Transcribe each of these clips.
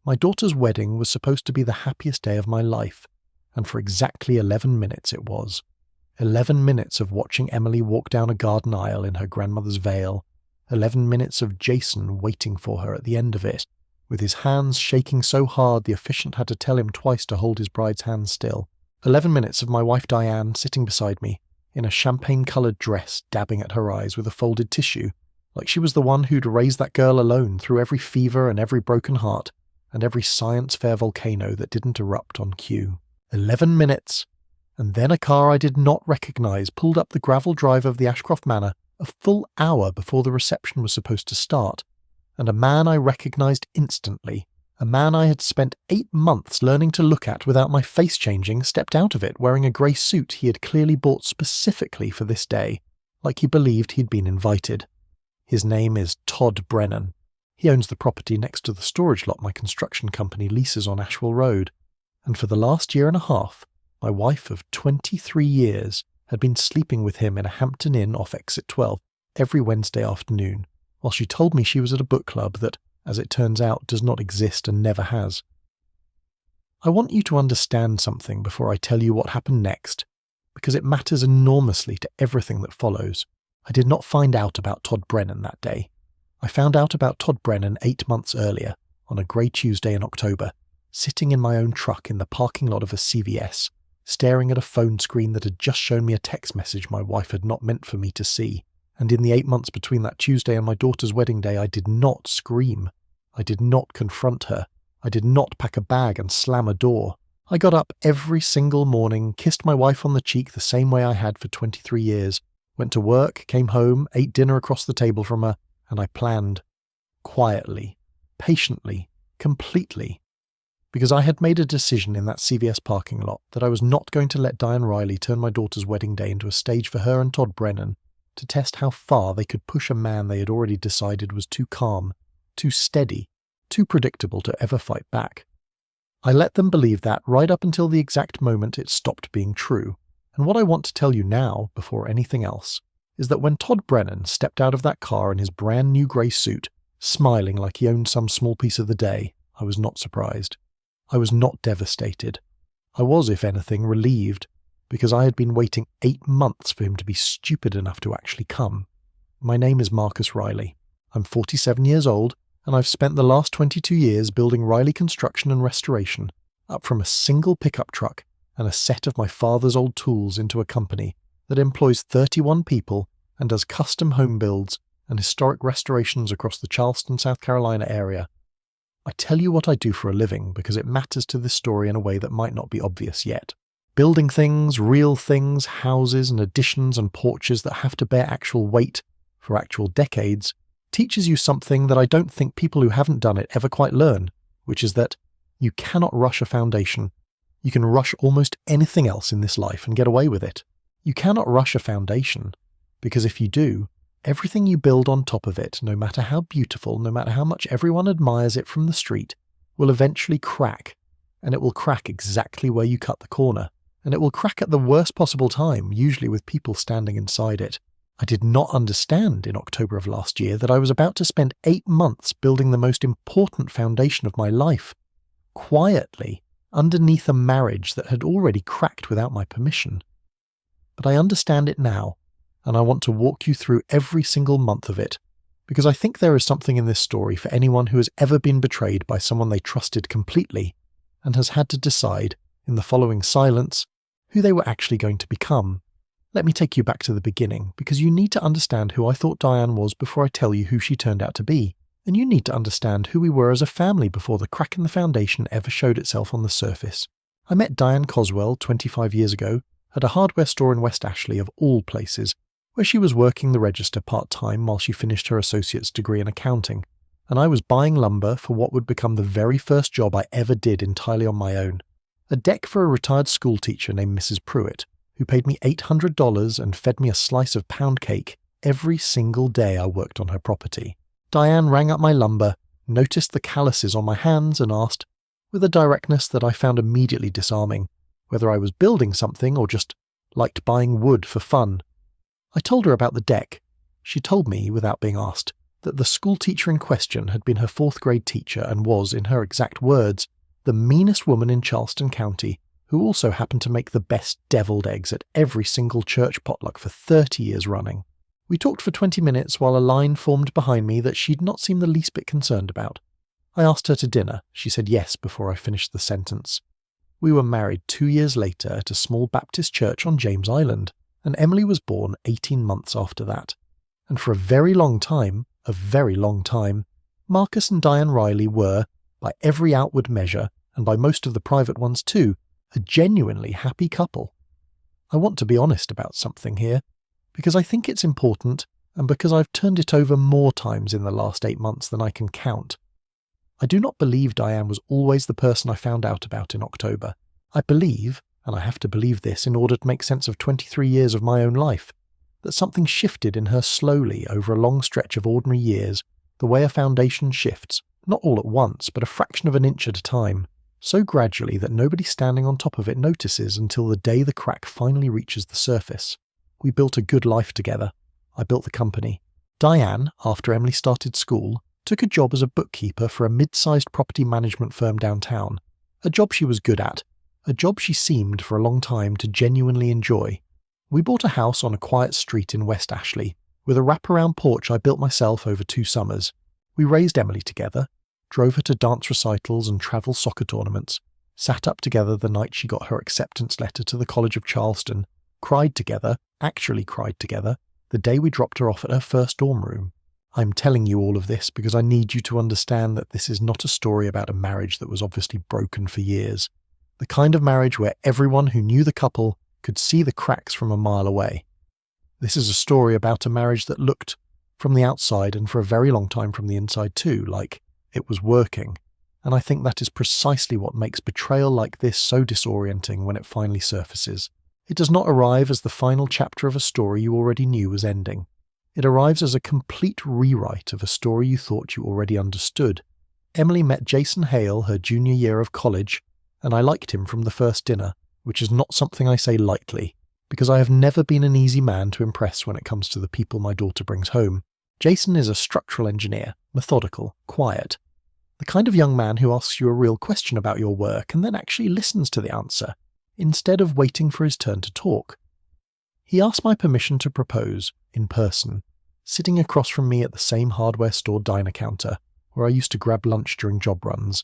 My daughter's wedding was supposed to be the happiest day of my life, and for exactly 11 minutes it was. 11 minutes of watching Emily walk down a garden aisle in her grandmother's veil. 11 minutes of Jason waiting for her at the end of it, with his hands shaking so hard the officiant had to tell him twice to hold his bride's hand still. 11 minutes of my wife Diane sitting beside me, in a champagne-coloured dress, dabbing at her eyes with a folded tissue, like she was the one who'd raised that girl alone through every fever and every broken heart, and every science fair volcano that didn't erupt on cue. 11 minutes! And then a car I did not recognise pulled up the gravel drive of the Ashcroft Manor a full hour before the reception was supposed to start, and a man I recognised instantly, a man I had spent 8 months learning to look at without my face changing, stepped out of it wearing a grey suit he had clearly bought specifically for this day, like he believed he'd been invited. His name is Todd Brennan. He owns the property next to the storage lot my construction company leases on Ashwell Road, and for the last year and a half, my wife of 23 years had been sleeping with him in a Hampton Inn off Exit 12 every Wednesday afternoon, while she told me she was at a book club that, as it turns out, does not exist and never has. I want you to understand something before I tell you what happened next, because it matters enormously to everything that follows. I did not find out about Todd Brennan that day. I found out about Todd Brennan 8 months earlier, on a grey Tuesday in October, sitting in my own truck in the parking lot of a CVS, staring at a phone screen that had just shown me a text message my wife had not meant for me to see. And in the 8 months between that Tuesday and my daughter's wedding day, I did not scream. I did not confront her. I did not pack a bag and slam a door. I got up every single morning, kissed my wife on the cheek the same way I had for 23 years, went to work, came home, ate dinner across the table from her, and I planned. Quietly, patiently, completely. Because I had made a decision in that CVS parking lot that I was not going to let Diane Reilly turn my daughter's wedding day into a stage for her and Todd Brennan to test how far they could push a man they had already decided was too calm, too steady, too predictable to ever fight back. I let them believe that right up until the exact moment it stopped being true, and what I want to tell you now, before anything else, is that when Todd Brennan stepped out of that car in his brand new grey suit, smiling like he owned some small piece of the day, I was not surprised. I was not devastated. I was, if anything, relieved, because I had been waiting 8 months for him to be stupid enough to actually come. My name is Marcus Reilly. I'm 47 years old, and I've spent the last 22 years building Reilly Construction and Restoration, up from a single pickup truck and a set of my father's old tools into a company that employs 31 people and does custom home builds and historic restorations across the Charleston, South Carolina area. I tell you what I do for a living because it matters to this story in a way that might not be obvious yet. Building things, real things, houses and additions and porches that have to bear actual weight for actual decades teaches you something that I don't think people who haven't done it ever quite learn, which is that you cannot rush a foundation. You can rush almost anything else in this life and get away with it. You cannot rush a foundation, because if you do, everything you build on top of it, no matter how beautiful, no matter how much everyone admires it from the street, will eventually crack, and it will crack exactly where you cut the corner, and it will crack at the worst possible time, usually with people standing inside it. I did not understand in October of last year that I was about to spend 8 months building the most important foundation of my life, quietly, underneath a marriage that had already cracked without my permission. But I understand it now, and I want to walk you through every single month of it, because I think there is something in this story for anyone who has ever been betrayed by someone they trusted completely, and has had to decide, in the following silence, who they were actually going to become. Let me take you back to the beginning, because you need to understand who I thought Diane was before I tell you who she turned out to be, and you need to understand who we were as a family before the crack in the foundation ever showed itself on the surface. I met Diane Coswell 25 years ago at a hardware store in West Ashley of all places, where she was working the register part-time while she finished her associate's degree in accounting, and I was buying lumber for what would become the very first job I ever did entirely on my own. A deck for a retired schoolteacher named Mrs. Pruitt, who paid me $800 and fed me a slice of pound cake every single day I worked on her property. Diane rang up my lumber, noticed the calluses on my hands and asked, with a directness that I found immediately disarming, whether I was building something or just liked buying wood for fun. I told her about the deck. She told me, without being asked, that the schoolteacher in question had been her 4th grade teacher and was, in her exact words, the meanest woman in Charleston County, who also happened to make the best deviled eggs at every single church potluck for 30 years running. We talked for 20 minutes while a line formed behind me that she'd not seemed the least bit concerned about. I asked her to dinner. She said yes before I finished the sentence. We were married 2 years later at a small Baptist church on James Island, and Emily was born 18 months after that. And for a very long time, Marcus and Diane Reilly were, by every outward measure, and by most of the private ones too, a genuinely happy couple. I want to be honest about something here, because I think it's important, and because I've turned it over more times in the last 8 months than I can count. I do not believe Diane was always the person I found out about in October. I believe, and I have to believe this in order to make sense of 23 years of my own life, that something shifted in her slowly over a long stretch of ordinary years, the way a foundation shifts, not all at once, but a fraction of an inch at a time, so gradually that nobody standing on top of it notices until the day the crack finally reaches the surface. We built a good life together. I built the company. Diane, after Emily started school, took a job as a bookkeeper for a mid-sized property management firm downtown, a job she was good at, a job she seemed for a long time to genuinely enjoy. We bought a house on a quiet street in West Ashley, with a wraparound porch I built myself over 2 summers. We raised Emily together, drove her to dance recitals and travel soccer tournaments, sat up together the night she got her acceptance letter to the College of Charleston, actually cried together, the day we dropped her off at her first dorm room. I'm telling you all of this because I need you to understand that this is not a story about a marriage that was obviously broken for years. The kind of marriage where everyone who knew the couple could see the cracks from a mile away. This is a story about a marriage that looked, from the outside and for a very long time from the inside too, like it was working. And I think that is precisely what makes betrayal like this so disorienting when it finally surfaces. It does not arrive as the final chapter of a story you already knew was ending. It arrives as a complete rewrite of a story you thought you already understood. Emily met Jason Hale her junior year of college, and I liked him from the first dinner, which is not something I say lightly, because I have never been an easy man to impress when it comes to the people my daughter brings home. Jason is a structural engineer, methodical, quiet, the kind of young man who asks you a real question about your work and then actually listens to the answer, instead of waiting for his turn to talk. He asked my permission to propose, in person, sitting across from me at the same hardware store diner counter where I used to grab lunch during job runs,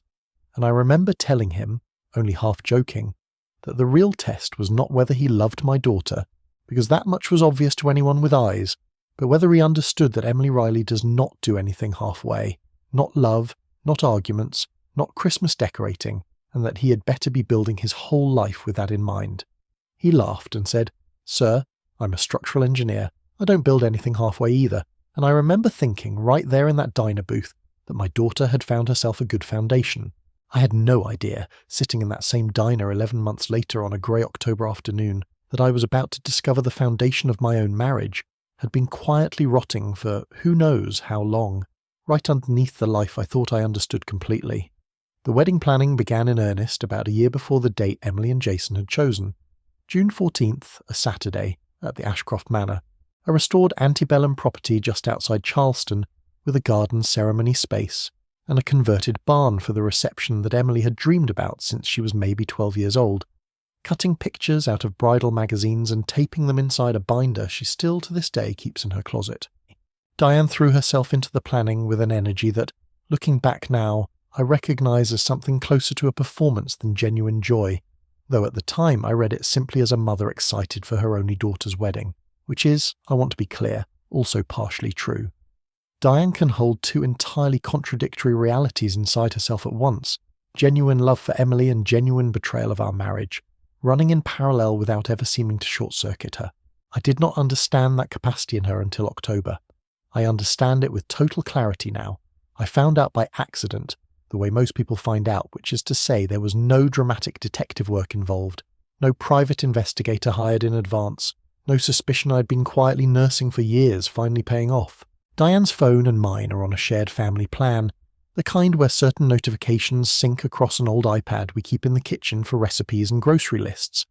and I remember telling him, only half joking, that the real test was not whether he loved my daughter, because that much was obvious to anyone with eyes, but whether he understood that Emily Reilly does not do anything halfway, not love, not arguments, not Christmas decorating, and that he had better be building his whole life with that in mind. He laughed and said, "Sir, I'm a structural engineer. I don't build anything halfway either," and I remember thinking right there in that diner booth that my daughter had found herself a good foundation. I had no idea, sitting in that same diner 11 months later on a grey October afternoon, that I was about to discover the foundation of my own marriage had been quietly rotting for who knows how long, right underneath the life I thought I understood completely. The wedding planning began in earnest about a year before the date Emily and Jason had chosen. June 14th, a Saturday, at the Ashcroft Manor, a restored antebellum property just outside Charleston, with a garden ceremony space, and a converted barn for the reception that Emily had dreamed about since she was maybe 12 years old, cutting pictures out of bridal magazines and taping them inside a binder she still to this day keeps in her closet. Diane threw herself into the planning with an energy that, looking back now, I recognise as something closer to a performance than genuine joy, though at the time I read it simply as a mother excited for her only daughter's wedding, which is, I want to be clear, also partially true. Diane can hold 2 entirely contradictory realities inside herself at once, genuine love for Emily and genuine betrayal of our marriage, running in parallel without ever seeming to short-circuit her. I did not understand that capacity in her until October. I understand it with total clarity now. I found out by accident, the way most people find out, which is to say there was no dramatic detective work involved, no private investigator hired in advance, no suspicion I'd been quietly nursing for years finally paying off. Diane's phone and mine are on a shared family plan, the kind where certain notifications sync across an old iPad we keep in the kitchen for recipes and grocery lists,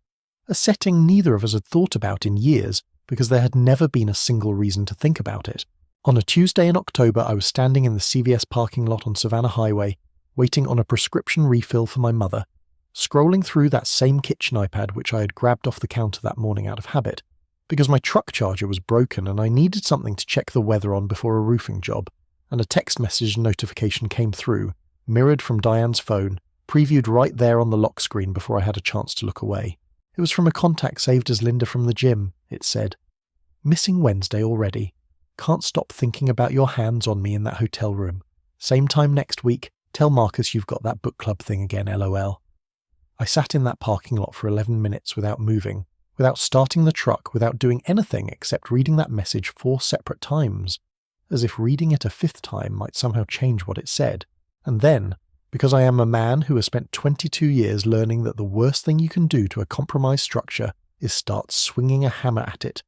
a setting neither of us had thought about in years because there had never been a single reason to think about it. On a Tuesday in October, I was standing in the CVS parking lot on Savannah Highway, waiting on a prescription refill for my mother, scrolling through that same kitchen iPad which I had grabbed off the counter that morning out of habit, because my truck charger was broken and I needed something to check the weather on before a roofing job, and a text message notification came through, mirrored from Diane's phone, previewed right there on the lock screen before I had a chance to look away. It was from a contact saved as Linda from the gym, it said. Missing Wednesday already. Can't stop thinking about your hands on me in that hotel room. Same time next week. Tell Marcus you've got that book club thing again, LOL. I sat in that parking lot for 11 minutes without moving, without starting the truck, without doing anything except reading that message 4 separate times, as if reading it a 5th time might somehow change what it said. And then, because I am a man who has spent 22 years learning that the worst thing you can do to a compromised structure is start swinging a hammer at it.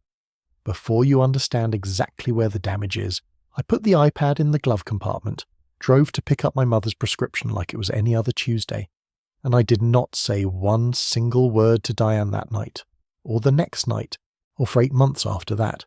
Before you understand exactly where the damage is, I put the iPad in the glove compartment, drove to pick up my mother's prescription like it was any other Tuesday, and I did not say one single word to Diane that night, or the next night, or for 8 months after that.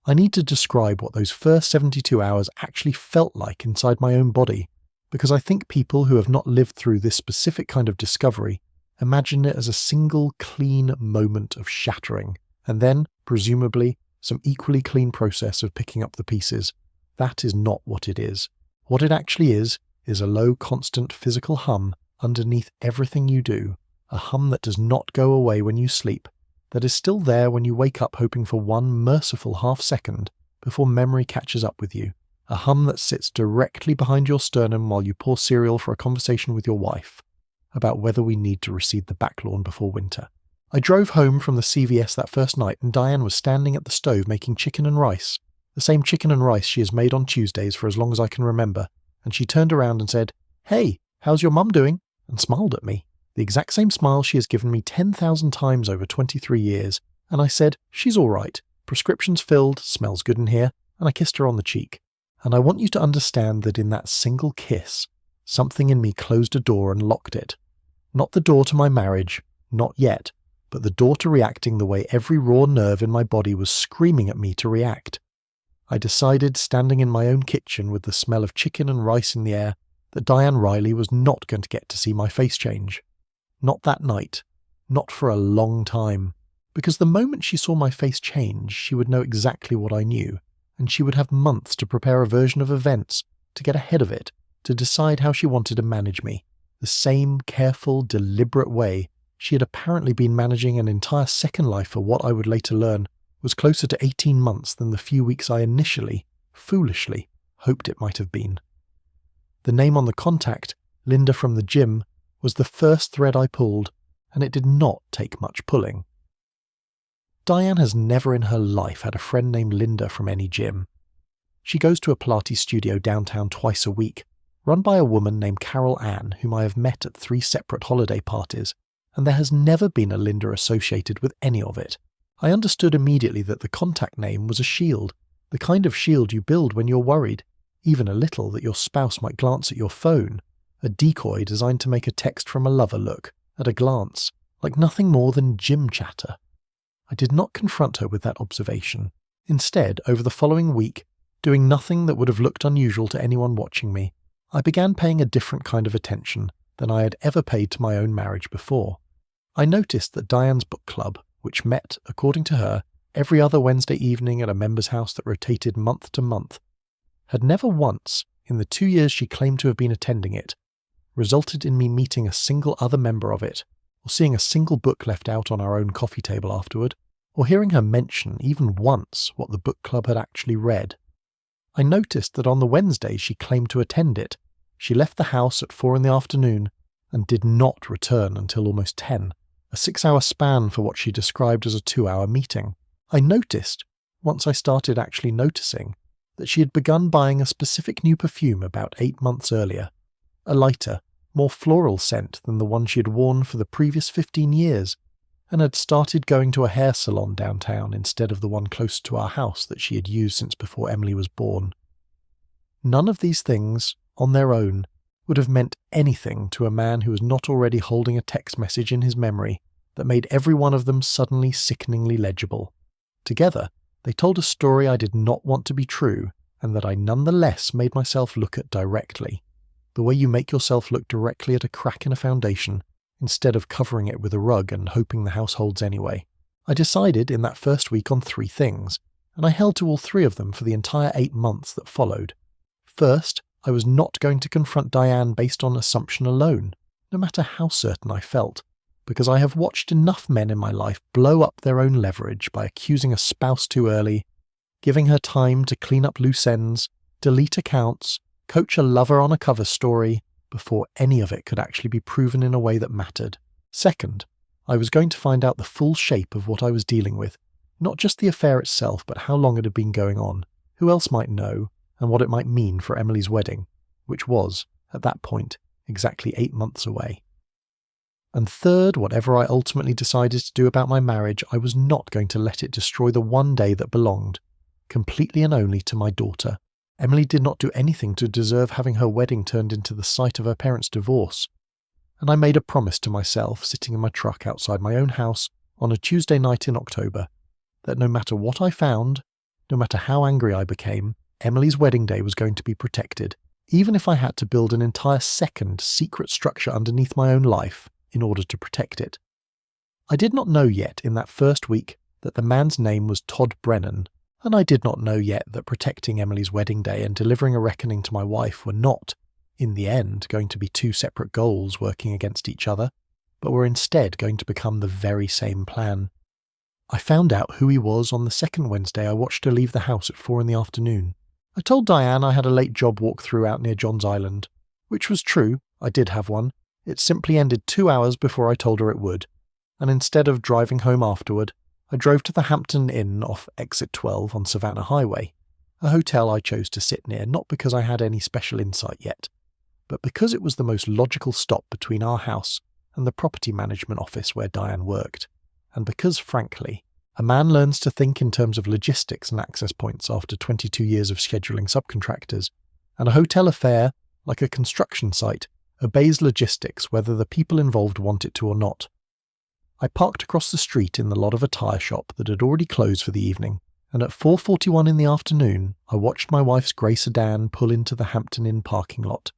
I need to describe what those first 72 hours actually felt like inside my own body, because I think people who have not lived through this specific kind of discovery imagine it as a single clean moment of shattering, and then, presumably, some equally clean process of picking up the pieces. That is not what it is. What it actually is a low, constant physical hum underneath everything you do, a hum that does not go away when you sleep, that is still there when you wake up hoping for one merciful half-second before memory catches up with you, a hum that sits directly behind your sternum while you pour cereal for a conversation with your wife about whether we need to reseed the back lawn before winter. I drove home from the CVS that first night and Diane was standing at the stove making chicken and rice, the same chicken and rice she has made on Tuesdays for as long as I can remember, and she turned around and said, "Hey, how's your mum doing?" and smiled at me, the exact same smile she has given me 10,000 times over 23 years, and I said, "She's all right, prescription's filled, smells good in here," and I kissed her on the cheek. And I want you to understand that in that single kiss, something in me closed a door and locked it. Not the door to my marriage, not yet, but the door to reacting the way every raw nerve in my body was screaming at me to react. I decided, standing in my own kitchen with the smell of chicken and rice in the air, that Diane Reilly was not going to get to see my face change. Not that night. Not for a long time. Because the moment she saw my face change, she would know exactly what I knew, and she would have months to prepare a version of events, to get ahead of it, to decide how she wanted to manage me, the same careful, deliberate way she had apparently been managing an entire second life for what I would later learn was closer to 18 months than the few weeks I initially, foolishly, hoped it might have been. The name on the contact, Linda from the gym, was the first thread I pulled, and it did not take much pulling. Diane has never in her life had a friend named Linda from any gym. She goes to a Pilates studio downtown twice a week, run by a woman named Carol Ann, whom I have met at 3 separate holiday parties, and there has never been a Linda associated with any of it. I understood immediately that the contact name was a shield, the kind of shield you build when you're worried, even a little, that your spouse might glance at your phone, a decoy designed to make a text from a lover look, at a glance, like nothing more than gym chatter. I did not confront her with that observation. Instead, over the following week, doing nothing that would have looked unusual to anyone watching me, I began paying a different kind of attention than I had ever paid to my own marriage before. I noticed that Diane's book club, which met, according to her, every other Wednesday evening at a member's house that rotated month to month, had never once, in the 2 years she claimed to have been attending it, resulted in me meeting a single other member of it, or seeing a single book left out on our own coffee table afterward, or hearing her mention even once what the book club had actually read. I noticed that on the Wednesday she claimed to attend it, she left the house at 4 in the afternoon and did not return until almost 10, a 6-hour span for what she described as a 2-hour meeting. I noticed, once I started actually noticing, that she had begun buying a specific new perfume about 8 months earlier, a lighter, more floral scent than the one she had worn for the previous 15 years, and had started going to a hair salon downtown instead of the one close to our house that she had used since before Emily was born. None of these things, on their own, would have meant anything to a man who was not already holding a text message in his memory that made every one of them suddenly sickeningly legible. Together, they told a story I did not want to be true, and that I nonetheless made myself look at directly. The way you make yourself look directly at a crack in a foundation, instead of covering it with a rug and hoping the house holds anyway. I decided in that first week on 3 things, and I held to all 3 of them for the entire 8 months that followed. First, I was not going to confront Diane based on assumption alone, no matter how certain I felt, because I have watched enough men in my life blow up their own leverage by accusing a spouse too early, giving her time to clean up loose ends, delete accounts, coach a lover on a cover story, before any of it could actually be proven in a way that mattered. Second, I was going to find out the full shape of what I was dealing with, not just the affair itself, but how long it had been going on, who else might know, and what it might mean for Emily's wedding, which was, at that point, exactly 8 months away. And third, whatever I ultimately decided to do about my marriage, I was not going to let it destroy the one day that belonged, completely and only to my daughter. Emily did not do anything to deserve having her wedding turned into the site of her parents' divorce. And I made a promise to myself, sitting in my truck outside my own house on a Tuesday night in October, that no matter what I found, no matter how angry I became, Emily's wedding day was going to be protected, even if I had to build an entire second secret structure underneath my own life in order to protect it. I did not know yet in that first week that the man's name was Todd Brennan, and I did not know yet that protecting Emily's wedding day and delivering a reckoning to my wife were not, in the end, going to be 2 separate goals working against each other, but were instead going to become the very same plan. I found out who he was on the second Wednesday I watched her leave the house at 4 in the afternoon. I told Diane I had a late job walk-through out near John's Island, which was true, I did have one. It simply ended 2 hours before I told her it would, and instead of driving home afterward, I drove to the Hampton Inn off exit 12 on Savannah Highway, a hotel I chose to sit near not because I had any special insight yet, but because it was the most logical stop between our house and the property management office where Diane worked, and because, frankly, a man learns to think in terms of logistics and access points after 22 years of scheduling subcontractors, and a hotel affair, like a construction site, obeys logistics whether the people involved want it to or not. I parked across the street in the lot of a tyre shop that had already closed for the evening, and at 4:41 in the afternoon I watched my wife's grey sedan pull into the Hampton Inn parking lot,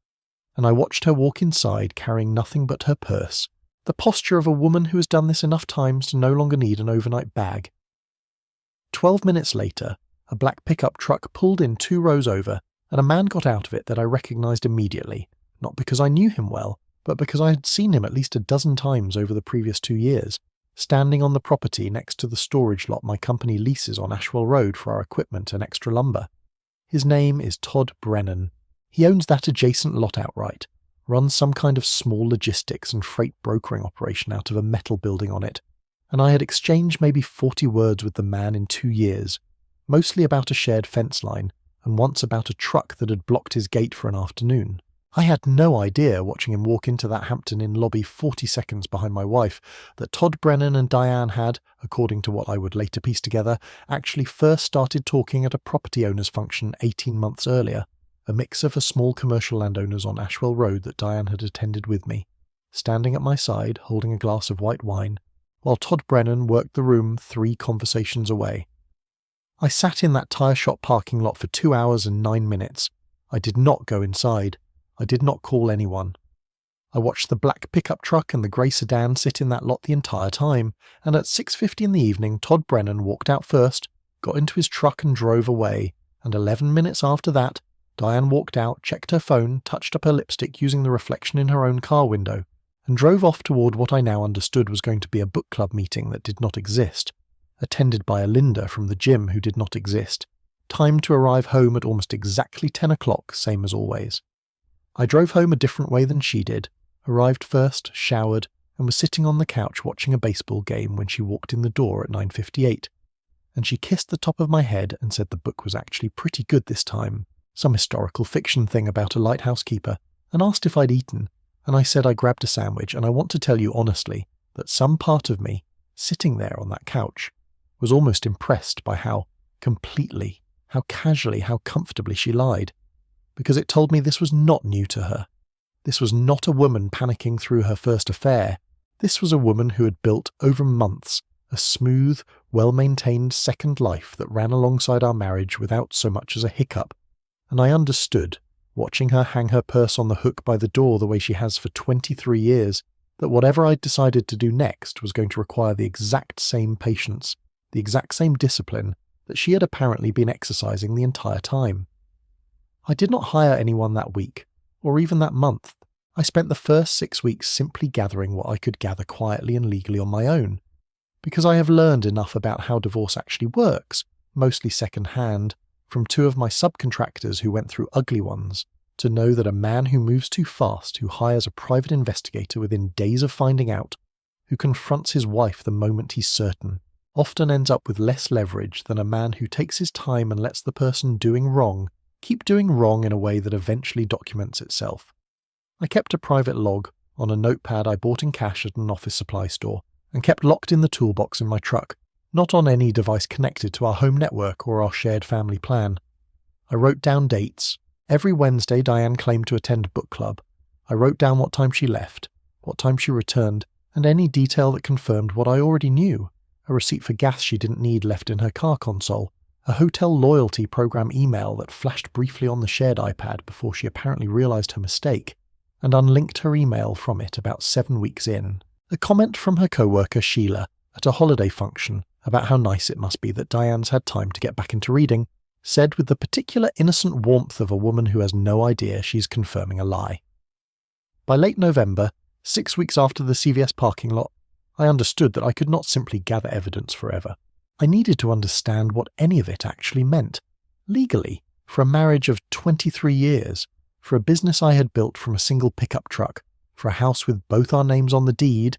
and I watched her walk inside carrying nothing but her purse, the posture of a woman who has done this enough times to no longer need an overnight bag. 12 minutes later, a black pickup truck pulled in 2 rows over, and a man got out of it that I recognised immediately, not because I knew him well, but because I had seen him at least a dozen times over the previous 2 years, standing on the property next to the storage lot my company leases on Ashwell Road for our equipment and extra lumber. His name is Todd Brennan. He owns that adjacent lot outright, runs some kind of small logistics and freight brokering operation out of a metal building on it, and I had exchanged maybe 40 words with the man in 2 years, mostly about a shared fence line, and once about a truck that had blocked his gate for an afternoon. I had no idea, watching him walk into that Hampton Inn lobby 40 seconds behind my wife, that Todd Brennan and Diane had, according to what I would later piece together, actually first started talking at a property owners function 18 months earlier, a mix of a small commercial landowners on Ashwell Road that Diane had attended with me, standing at my side holding a glass of white wine, while Todd Brennan worked the room 3 conversations away. I sat in that tyre shop parking lot for 2 hours and 9 minutes. I did not go inside. I did not call anyone. I watched the black pickup truck and the grey sedan sit in that lot the entire time, and at 6:50 in the evening Todd Brennan walked out first, got into his truck and drove away, and 11 minutes after that, Diane walked out, checked her phone, touched up her lipstick using the reflection in her own car window, and drove off toward what I now understood was going to be a book club meeting that did not exist, attended by a Linda from the gym who did not exist, timed to arrive home at almost exactly 10 o'clock, same as always. I drove home a different way than she did, arrived first, showered, and was sitting on the couch watching a baseball game when she walked in the door at 9:58, and she kissed the top of my head and said the book was actually pretty good this time, some historical fiction thing about a lighthouse keeper, and asked if I'd eaten, and I said I grabbed a sandwich, and I want to tell you honestly that some part of me, sitting there on that couch, was almost impressed by how completely, how casually, how comfortably she lied, because it told me this was not new to her. This was not a woman panicking through her first affair. This was a woman who had built, over months, a smooth, well-maintained second life that ran alongside our marriage without so much as a hiccup, and I understood, watching her hang her purse on the hook by the door the way she has for 23 years, that whatever I'd decided to do next was going to require the exact same patience, the exact same discipline that she had apparently been exercising the entire time. I did not hire anyone that week, or even that month. I spent the first 6 weeks simply gathering what I could gather quietly and legally on my own. Because I have learned enough about how divorce actually works, mostly second-hand, from 2 of my subcontractors who went through ugly ones, to know that a man who moves too fast, who hires a private investigator within days of finding out, who confronts his wife the moment he's certain, often ends up with less leverage than a man who takes his time and lets the person doing wrong keep doing wrong in a way that eventually documents itself. I kept a private log on a notepad I bought in cash at an office supply store and kept locked in the toolbox in my truck, not on any device connected to our home network or our shared family plan. I wrote down dates. Every Wednesday Diane claimed to attend book club. I wrote down what time she left, what time she returned, and any detail that confirmed what I already knew. A receipt for gas she didn't need left in her car console, a hotel loyalty program email that flashed briefly on the shared iPad before she apparently realized her mistake, and unlinked her email from it about 7 weeks in. A comment from her co-worker Sheila at a holiday function about how nice it must be that Diane's had time to get back into reading, said with the particular innocent warmth of a woman who has no idea she's confirming a lie. By late November, 6 weeks after the CVS parking lot, I understood that I could not simply gather evidence forever. I needed to understand what any of it actually meant, legally, for a marriage of 23 years, for a business I had built from a single pickup truck, for a house with both our names on the deed,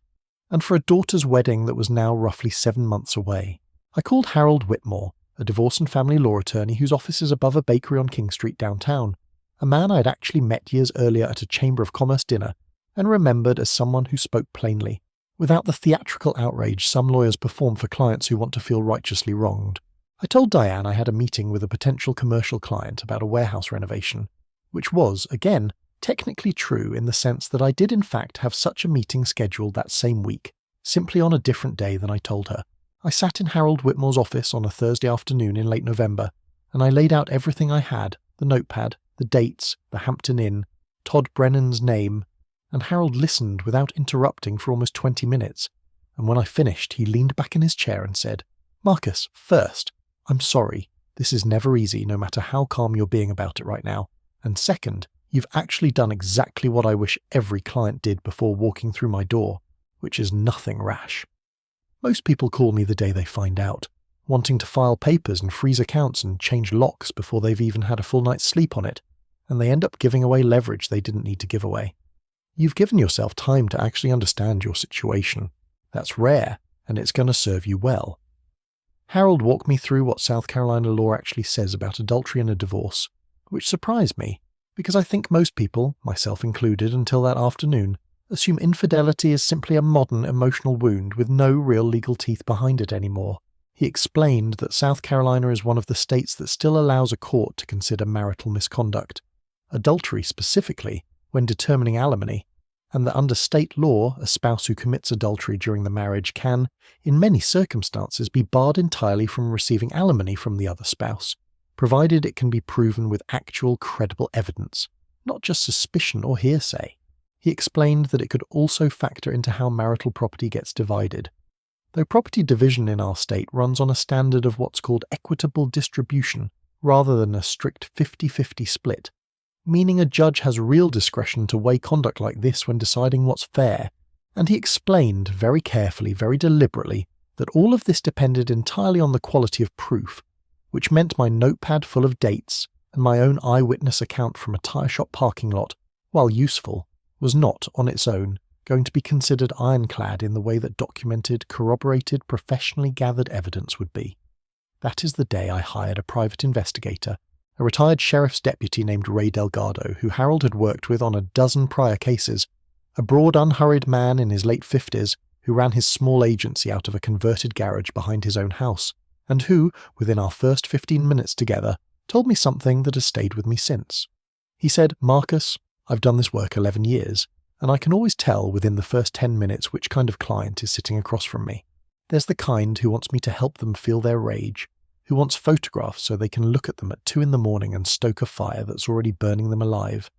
and for a daughter's wedding that was now roughly 7 months away. I called Harold Whitmore, a divorce and family law attorney whose office is above a bakery on King Street downtown, a man I had actually met years earlier at a Chamber of Commerce dinner, and remembered as someone who spoke plainly, without the theatrical outrage some lawyers perform for clients who want to feel righteously wronged. I told Diane I had a meeting with a potential commercial client about a warehouse renovation, which was, again, technically true in the sense that I did in fact have such a meeting scheduled that same week, simply on a different day than I told her. I sat in Harold Whitmore's office on a Thursday afternoon in late November, and I laid out everything I had, the notepad, the dates, the Hampton Inn, Todd Brennan's name, and Harold listened without interrupting for almost 20 minutes, and when I finished he leaned back in his chair and said, "Marcus, first, I'm sorry. This is never easy no matter how calm you're being about it right now. And second, you've actually done exactly what I wish every client did before walking through my door, which is nothing rash. Most people call me the day they find out, wanting to file papers and freeze accounts and change locks before they've even had a full night's sleep on it, and they end up giving away leverage they didn't need to give away. You've given yourself time to actually understand your situation. That's rare, and it's going to serve you well." Harold walked me through what South Carolina law actually says about adultery and a divorce, which surprised me, because I think most people, myself included until that afternoon, assume infidelity is simply a modern emotional wound with no real legal teeth behind it anymore. He explained that South Carolina is one of the states that still allows a court to consider marital misconduct, adultery specifically, when determining alimony, and that under state law, a spouse who commits adultery during the marriage can, in many circumstances, be barred entirely from receiving alimony from the other spouse, provided it can be proven with actual credible evidence, not just suspicion or hearsay. He explained that it could also factor into how marital property gets divided. Though property division in our state runs on a standard of what's called equitable distribution, rather than a strict 50-50 split, meaning a judge has real discretion to weigh conduct like this when deciding what's fair, and he explained very carefully, very deliberately, that all of this depended entirely on the quality of proof, which meant my notepad full of dates and my own eyewitness account from a tyre shop parking lot, while useful, was not, on its own, going to be considered ironclad in the way that documented, corroborated, professionally gathered evidence would be. That is the day I hired a private investigator, a retired sheriff's deputy named Ray Delgado, who Harold had worked with on a dozen prior cases, a broad, unhurried man in his late 50s who ran his small agency out of a converted garage behind his own house, and who, within our first 15 minutes together, told me something that has stayed with me since. He said, "Marcus, I've done this work 11 years, and I can always tell within the first 10 minutes which kind of client is sitting across from me. There's the kind who wants me to help them feel their rage, who wants photographs so they can look at them at 2 a.m. and stoke a fire that's already burning them alive.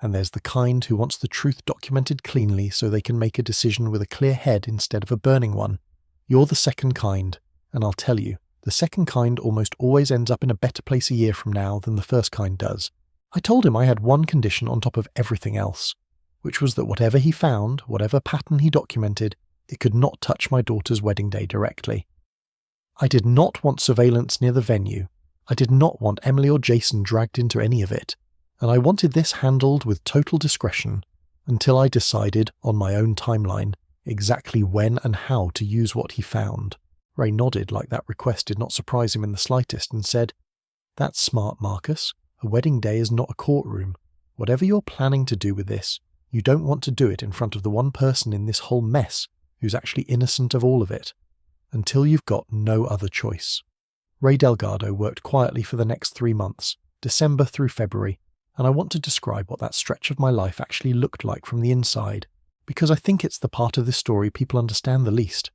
And there's the kind who wants the truth documented cleanly so they can make a decision with a clear head instead of a burning one. You're the second kind, and I'll tell you, the second kind almost always ends up in a better place a year from now than the first kind does. I told him I had one condition on top of everything else, which was that whatever he found, whatever pattern he documented, it could not touch my daughter's wedding day directly. I did not want surveillance near the venue. I did not want Emily or Jason dragged into any of it, and I wanted this handled with total discretion until I decided, on my own timeline, exactly when and how to use what he found. Ray nodded like that request did not surprise him in the slightest and said, "That's smart, Marcus. A wedding day is not a courtroom. Whatever you're planning to do with this, you don't want to do it in front of the one person in this whole mess who's actually innocent of all of it, until you've got no other choice." Ray Delgado worked quietly for the next 3 months, December through February, and I want to describe what that stretch of my life actually looked like from the inside, because I think it's the part of this story people understand the least.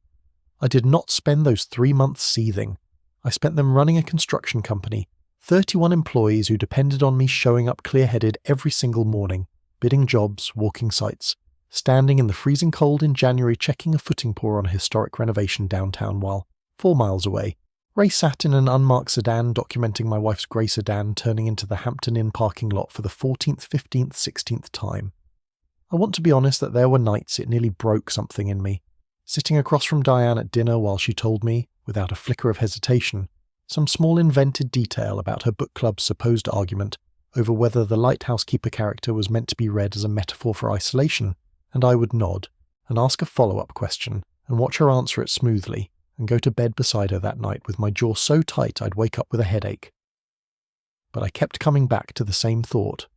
I did not spend those 3 months seething. I spent them running a construction company, 31 employees who depended on me showing up clear-headed every single morning, bidding jobs, walking sites, standing in the freezing cold in January checking a footing pour on a historic renovation downtown while, 4 miles away, Ray sat in an unmarked sedan documenting my wife's grey sedan turning into the Hampton Inn parking lot for the 14th, 15th, 16th time. I want to be honest that there were nights it nearly broke something in me, sitting across from Diane at dinner while she told me, without a flicker of hesitation, some small invented detail about her book club's supposed argument over whether the lighthouse keeper character was meant to be read as a metaphor for isolation, and I would nod and ask a follow-up question and watch her answer it smoothly and go to bed beside her that night with my jaw so tight I'd wake up with a headache. But I kept coming back to the same thought,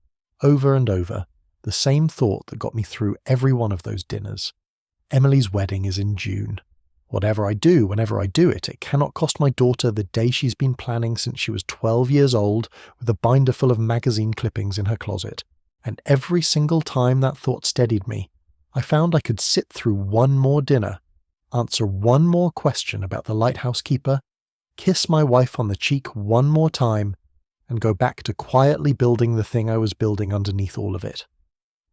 over and over, the same thought that got me through every one of those dinners. Emily's wedding is in June. Whatever I do, whenever I do it, it cannot cost my daughter the day she's been planning since she was 12 years old with a binder full of magazine clippings in her closet. And every single time that thought steadied me, I found I could sit through one more dinner, answer one more question about the lighthouse keeper, kiss my wife on the cheek one more time, and go back to quietly building the thing I was building underneath all of it.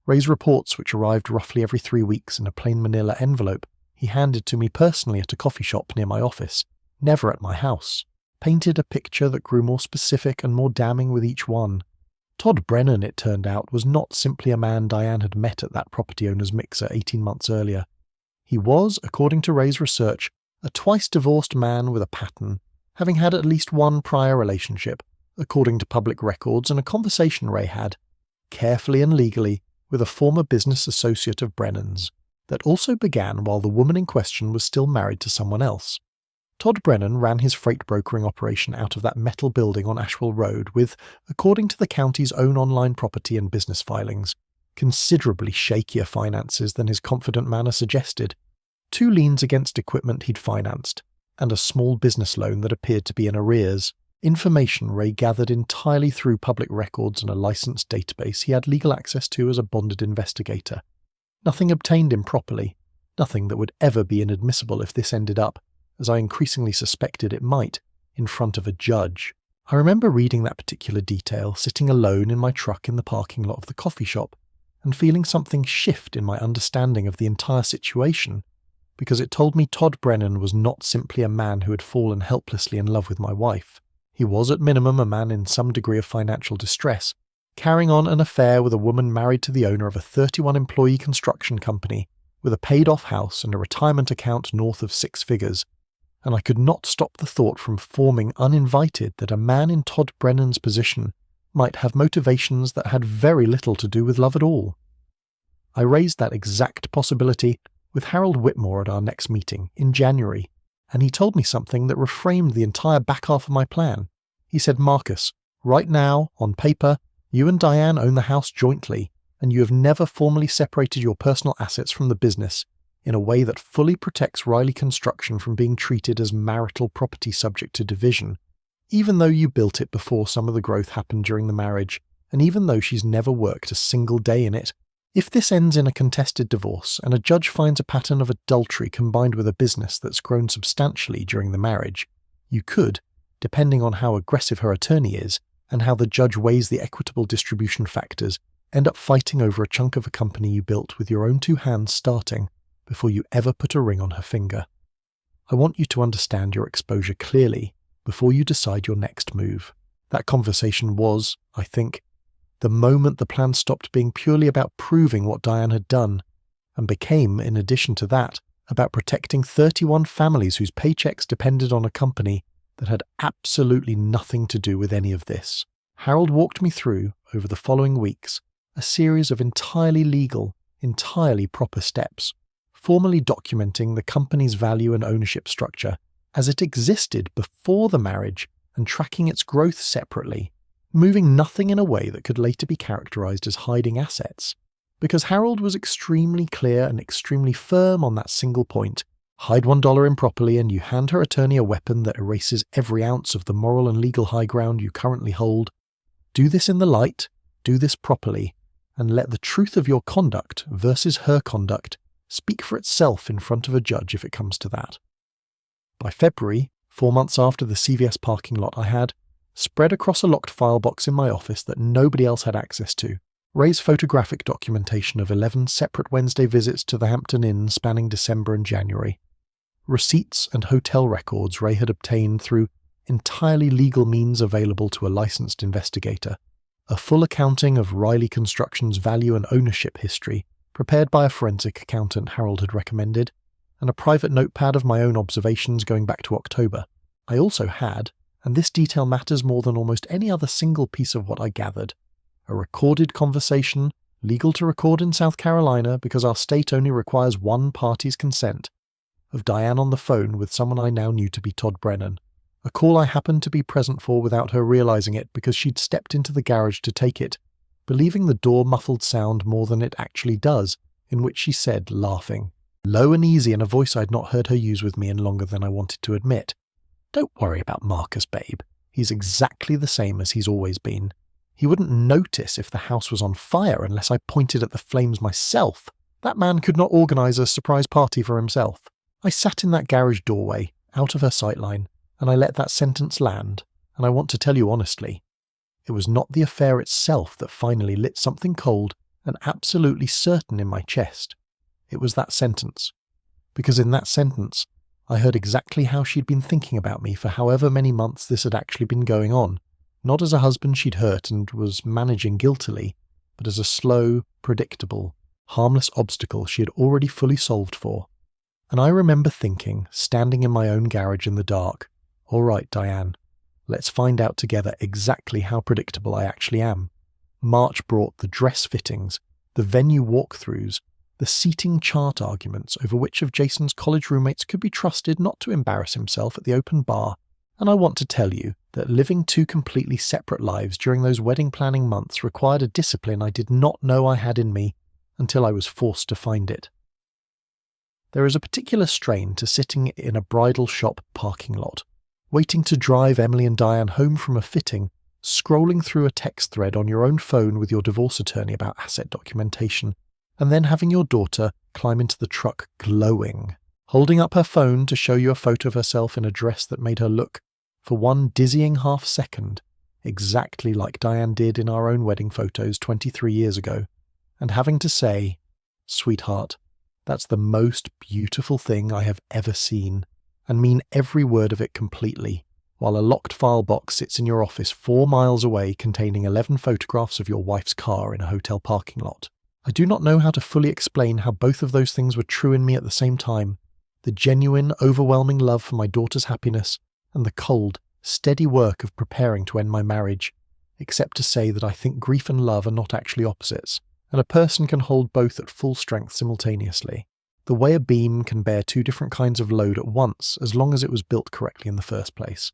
Ray's reports, which arrived roughly every 3 weeks in a plain manila envelope, he handed to me personally at a coffee shop near my office, never at my house, painted a picture that grew more specific and more damning with each one. Todd Brennan, it turned out, was not simply a man Diane had met at that property owner's mixer 18 months earlier. He was, according to Ray's research, a twice-divorced man with a pattern, having had at least one prior relationship, according to public records and a conversation Ray had, carefully and legally, with a former business associate of Brennan's, that also began while the woman in question was still married to someone else. Todd Brennan ran his freight brokering operation out of that metal building on Ashwell Road with, according to the county's own online property and business filings, considerably shakier finances than his confident manner suggested, 2 liens against equipment he'd financed, and a small business loan that appeared to be in arrears, information Ray gathered entirely through public records and a licensed database he had legal access to as a bonded investigator. Nothing obtained improperly, nothing that would ever be inadmissible if this ended up, as I increasingly suspected it might, in front of a judge. I remember reading that particular detail, sitting alone in my truck in the parking lot of the coffee shop, and feeling something shift in my understanding of the entire situation, because it told me Todd Brennan was not simply a man who had fallen helplessly in love with my wife. He was at minimum a man in some degree of financial distress, carrying on an affair with a woman married to the owner of a 31-employee construction company, with a paid-off house and a retirement account north of 6 figures, and I could not stop the thought from forming uninvited that a man in Todd Brennan's position might have motivations that had very little to do with love at all. I raised that exact possibility with Harold Whitmore at our next meeting in January, and he told me something that reframed the entire back half of my plan. He said, "Marcus, right now, on paper, you and Diane own the house jointly, and you have never formally separated your personal assets from the business in a way that fully protects Reilly Construction from being treated as marital property subject to division, even though you built it before some of the growth happened during the marriage, and even though she's never worked a single day in it. If this ends in a contested divorce and a judge finds a pattern of adultery combined with a business that's grown substantially during the marriage, you could, depending on how aggressive her attorney is and how the judge weighs the equitable distribution factors, end up fighting over a chunk of a company you built with your own 2 hands starting before you ever put a ring on her finger. I want you to understand your exposure clearly before you decide your next move. That conversation was, I think, the moment the plan stopped being purely about proving what Diane had done and became, in addition to that, about protecting 31 families whose paychecks depended on a company that had absolutely nothing to do with any of this. Harold walked me through, over the following weeks, a series of entirely legal, entirely proper steps, formally documenting the company's value and ownership structure as it existed before the marriage and tracking its growth separately, moving nothing in a way that could later be characterized as hiding assets. Because Harold was extremely clear and extremely firm on that single point. Hide $1 improperly and you hand her attorney a weapon that erases every ounce of the moral and legal high ground you currently hold. Do this in the light, do this properly, and let the truth of your conduct versus her conduct speak for itself in front of a judge if it comes to that. By February, 4 months after the CVS parking lot, I had, spread across a locked file box in my office that nobody else had access to, Ray's photographic documentation of 11 separate Wednesday visits to the Hampton Inn spanning December and January, receipts and hotel records Ray had obtained through entirely legal means available to a licensed investigator, a full accounting of Reilly Construction's value and ownership history prepared by a forensic accountant Harold had recommended, and a private notepad of my own observations going back to October. I also had, and this detail matters more than almost any other single piece of what I gathered, a recorded conversation, legal to record in South Carolina because our state only requires one party's consent, of Diane on the phone with someone I now knew to be Todd Brennan, a call I happened to be present for without her realizing it because she'd stepped into the garage to take it, believing the door muffled sound more than it actually does, in which she said, laughing, low and easy in a voice I'd not heard her use with me in longer than I wanted to admit, "Don't worry about Marcus, babe. He's exactly the same as he's always been. He wouldn't notice if the house was on fire unless I pointed at the flames myself. That man could not organize a surprise party for himself." I sat in that garage doorway, out of her sightline, and I let that sentence land, and I want to tell you honestly, it was not the affair itself that finally lit something cold and absolutely certain in my chest. It was that sentence. Because in that sentence, I heard exactly how she'd been thinking about me for however many months this had actually been going on, not as a husband she'd hurt and was managing guiltily, but as a slow, predictable, harmless obstacle she had already fully solved for. And I remember thinking, standing in my own garage in the dark, all right, Diane, let's find out together exactly how predictable I actually am. March brought the dress fittings, the venue walkthroughs, the seating chart arguments over which of Jason's college roommates could be trusted not to embarrass himself at the open bar, and I want to tell you that living 2 completely separate lives during those wedding planning months required a discipline I did not know I had in me until I was forced to find it. There is a particular strain to sitting in a bridal shop parking lot, waiting to drive Emily and Diane home from a fitting, scrolling through a text thread on your own phone with your divorce attorney about asset documentation, and then having your daughter climb into the truck glowing, holding up her phone to show you a photo of herself in a dress that made her look, for one dizzying half-second, exactly like Diane did in our own wedding photos 23 years ago, and having to say, "Sweetheart, that's the most beautiful thing I have ever seen," and mean every word of it completely, while a locked file box sits in your office 4 miles away containing 11 photographs of your wife's car in a hotel parking lot. I do not know how to fully explain how both of those things were true in me at the same time, the genuine, overwhelming love for my daughter's happiness and the cold, steady work of preparing to end my marriage, except to say that I think grief and love are not actually opposites, and a person can hold both at full strength simultaneously. The way a beam can bear 2 different kinds of load at once as long as it was built correctly in the first place.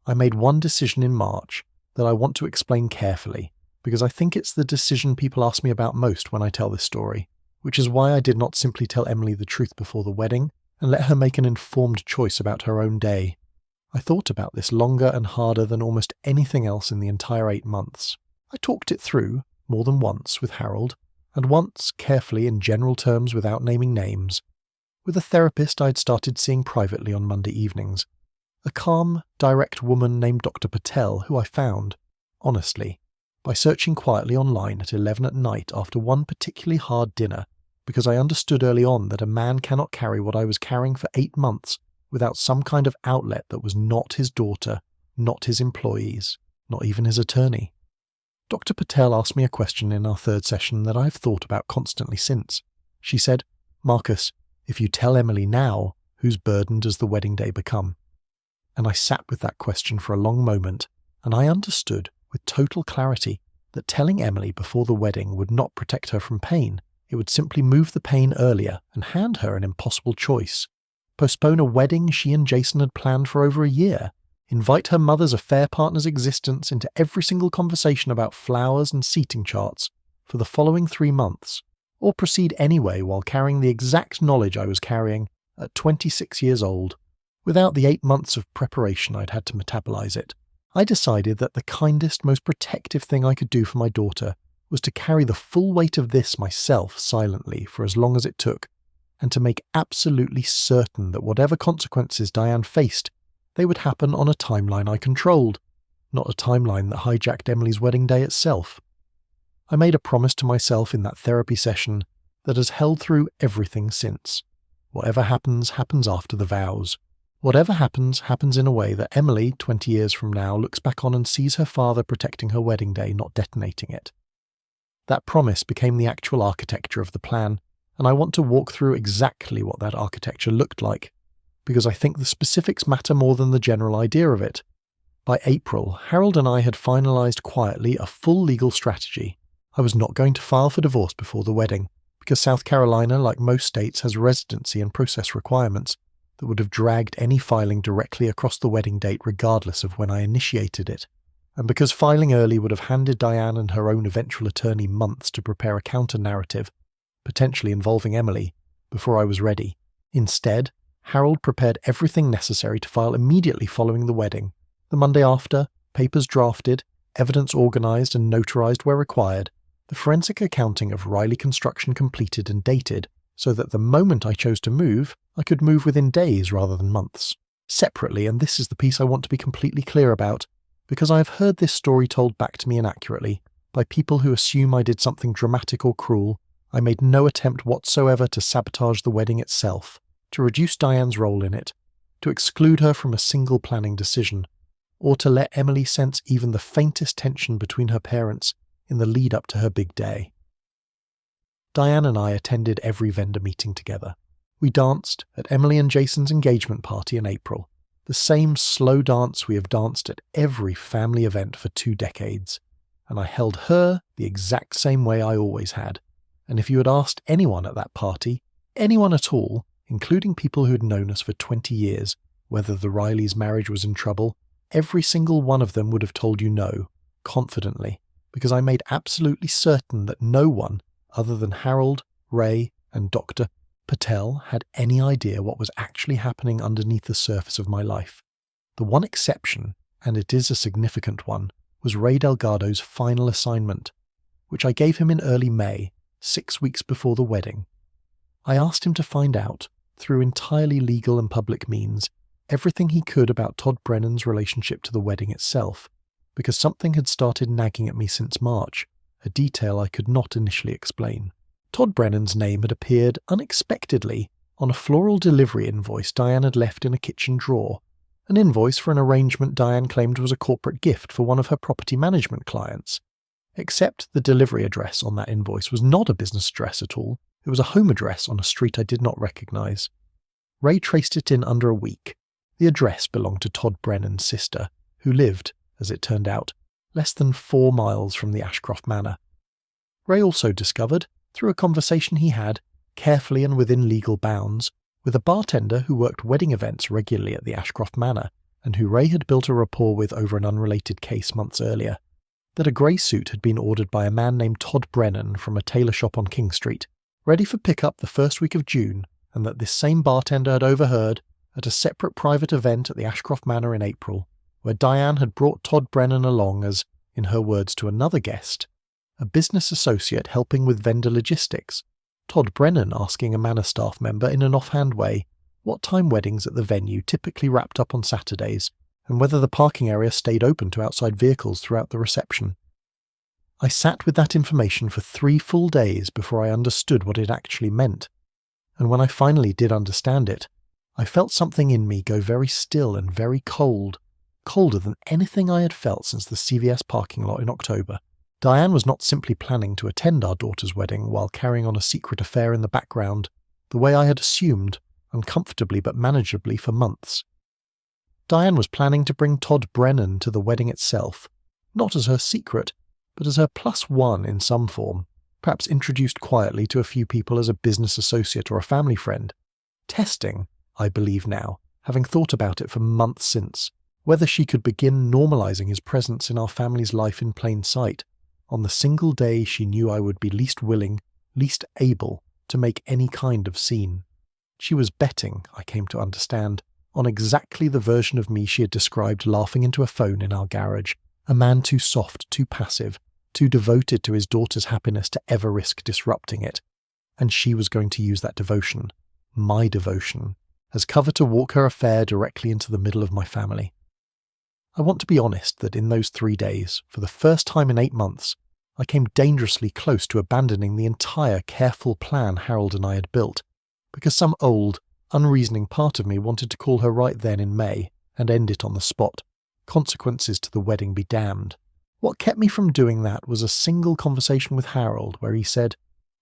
I made one decision in March that I want to explain carefully, because I think it's the decision people ask me about most when I tell this story, which is why I did not simply tell Emily the truth before the wedding and let her make an informed choice about her own day. I thought about this longer and harder than almost anything else in the entire 8 months. I talked it through, more than once, with Harold, and once, carefully in general terms without naming names, with a therapist I'd started seeing privately on Monday evenings. A calm, direct woman named Dr. Patel, who I found, honestly, by searching quietly online at 11 at night after one particularly hard dinner, because I understood early on that a man cannot carry what I was carrying for 8 months without some kind of outlet that was not his daughter, not his employees, not even his attorney. Dr. Patel asked me a question in our third session that I've thought about constantly since. She said, "Marcus, if you tell Emily now, whose burden does the wedding day become?" And I sat with that question for a long moment, and I understood with total clarity that telling Emily before the wedding would not protect her from pain. It would simply move the pain earlier and hand her an impossible choice. Postpone a wedding she and Jason had planned for over a year. Invite her mother's affair partner's existence into every single conversation about flowers and seating charts for the following 3 months. Or proceed anyway while carrying the exact knowledge I was carrying at 26 years old, without the 8 months of preparation I'd had to metabolize it. I decided that the kindest, most protective thing I could do for my daughter was to carry the full weight of this myself silently for as long as it took, and to make absolutely certain that whatever consequences Diane faced, they would happen on a timeline I controlled, not a timeline that hijacked Emily's wedding day itself. I made a promise to myself in that therapy session that has held through everything since. Whatever happens, happens after the vows. Whatever happens, happens in a way that Emily, 20 years from now, looks back on and sees her father protecting her wedding day, not detonating it. That promise became the actual architecture of the plan, and I want to walk through exactly what that architecture looked like, because I think the specifics matter more than the general idea of it. By April, Harold and I had finalised quietly a full legal strategy. I was not going to file for divorce before the wedding, because South Carolina, like most states, has residency and process requirements that would have dragged any filing directly across the wedding date regardless of when I initiated it, and because filing early would have handed Diane and her own eventual attorney months to prepare a counter-narrative, potentially involving Emily, before I was ready. Instead, Harold prepared everything necessary to file immediately following the wedding. The Monday after, papers drafted, evidence organised and notarised where required, the forensic accounting of Reilly construction completed and dated, so that the moment I chose to move, I could move within days rather than months. Separately, and this is the piece I want to be completely clear about, because I have heard this story told back to me inaccurately, by people who assume I did something dramatic or cruel, I made no attempt whatsoever to sabotage the wedding itself, to reduce Diane's role in it, to exclude her from a single planning decision, or to let Emily sense even the faintest tension between her parents in the lead up to her big day. Diane and I attended every vendor meeting together. We danced at Emily and Jason's engagement party in April, the same slow dance we have danced at every family event for 2 decades, and I held her the exact same way I always had. And if you had asked anyone at that party, anyone at all, including people who had known us for 20 years, whether the Reillys' marriage was in trouble, every single one of them would have told you no, confidently, because I made absolutely certain that no one, other than Harold, Ray, and Dr. Patel, had any idea what was actually happening underneath the surface of my life. The one exception, and it is a significant one, was Ray Delgado's final assignment, which I gave him in early May, 6 weeks before the wedding. I asked him to find out, through entirely legal and public means, everything he could about Todd Brennan's relationship to the wedding itself, because something had started nagging at me since March, a detail I could not initially explain. Todd Brennan's name had appeared unexpectedly on a floral delivery invoice Diane had left in a kitchen drawer, an invoice for an arrangement Diane claimed was a corporate gift for one of her property management clients. Except the delivery address on that invoice was not a business address at all, it was a home address on a street I did not recognise. Ray traced it in under a week. The address belonged to Todd Brennan's sister, who lived, as it turned out, less than 4 miles from the Ashcroft Manor. Ray also discovered, through a conversation he had, carefully and within legal bounds, with a bartender who worked wedding events regularly at the Ashcroft Manor, and who Ray had built a rapport with over an unrelated case months earlier, that a grey suit had been ordered by a man named Todd Brennan from a tailor shop on King Street, ready for pickup the first week of June, and that this same bartender had overheard, at a separate private event at the Ashcroft Manor in April, where Diane had brought Todd Brennan along as, in her words to another guest, a business associate helping with vendor logistics, Todd Brennan asking a Manor staff member in an offhand way, what time weddings at the venue typically wrapped up on Saturdays, and whether the parking area stayed open to outside vehicles throughout the reception. I sat with that information for 3 full days before I understood what it actually meant, and when I finally did understand it, I felt something in me go very still and very cold, colder than anything I had felt since the CVS parking lot in October. Diane was not simply planning to attend our daughter's wedding while carrying on a secret affair in the background, the way I had assumed, uncomfortably but manageably for months. Diane was planning to bring Todd Brennan to the wedding itself, not as her secret, but as her +1 in some form, perhaps introduced quietly to a few people as a business associate or a family friend. Testing, I believe now, having thought about it for months since, whether she could begin normalizing his presence in our family's life in plain sight, on the single day she knew I would be least willing, least able to make any kind of scene. She was betting, I came to understand, on exactly the version of me she had described laughing into a phone in our garage, a man too soft, too passive, too devoted to his daughter's happiness to ever risk disrupting it. And she was going to use that devotion, my devotion, as cover to walk her affair directly into the middle of my family. I want to be honest that in those 3 days, for the first time in 8 months, I came dangerously close to abandoning the entire careful plan Harold and I had built, because some old, unreasoning part of me wanted to call her right then in May and end it on the spot. Consequences to the wedding be damned. What kept me from doing that was a single conversation with Harold where he said,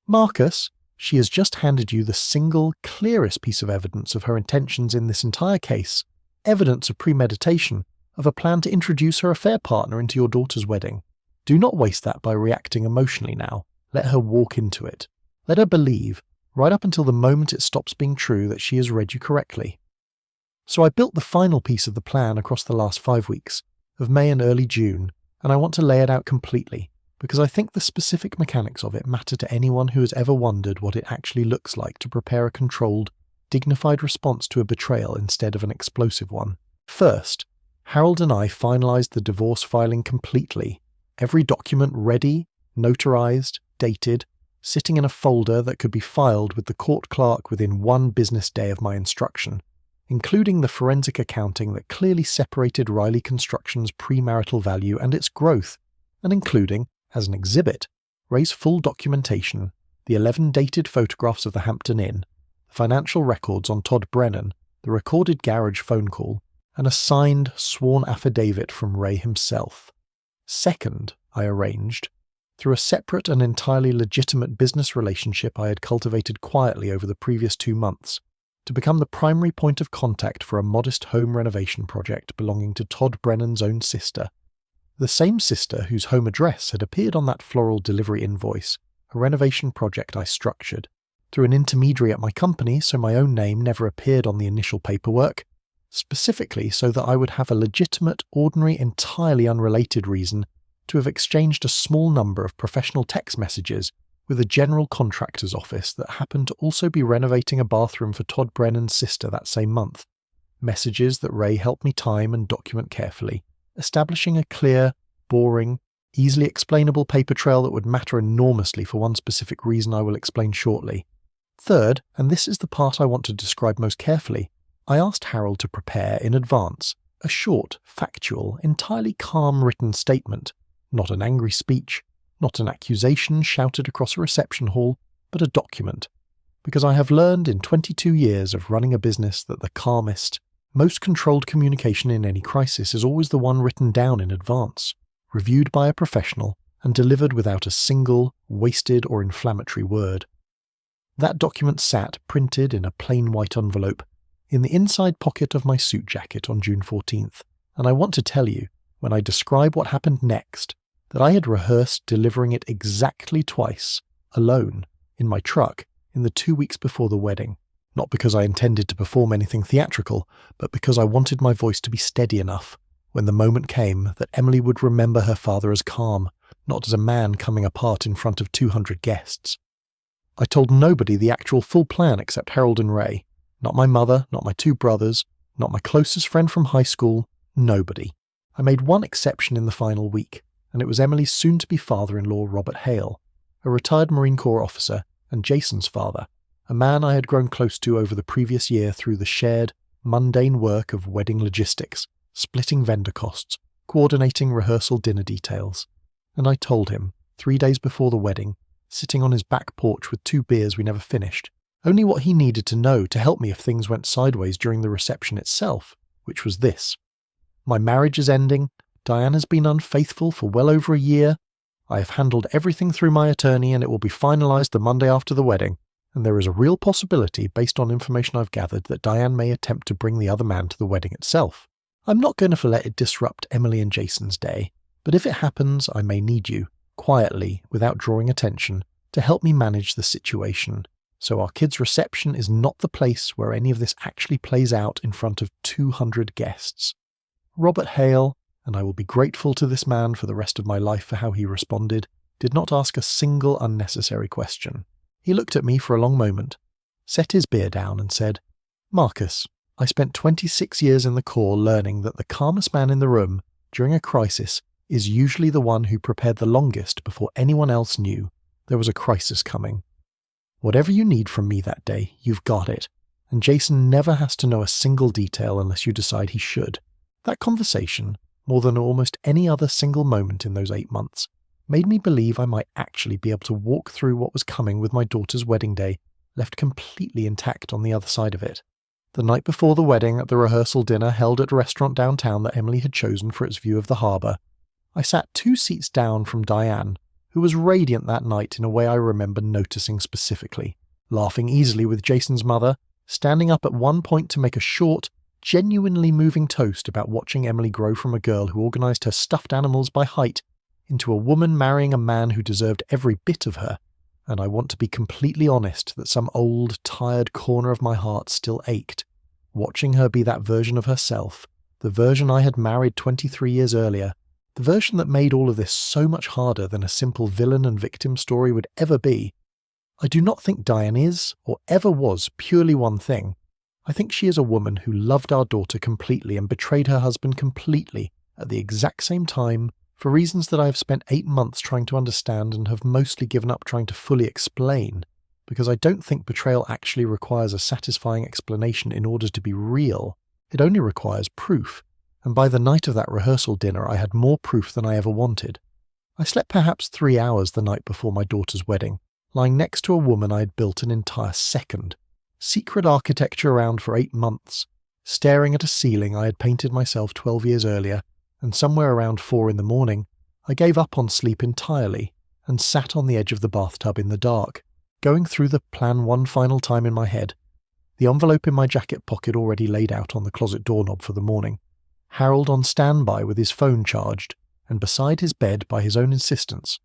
"Marcus, she has just handed you the single, clearest piece of evidence of her intentions in this entire case, evidence of premeditation, of a plan to introduce her affair partner into your daughter's wedding. Do not waste that by reacting emotionally now. Let her walk into it. Let her believe, right up until the moment it stops being true, that she has read you correctly." So I built the final piece of the plan across the last 5 weeks, of May and early June, and I want to lay it out completely, because I think the specific mechanics of it matter to anyone who has ever wondered what it actually looks like to prepare a controlled, dignified response to a betrayal instead of an explosive one. First, Harold and I finalized the divorce filing completely, every document ready, notarized, dated, sitting in a folder that could be filed with the court clerk within 1 business day of my instruction, including the forensic accounting that clearly separated Reilly Construction's premarital value and its growth, and including, as an exhibit, Ray's full documentation, the 11 dated photographs of the Hampton Inn, the financial records on Todd Brennan, the recorded garage phone call, and a signed, sworn affidavit from Ray himself. Second, I arranged, through a separate and entirely legitimate business relationship I had cultivated quietly over the previous 2 months, to become the primary point of contact for a modest home renovation project belonging to Todd Brennan's own sister, the same sister whose home address had appeared on that floral delivery invoice, a renovation project I structured, through an intermediary at my company so my own name never appeared on the initial paperwork, specifically so that I would have a legitimate, ordinary, entirely unrelated reason to have exchanged a small number of professional text messages with a general contractor's office that happened to also be renovating a bathroom for Todd Brennan's sister that same month. Messages that Ray helped me time and document carefully, establishing a clear, boring, easily explainable paper trail that would matter enormously for one specific reason I will explain shortly. Third, and this is the part I want to describe most carefully, I asked Harold to prepare in advance a short, factual, entirely calm written statement, not an angry speech, not an accusation shouted across a reception hall, but a document, because I have learned in 22 years of running a business that the calmest, most controlled communication in any crisis is always the one written down in advance, reviewed by a professional, and delivered without a single, wasted or inflammatory word. That document sat, printed in a plain white envelope, in the inside pocket of my suit jacket on June 14th, and I want to tell you, when I describe what happened next, that I had rehearsed delivering it exactly twice, alone, in my truck, in the 2 weeks before the wedding, not because I intended to perform anything theatrical, but because I wanted my voice to be steady enough, when the moment came, that Emily would remember her father as calm, not as a man coming apart in front of 200 guests. I told nobody the actual full plan except Harold and Ray. Not my mother, not my 2 brothers, not my closest friend from high school, nobody. I made one exception in the final week, and it was Emily's soon-to-be father-in-law Robert Hale, a retired Marine Corps officer and Jason's father, a man I had grown close to over the previous year through the shared, mundane work of wedding logistics, splitting vendor costs, coordinating rehearsal dinner details. And I told him, 3 days before the wedding, sitting on his back porch with 2 beers we never finished, only what he needed to know to help me if things went sideways during the reception itself, which was this. My marriage is ending, Diane has been unfaithful for well over a year, I have handled everything through my attorney and it will be finalised the Monday after the wedding, and there is a real possibility, based on information I've gathered, that Diane may attempt to bring the other man to the wedding itself. I'm not going to let it disrupt Emily and Jason's day, but if it happens, I may need you, quietly, without drawing attention, to help me manage the situation, so our kids' reception is not the place where any of this actually plays out in front of 200 guests. Robert Hale, and I will be grateful to this man for the rest of my life for how he responded, did not ask a single unnecessary question. He looked at me for a long moment, set his beer down and said, Marcus, I spent 26 years in the Corps learning that the calmest man in the room, during a crisis, is usually the one who prepared the longest before anyone else knew there was a crisis coming. Whatever you need from me that day, you've got it, and Jason never has to know a single detail unless you decide he should. That conversation, more than almost any other single moment in those 8 months, made me believe I might actually be able to walk through what was coming with my daughter's wedding day, left completely intact on the other side of it. The night before the wedding, at the rehearsal dinner held at a restaurant downtown that Emily had chosen for its view of the harbour, I sat 2 seats down from Diane, who was radiant that night in a way I remember noticing specifically, laughing easily with Jason's mother, standing up at one point to make a short, genuinely moving toast about watching Emily grow from a girl who organised her stuffed animals by height into a woman marrying a man who deserved every bit of her, and I want to be completely honest that some old, tired corner of my heart still ached, watching her be that version of herself, the version I had married 23 years earlier, the version that made all of this so much harder than a simple villain and victim story would ever be. I do not think Diane is, or ever was, purely one thing. I think she is a woman who loved our daughter completely and betrayed her husband completely at the exact same time, for reasons that I have spent 8 months trying to understand and have mostly given up trying to fully explain, because I don't think betrayal actually requires a satisfying explanation in order to be real. It only requires proof, and by the night of that rehearsal dinner I had more proof than I ever wanted. I slept perhaps 3 hours the night before my daughter's wedding, lying next to a woman I had built an entire second, secret architecture around for 8 months, staring at a ceiling I had painted myself 12 years earlier, and somewhere around 4 in the morning, I gave up on sleep entirely and sat on the edge of the bathtub in the dark, going through the plan one final time in my head, the envelope in my jacket pocket already laid out on the closet doorknob for the morning, Harold on standby with his phone charged, and beside his bed by his own insistence,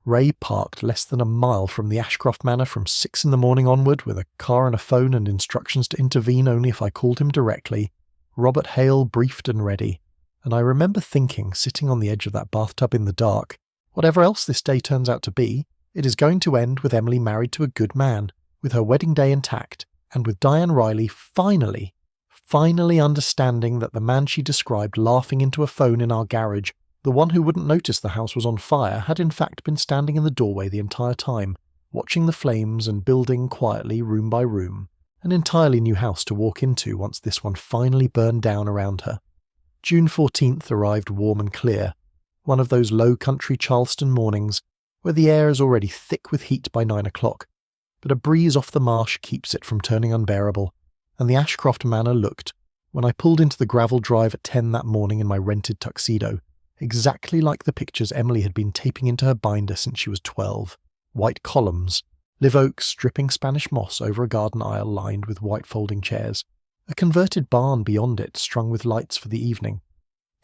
Ray parked less than a mile from the Ashcroft Manor from 6 in the morning onward with a car and a phone and instructions to intervene only if I called him directly, Robert Hale briefed and ready, and I remember thinking, sitting on the edge of that bathtub in the dark, whatever else this day turns out to be, it is going to end with Emily married to a good man, with her wedding day intact, and with Diane Reilly finally understanding that the man she described laughing into a phone in our garage, the one who wouldn't notice the house was on fire, had in fact been standing in the doorway the entire time, watching the flames and building quietly room by room, an entirely new house to walk into once this one finally burned down around her. June 14th arrived warm and clear, one of those low-country Charleston mornings where the air is already thick with heat by 9 o'clock, but a breeze off the marsh keeps it from turning unbearable, and the Ashcroft Manor looked, when I pulled into the gravel drive at 10 that morning in my rented tuxedo, exactly like the pictures Emily had been taping into her binder since she was 12. White columns, live oaks dripping Spanish moss over a garden aisle lined with white folding chairs, a converted barn beyond it strung with lights for the evening.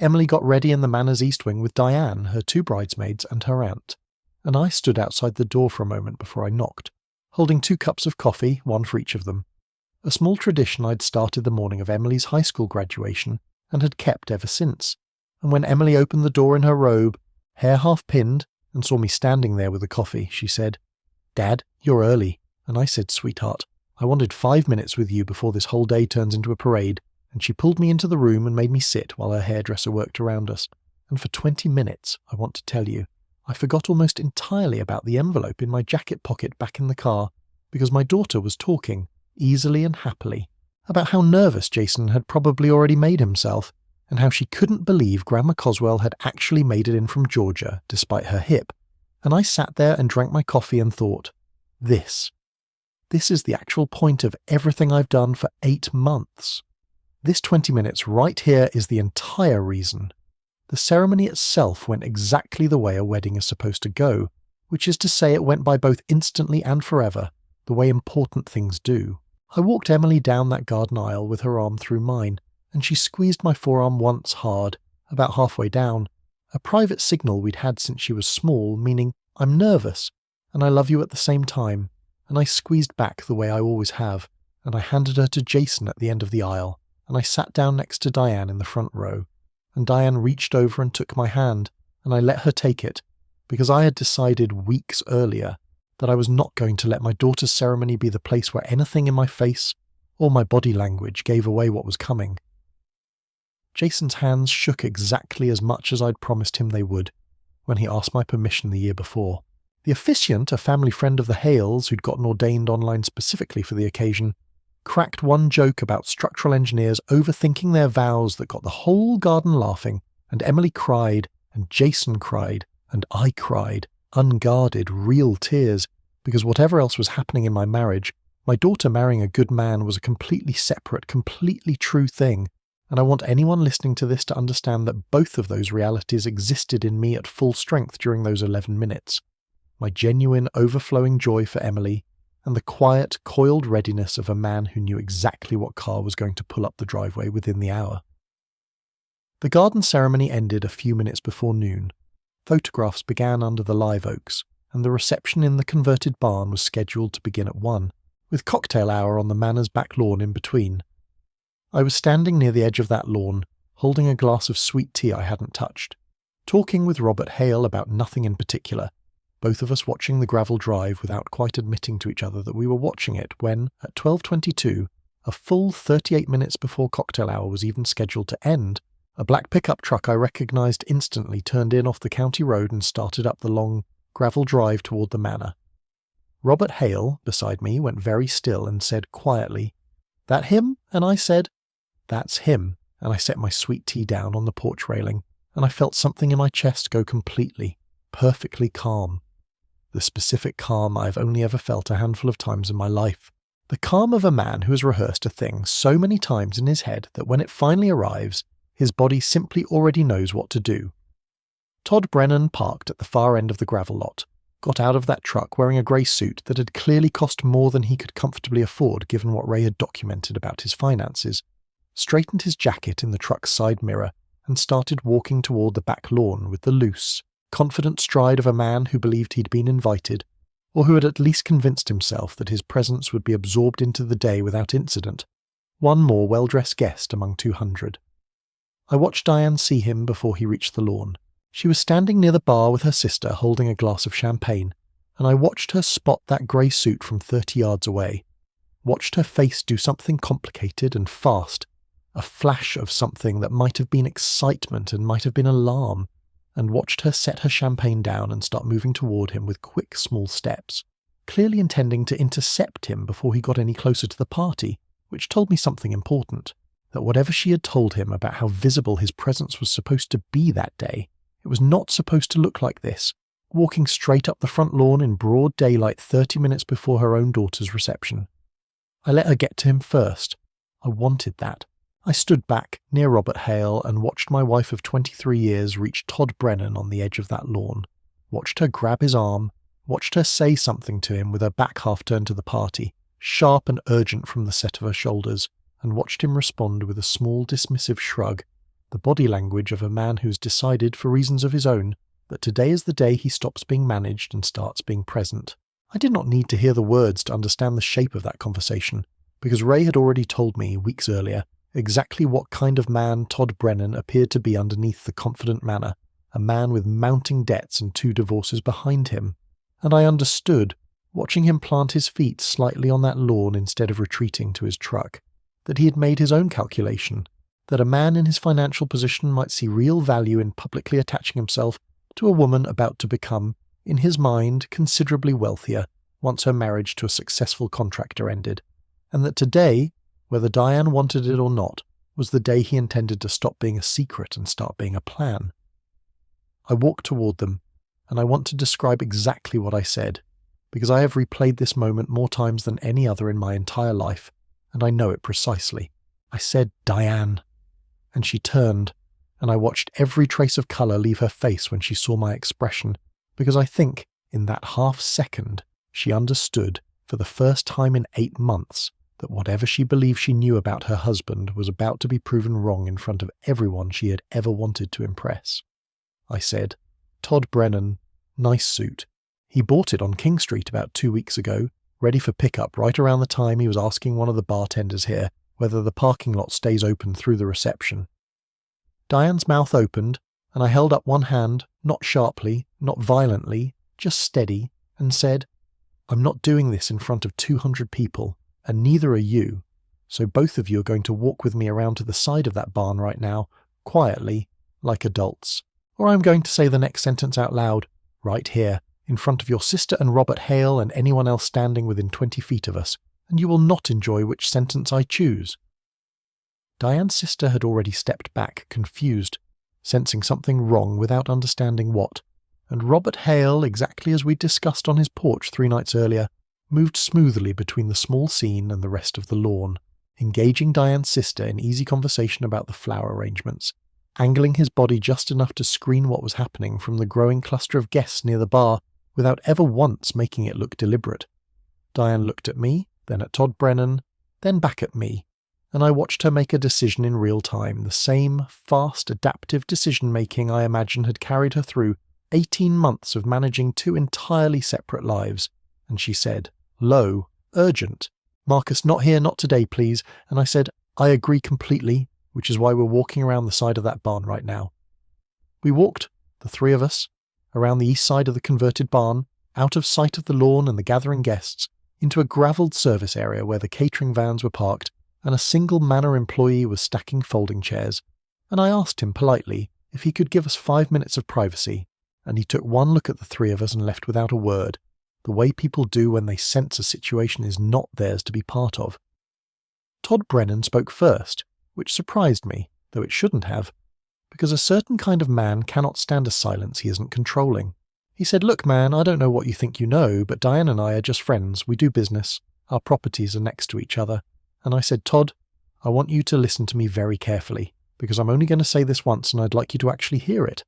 Emily got ready in the manor's east wing with Diane, her 2 bridesmaids, and her aunt, and I stood outside the door for a moment before I knocked, holding 2 cups of coffee, one for each of them. A small tradition I'd started the morning of Emily's high school graduation and had kept ever since, and when Emily opened the door in her robe, hair half pinned, and saw me standing there with the coffee, she said, "Dad, you're early," and I said, "Sweetheart, I wanted 5 minutes with you before this whole day turns into a parade," and she pulled me into the room and made me sit while her hairdresser worked around us, and for 20 minutes, I want to tell you, I forgot almost entirely about the envelope in my jacket pocket back in the car, because my daughter was talking, easily and happily, about how nervous Jason had probably already made himself, and how she couldn't believe Grandma Coswell had actually made it in from Georgia despite her hip, and I sat there and drank my coffee and thought, this is the actual point of everything I've done for 8 months. This 20 minutes right here is the entire reason. The ceremony itself went exactly the way a wedding is supposed to go, which is to say it went by both instantly and forever, the way important things do. I walked Emily down that garden aisle with her arm through mine, and she squeezed my forearm once hard, about halfway down, a private signal we'd had since she was small, meaning I'm nervous, and I love you at the same time, and I squeezed back the way I always have, and I handed her to Jason at the end of the aisle, and I sat down next to Diane in the front row, and Diane reached over and took my hand, and I let her take it, because I had decided weeks earlier that I was not going to let my daughter's ceremony be the place where anything in my face or my body language gave away what was coming. Jason's hands shook exactly as much as I'd promised him they would when he asked my permission the year before. The officiant, a family friend of the Hales who'd gotten ordained online specifically for the occasion, cracked one joke about structural engineers overthinking their vows that got the whole garden laughing, and Emily cried, and Jason cried, and I cried, unguarded, real tears, because whatever else was happening in my marriage, my daughter marrying a good man was a completely separate, completely true thing, and I want anyone listening to this to understand that both of those realities existed in me at full strength during those 11 minutes. My genuine, overflowing joy for Emily, and the quiet, coiled readiness of a man who knew exactly what car was going to pull up the driveway within the hour. The garden ceremony ended a few minutes before noon. Photographs began under the live oaks, and the reception in the converted barn was scheduled to begin at 1, with cocktail hour on the manor's back lawn in between. I was standing near the edge of that lawn, holding a glass of sweet tea I hadn't touched, talking with Robert Hale about nothing in particular, both of us watching the gravel drive without quite admitting to each other that we were watching it when, at 12:22, a full 38 minutes before cocktail hour was even scheduled to end, a black pickup truck I recognised instantly turned in off the county road and started up the long gravel drive toward the manor. Robert Hale, beside me, went very still and said quietly, "That him?" And I said, "That's him," and I set my sweet tea down on the porch railing, and I felt something in my chest go completely, perfectly calm. The specific calm I've only ever felt a handful of times in my life. The calm of a man who has rehearsed a thing so many times in his head that when it finally arrives, his body simply already knows what to do. Todd Brennan parked at the far end of the gravel lot, got out of that truck wearing a grey suit that had clearly cost more than he could comfortably afford given what Ray had documented about his finances, straightened his jacket in the truck's side mirror, and started walking toward the back lawn with the loose, confident stride of a man who believed he'd been invited, or who had at least convinced himself that his presence would be absorbed into the day without incident, one more well-dressed guest among 200. I watched Diane see him before he reached the lawn. She was standing near the bar with her sister holding a glass of champagne, and I watched her spot that grey suit from 30 yards away, watched her face do something complicated and fast, a flash of something that might have been excitement and might have been alarm, and watched her set her champagne down and start moving toward him with quick, small steps, clearly intending to intercept him before he got any closer to the party, which told me something important, that whatever she had told him about how visible his presence was supposed to be that day, it was not supposed to look like this, walking straight up the front lawn in broad daylight 30 minutes before her own daughter's reception. I let her get to him first. I wanted that. I stood back, near Robert Hale, and watched my wife of 23 years reach Todd Brennan on the edge of that lawn, watched her grab his arm, watched her say something to him with her back half turned to the party, sharp and urgent from the set of her shoulders, and watched him respond with a small dismissive shrug, the body language of a man who's decided, for reasons of his own, that today is the day he stops being managed and starts being present. I did not need to hear the words to understand the shape of that conversation, because Ray had already told me, weeks earlier, exactly what kind of man Todd Brennan appeared to be underneath the confident manner, a man with mounting debts and 2 divorces behind him. And I understood, watching him plant his feet slightly on that lawn instead of retreating to his truck, that he had made his own calculation, that a man in his financial position might see real value in publicly attaching himself to a woman about to become, in his mind, considerably wealthier, once her marriage to a successful contractor ended, and that today, whether Diane wanted it or not, was the day he intended to stop being a secret and start being a plan. I walked toward them, and I want to describe exactly what I said, because I have replayed this moment more times than any other in my entire life, and I know it precisely. I said, "Diane," and she turned, and I watched every trace of colour leave her face when she saw my expression, because I think, in that half second, she understood, for the first time in 8 months, that whatever she believed she knew about her husband was about to be proven wrong in front of everyone she had ever wanted to impress. I said, "Todd Brennan, nice suit. He bought it on King Street about 2 weeks ago, ready for pickup right around the time he was asking one of the bartenders here whether the parking lot stays open through the reception." Diane's mouth opened, and I held up one hand, not sharply, not violently, just steady, and said, "I'm not doing this in front of 200 people, and neither are you, so both of you are going to walk with me around to the side of that barn right now, quietly, like adults. Or I'm going to say the next sentence out loud, right here, in front of your sister and Robert Hale and anyone else standing within 20 feet of us, and you will not enjoy which sentence I choose." Diane's sister had already stepped back, confused, sensing something wrong without understanding what, and Robert Hale, exactly as we'd discussed on his porch 3 nights earlier, moved smoothly between the small scene and the rest of the lawn, engaging Diane's sister in easy conversation about the flower arrangements, angling his body just enough to screen what was happening from the growing cluster of guests near the bar, without ever once making it look deliberate. Diane looked at me, then at Todd Brennan, then back at me, and I watched her make a decision in real time, the same fast, adaptive decision-making I imagine had carried her through 18 months of managing 2 entirely separate lives, and she said, low, urgent, "Marcus, not here, not today, please," and I said, "I agree completely, which is why we're walking around the side of that barn right now." We walked, the 3 of us, around the east side of the converted barn, out of sight of the lawn and the gathering guests, into a gravelled service area where the catering vans were parked, and a single manor employee was stacking folding chairs, and I asked him politely if he could give us 5 minutes of privacy, and he took one look at the 3 of us and left without a word, the way people do when they sense a situation is not theirs to be part of. Todd Brennan spoke first, which surprised me, though it shouldn't have, because a certain kind of man cannot stand a silence he isn't controlling. He said, "Look, man, I don't know what you think you know, but Diane and I are just friends. We do business. Our properties are next to each other." And I said, "Todd, I want you to listen to me very carefully, because I'm only going to say this once and I'd like you to actually hear it.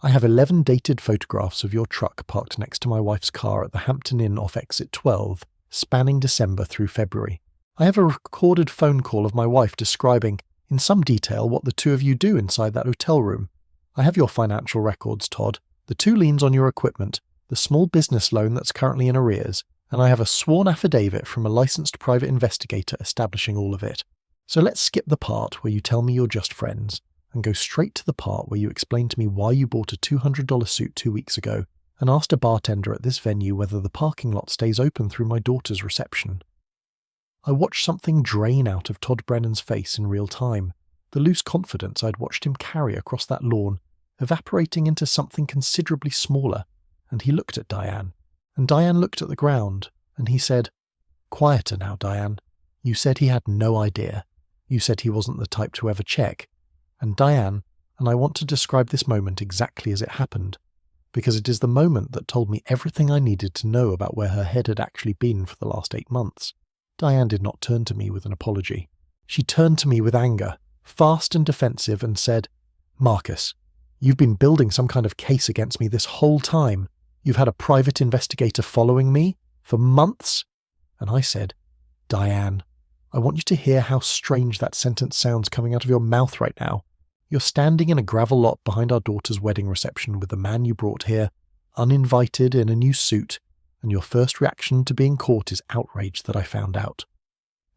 I have 11 dated photographs of your truck parked next to my wife's car at the Hampton Inn off exit 12, spanning December through February. I have a recorded phone call of my wife describing, in some detail, what the 2 of you do inside that hotel room. I have your financial records, Todd, the 2 liens on your equipment, the small business loan that's currently in arrears, and I have a sworn affidavit from a licensed private investigator establishing all of it. So let's skip the part where you tell me you're just friends, and go straight to the part where you explain to me why you bought a $200 suit 2 weeks ago and asked a bartender at this venue whether the parking lot stays open through my daughter's reception." I watched something drain out of Todd Brennan's face in real time, the loose confidence I'd watched him carry across that lawn, evaporating into something considerably smaller, and he looked at Diane, and Diane looked at the ground, and he said, "Quieter now, Diane. You said he had no idea. You said he wasn't the type to ever check. And Diane, and I want to describe this moment exactly as it happened, because it is the moment that told me everything I needed to know about where her head had actually been for the last 8 months. Diane did not turn to me with an apology. She turned to me with anger, fast and defensive, and said, "Marcus, you've been building some kind of case against me this whole time. You've had a private investigator following me for months?" And I said, "Diane, I want you to hear how strange that sentence sounds coming out of your mouth right now. You're standing in a gravel lot behind our daughter's wedding reception with the man you brought here, uninvited in a new suit, and your first reaction to being caught is outrage that I found out.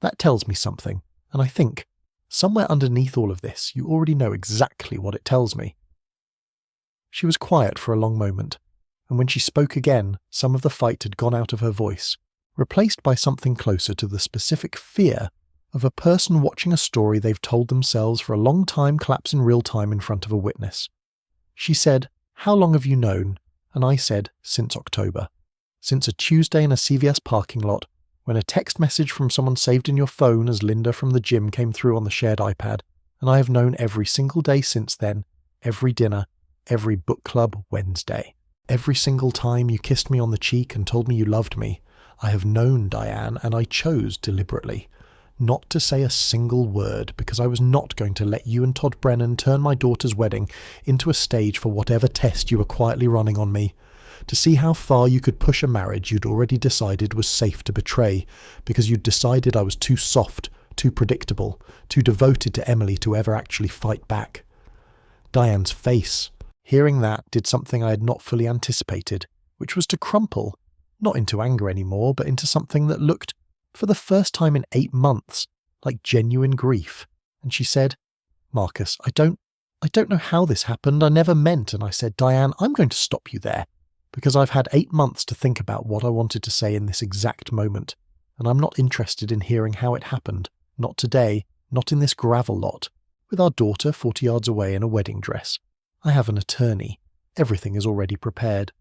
That tells me something, and I think, somewhere underneath all of this, you already know exactly what it tells me." She was quiet for a long moment, and when she spoke again, some of the fight had gone out of her voice, replaced by something closer to the specific fear of a person watching a story they've told themselves for a long time collapse in real time in front of a witness. She said, "How long have you known?" And I said, "Since October." since a Tuesday in a CVS parking lot, when a text message from someone saved in your phone as Linda from the gym came through on the shared iPad, and I have known every single day since then, every dinner, every book club Wednesday. Every single time you kissed me on the cheek and told me you loved me, I have known, Diane, and I chose deliberately not to say a single word because I was not going to let you and Todd Brennan turn my daughter's wedding into a stage for whatever test you were quietly running on me, to see how far you could push a marriage you'd already decided was safe to betray because you'd decided I was too soft, too predictable, too devoted to Emily to ever actually fight back. Diane's face, hearing that, did something I had not fully anticipated, which was to crumple, not into anger anymore, but into something that looked, for the first time in 8 months, like genuine grief. And she said, "Marcus, I don't know how this happened. I never meant." And I said, "Diane, I'm going to stop you there, because I've had 8 months to think about what I wanted to say in this exact moment, and I'm not interested in hearing how it happened. Not today, not in this gravel lot, with our daughter 40 yards away in a wedding dress. I have an attorney. Everything is already prepared.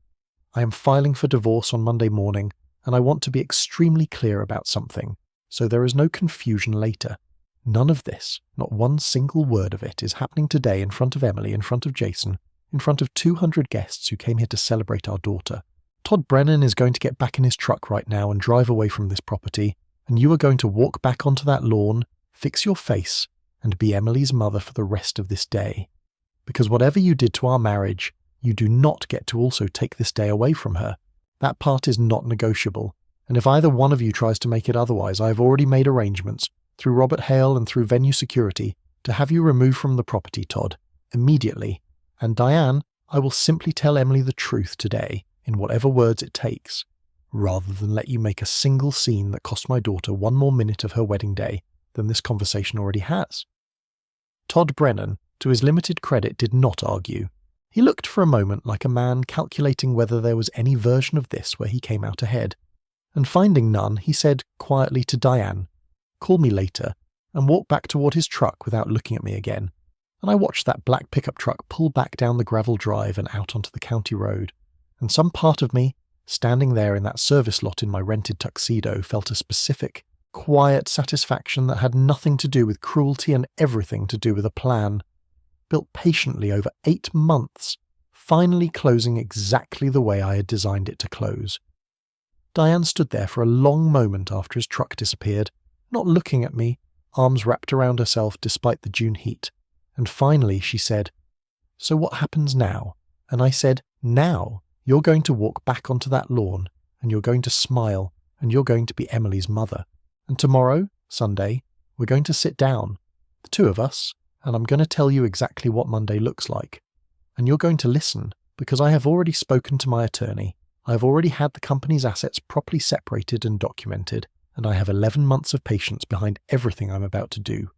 I am filing for divorce on Monday morning, and I want to be extremely clear about something, so there is no confusion later. None of this, not one single word of it, is happening today in front of Emily, in front of Jason, in front of 200 guests who came here to celebrate our daughter. Todd Brennan is going to get back in his truck right now and drive away from this property, and you are going to walk back onto that lawn, fix your face, and be Emily's mother for the rest of this day. Because whatever you did to our marriage, you do not get to also take this day away from her. That part is not negotiable, and if either one of you tries to make it otherwise, I have already made arrangements, through Robert Hale and through venue security, to have you removed from the property, Todd, immediately. And Diane, I will simply tell Emily the truth today, in whatever words it takes, rather than let you make a single scene that cost my daughter 1 more minute of her wedding day than this conversation already has." Todd Brennan, to his limited credit, did not argue. He looked for a moment like a man calculating whether there was any version of this where he came out ahead, and finding none, he said quietly to Diane, "Call me later," and walked back toward his truck without looking at me again. And I watched that black pickup truck pull back down the gravel drive and out onto the county road, and some part of me, standing there in that service lot in my rented tuxedo, felt a specific, quiet satisfaction that had nothing to do with cruelty and everything to do with a plan, built patiently over 8 months, finally closing exactly the way I had designed it to close. Diane stood there for a long moment after his truck disappeared, not looking at me, arms wrapped around herself despite the June heat, and finally she said, "So what happens now?" And I said, "Now, you're going to walk back onto that lawn, and you're going to smile, and you're going to be Emily's mother. And tomorrow, Sunday, we're going to sit down, the two of us, and I'm going to tell you exactly what Monday looks like. And you're going to listen, because I have already spoken to my attorney. I have already had the company's assets properly separated and documented, and I have 11 months of patience behind everything I'm about to do.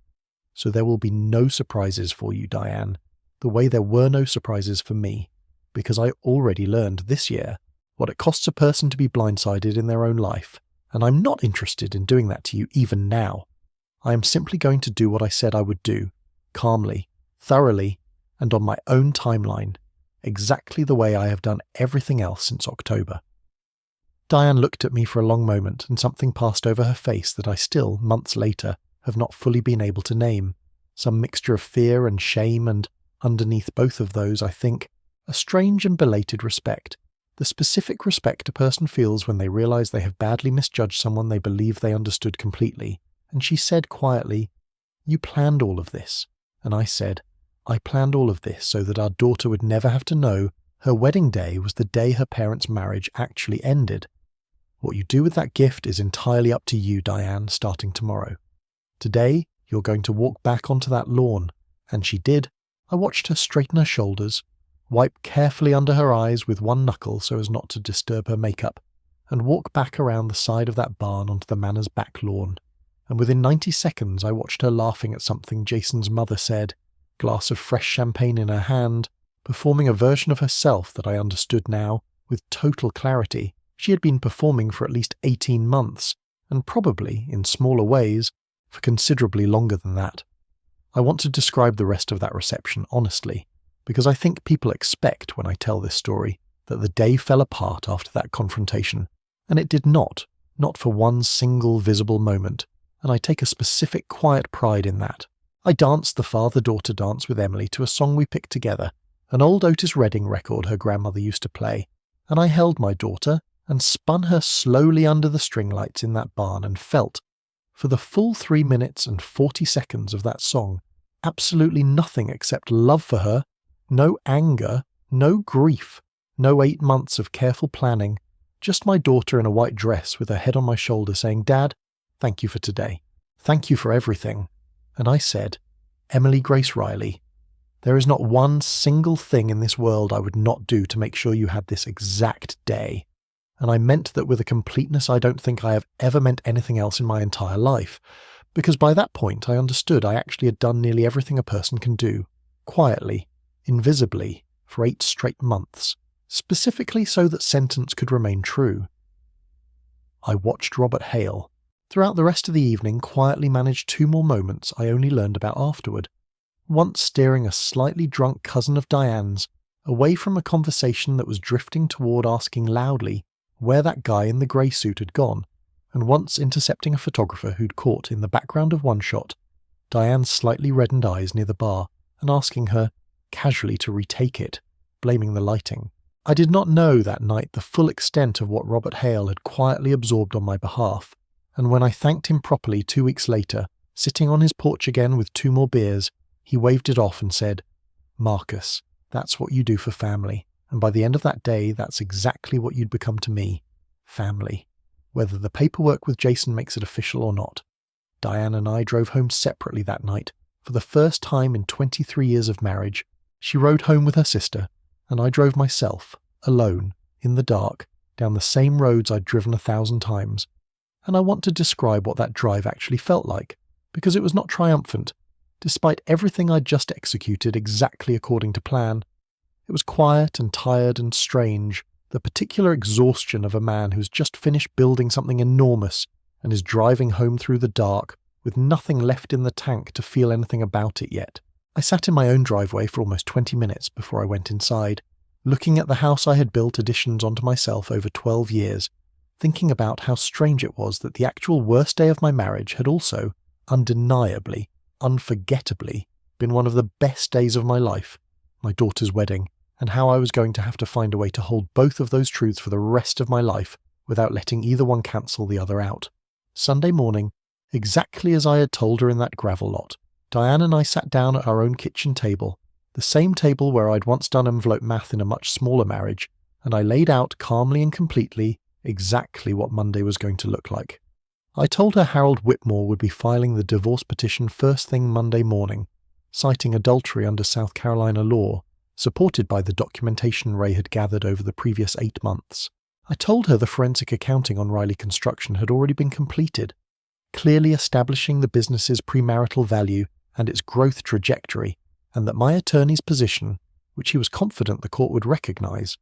So there will be no surprises for you, Diane, the way there were no surprises for me, because I already learned this year what it costs a person to be blindsided in their own life, and I'm not interested in doing that to you even now. I am simply going to do what I said I would do, calmly, thoroughly, and on my own timeline, exactly the way I have done everything else since October." Diane looked at me for a long moment, and something passed over her face that I still, months later, have not fully been able to name. Some mixture of fear and shame, and, underneath both of those, I think, a strange and belated respect. The specific respect a person feels when they realize they have badly misjudged someone they believe they understood completely. And she said quietly, "You planned all of this." And I said, "I planned all of this so that our daughter would never have to know her wedding day was the day her parents' marriage actually ended. What you do with that gift is entirely up to you, Diane, starting tomorrow. Today, you're going to walk back onto that lawn." And she did. I watched her straighten her shoulders, wipe carefully under her eyes with one knuckle so as not to disturb her makeup, and walk back around the side of that barn onto the manor's back lawn. And within 90 seconds I watched her laughing at something Jason's mother said, glass of fresh champagne in her hand, performing a version of herself that I understood now, with total clarity. She had been performing for at least 18 months, and probably, in smaller ways, for considerably longer than that. I want to describe the rest of that reception honestly, because I think people expect when I tell this story that the day fell apart after that confrontation, And it did not for one single visible moment, and I take a specific quiet pride in that. I danced the father-daughter dance with Emily to a song we picked together, an old Otis Redding record her grandmother used to play, and I held my daughter and spun her slowly under the string lights in that barn and felt, for the full 3 minutes and 40 seconds of that song, absolutely nothing except love for her, no anger, no grief, no 8 months of careful planning, just my daughter in a white dress with her head on my shoulder saying, "Dad, thank you for today. Thank you for everything." And I said, "Emily Grace Reilly, there is not one single thing in this world I would not do to make sure you had this exact day." And I meant that with a completeness I don't think I have ever meant anything else in my entire life, because by that point I understood I actually had done nearly everything a person can do, quietly, invisibly, for 8 straight months, specifically so that sentence could remain true. I watched Robert Hale. Throughout the rest of the evening quietly managed 2 more moments I only learned about afterward. Once steering a slightly drunk cousin of Diane's away from a conversation that was drifting toward asking loudly where that guy in the grey suit had gone, and once intercepting a photographer who'd caught in the background of one shot Diane's slightly reddened eyes near the bar and asking her casually to retake it, blaming the lighting. I did not know that night the full extent of what Robert Hale had quietly absorbed on my behalf, and when I thanked him properly 2 weeks later, sitting on his porch again with 2 more beers, he waved it off and said, "Marcus, that's what you do for family, and by the end of that day that's exactly what you'd become to me, family, whether the paperwork with Jason makes it official or not." Diane and I drove home separately that night. For the first time in 23 years of marriage, she rode home with her sister, and I drove myself, alone, in the dark, down the same roads I'd driven 1,000 times. And I want to describe what that drive actually felt like, because it was not triumphant, despite everything I'd just executed exactly according to plan. It was quiet and tired and strange, the particular exhaustion of a man who's just finished building something enormous and is driving home through the dark, with nothing left in the tank to feel anything about it yet. I sat in my own driveway for almost 20 minutes before I went inside, looking at the house I had built additions onto myself over 12 years, thinking about how strange it was that the actual worst day of my marriage had also, undeniably, unforgettably, been one of the best days of my life, my daughter's wedding, and how I was going to have to find a way to hold both of those truths for the rest of my life without letting either one cancel the other out. Sunday morning, exactly as I had told her in that gravel lot, Diane and I sat down at our own kitchen table, the same table where I'd once done envelope math in a much smaller marriage, and I laid out calmly and completely exactly what Monday was going to look like. I told her Harold Whitmore would be filing the divorce petition first thing Monday morning, citing adultery under South Carolina law, supported by the documentation Ray had gathered over the previous 8 months. I told her the forensic accounting on Reilly Construction had already been completed, clearly establishing the business's premarital value and its growth trajectory, and that my attorney's position, which he was confident the court would recognise,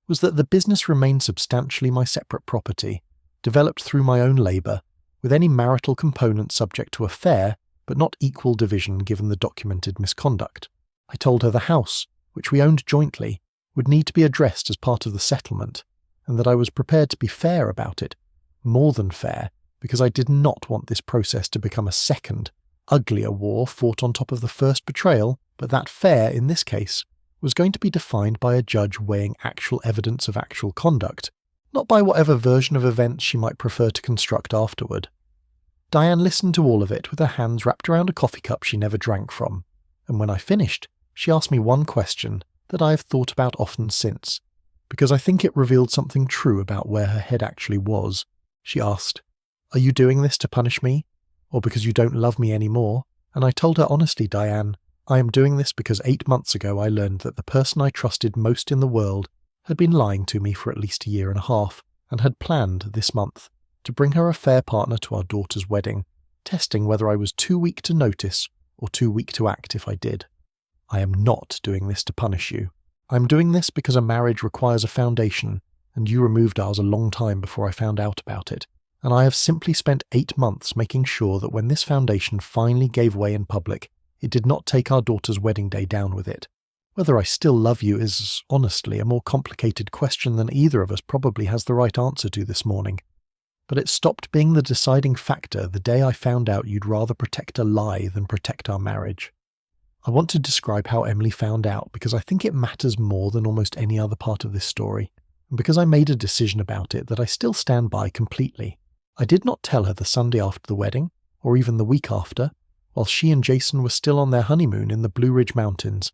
was that the business remained substantially my separate property, developed through my own labour, with any marital component subject to a fair but not equal division given the documented misconduct. I told her the house, which we owned jointly, would need to be addressed as part of the settlement, and that I was prepared to be fair about it, more than fair, because I did not want this process to become a second, uglier war fought on top of the first betrayal, but that fair, in this case, was going to be defined by a judge weighing actual evidence of actual conduct, not by whatever version of events she might prefer to construct afterward. Diane listened to all of it with her hands wrapped around a coffee cup she never drank from, and when I finished, she asked me one question that I have thought about often since, because I think it revealed something true about where her head actually was. She asked, "Are you doing this to punish me? Or because you don't love me anymore?" And I told her honestly, "Diane, I am doing this because 8 months ago I learned that the person I trusted most in the world had been lying to me for at least a year and a half, and had planned, this month, to bring her a fair partner to our daughter's wedding, testing whether I was too weak to notice or too weak to act if I did. I am not doing this to punish you. I'm doing this because a marriage requires a foundation, and you removed ours a long time before I found out about it, and I have simply spent 8 months making sure that when this foundation finally gave way in public, it did not take our daughter's wedding day down with it. Whether I still love you is, honestly, a more complicated question than either of us probably has the right answer to this morning. But it stopped being the deciding factor the day I found out you'd rather protect a lie than protect our marriage. I want to describe how Emily found out because I think it matters more than almost any other part of this story, and because I made a decision about it that I still stand by completely. I did not tell her the Sunday after the wedding, or even the week after, while she and Jason were still on their honeymoon in the Blue Ridge Mountains,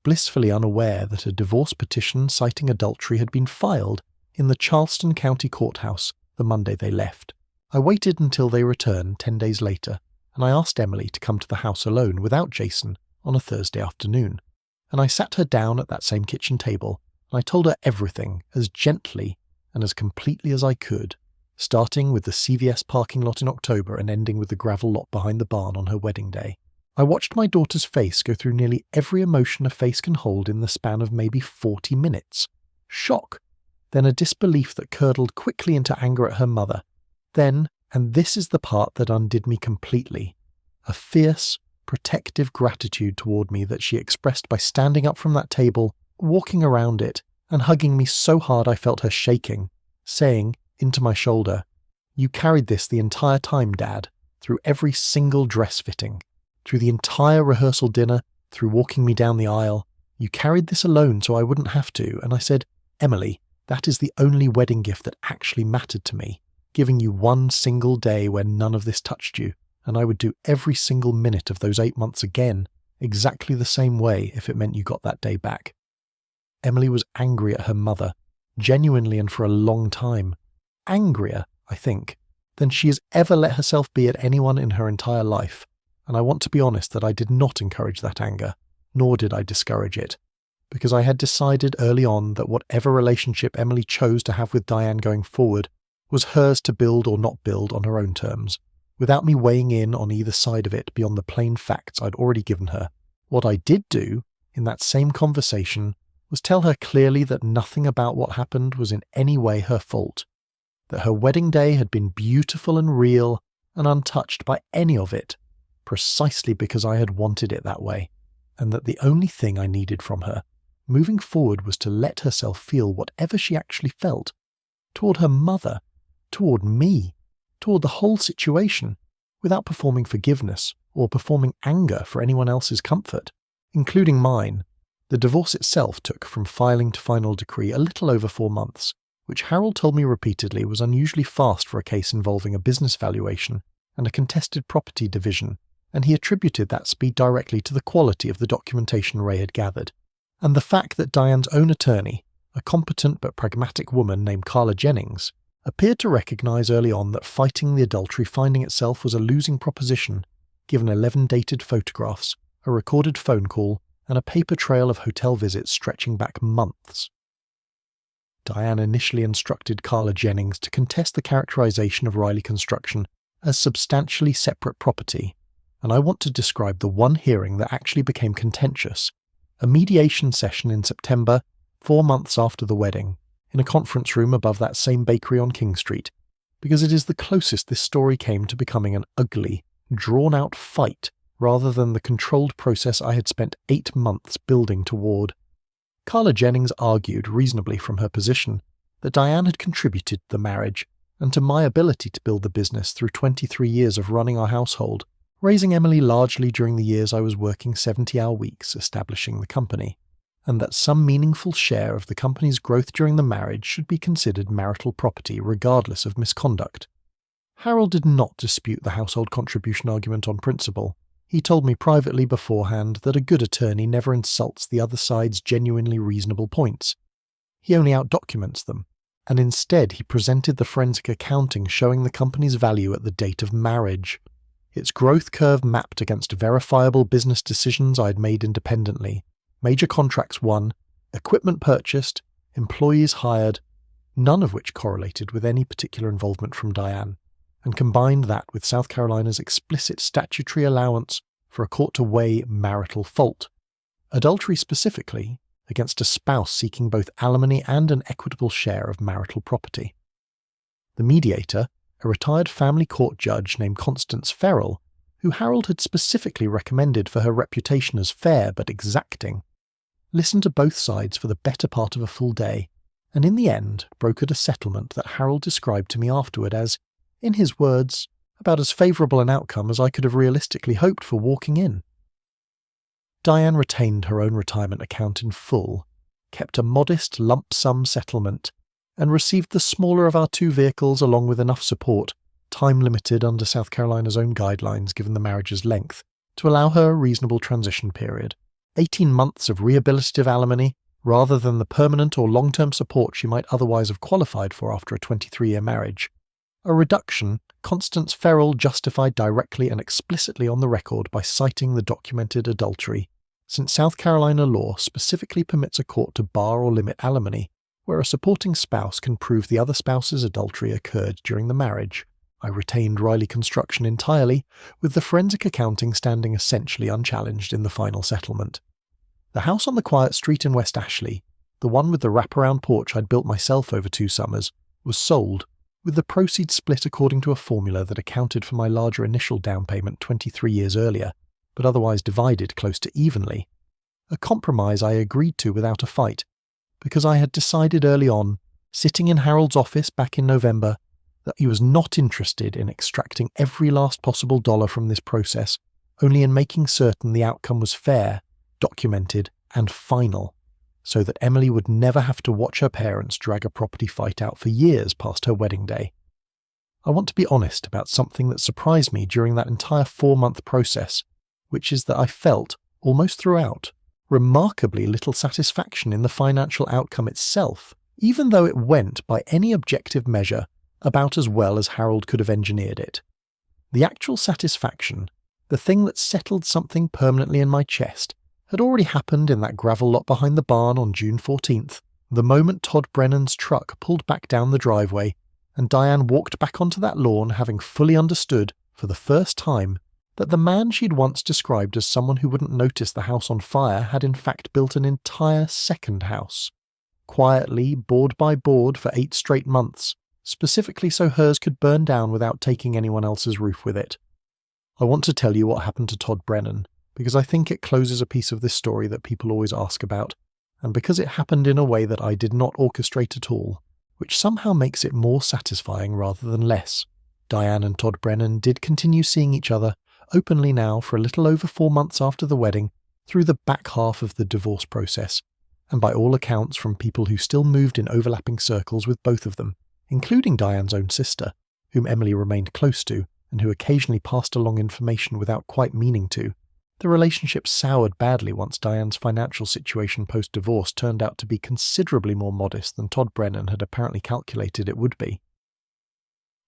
blissfully unaware that a divorce petition citing adultery had been filed in the Charleston County Courthouse the Monday they left. I waited until they returned 10 days later, and I asked Emily to come to the house alone without Jason on a Thursday afternoon, and I sat her down at that same kitchen table, and I told her everything as gently and as completely as I could, starting with the CVS parking lot in October and ending with the gravel lot behind the barn on her wedding day. I watched my daughter's face go through nearly every emotion a face can hold in the span of maybe 40 minutes. Shock, then a disbelief that curdled quickly into anger at her mother. Then, and this is the part that undid me completely, a fierce, protective gratitude toward me that she expressed by standing up from that table, walking around it, and hugging me so hard I felt her shaking, saying, into my shoulder, "You carried this the entire time, Dad, through every single dress fitting. Through the entire rehearsal dinner, through walking me down the aisle. You carried this alone so I wouldn't have to." And I said, "Emily, that is the only wedding gift that actually mattered to me, giving you one single day when none of this touched you, and I would do every single minute of those 8 months again, exactly the same way if it meant you got that day back." Emily was angry at her mother, genuinely and for a long time. Angrier, I think, than she has ever let herself be at anyone in her entire life. And I want to be honest that I did not encourage that anger, nor did I discourage it, because I had decided early on that whatever relationship Emily chose to have with Diane going forward was hers to build or not build on her own terms, without me weighing in on either side of it beyond the plain facts I'd already given her. What I did do, in that same conversation, was tell her clearly that nothing about what happened was in any way her fault, that her wedding day had been beautiful and real and untouched by any of it, precisely because I had wanted it that way, and that the only thing I needed from her, moving forward, was to let herself feel whatever she actually felt, toward her mother, toward me, toward the whole situation, without performing forgiveness or performing anger for anyone else's comfort, including mine. The divorce itself took from filing to final decree a little over 4 months, which Harold told me repeatedly was unusually fast for a case involving a business valuation and a contested property division, and he attributed that speed directly to the quality of the documentation Ray had gathered, and the fact that Diane's own attorney, a competent but pragmatic woman named Carla Jennings, appeared to recognize early on that fighting the adultery finding itself was a losing proposition, given 11 dated photographs, a recorded phone call, and a paper trail of hotel visits stretching back months. Diane initially instructed Carla Jennings to contest the characterization of Reilly Construction as substantially separate property, and I want to describe the one hearing that actually became contentious, a mediation session in September, 4 months after the wedding, in a conference room above that same bakery on King Street, because it is the closest this story came to becoming an ugly, drawn-out fight rather than the controlled process I had spent 8 months building toward. Carla Jennings argued reasonably from her position that Diane had contributed to the marriage and to my ability to build the business through 23 years of running our household, raising Emily largely during the years I was working 70-hour weeks establishing the company, and that some meaningful share of the company's growth during the marriage should be considered marital property regardless of misconduct. Harold did not dispute the household contribution argument on principle. He told me privately beforehand that a good attorney never insults the other side's genuinely reasonable points. He only outdocuments them, and instead he presented the forensic accounting showing the company's value at the date of marriage, its growth curve mapped against verifiable business decisions I had made independently, major contracts won, equipment purchased, employees hired, none of which correlated with any particular involvement from Diane, and combined that with South Carolina's explicit statutory allowance for a court to weigh marital fault, adultery specifically, against a spouse seeking both alimony and an equitable share of marital property. The mediator, a retired family court judge named Constance Ferrell, who Harold had specifically recommended for her reputation as fair but exacting, listened to both sides for the better part of a full day, and in the end brokered a settlement that Harold described to me afterward as, in his words, about as favourable an outcome as I could have realistically hoped for walking in. Diane retained her own retirement account in full, kept a modest lump sum settlement, and received the smaller of our two vehicles along with enough support, time-limited under South Carolina's own guidelines given the marriage's length, to allow her a reasonable transition period. 18 months of rehabilitative alimony, rather than the permanent or long-term support she might otherwise have qualified for after a 23-year marriage. A reduction Constance Ferrell justified directly and explicitly on the record by citing the documented adultery, since South Carolina law specifically permits a court to bar or limit alimony, where a supporting spouse can prove the other spouse's adultery occurred during the marriage. I retained Reilly construction entirely, with the forensic accounting standing essentially unchallenged in the final settlement. The house on the quiet street in West Ashley, the one with the wraparound porch I'd built myself over 2 summers, was sold, with the proceeds split according to a formula that accounted for my larger initial down payment 23 years earlier, but otherwise divided close to evenly. A compromise I agreed to without a fight, because I had decided early on, sitting in Harold's office back in November, that he was not interested in extracting every last possible dollar from this process, only in making certain the outcome was fair, documented, and final, so that Emily would never have to watch her parents drag a property fight out for years past her wedding day. I want to be honest about something that surprised me during that entire 4-month process, which is that I felt, almost throughout, remarkably little satisfaction in the financial outcome itself, even though it went, by any objective measure, about as well as Harold could have engineered it. The actual satisfaction, the thing that settled something permanently in my chest, had already happened in that gravel lot behind the barn on June 14th, the moment Todd Brennan's truck pulled back down the driveway and Diane walked back onto that lawn having fully understood, for the first time, that the man she'd once described as someone who wouldn't notice the house on fire had in fact built an entire second house, quietly, board by board for 8 straight months, specifically so hers could burn down without taking anyone else's roof with it. I want to tell you what happened to Todd Brennan, because I think it closes a piece of this story that people always ask about, and because it happened in a way that I did not orchestrate at all, which somehow makes it more satisfying rather than less. Diane and Todd Brennan did continue seeing each other, openly now for a little over 4 months after the wedding, through the back half of the divorce process, and by all accounts from people who still moved in overlapping circles with both of them, including Diane's own sister, whom Emily remained close to, and who occasionally passed along information without quite meaning to. The relationship soured badly once Diane's financial situation post-divorce turned out to be considerably more modest than Todd Brennan had apparently calculated it would be.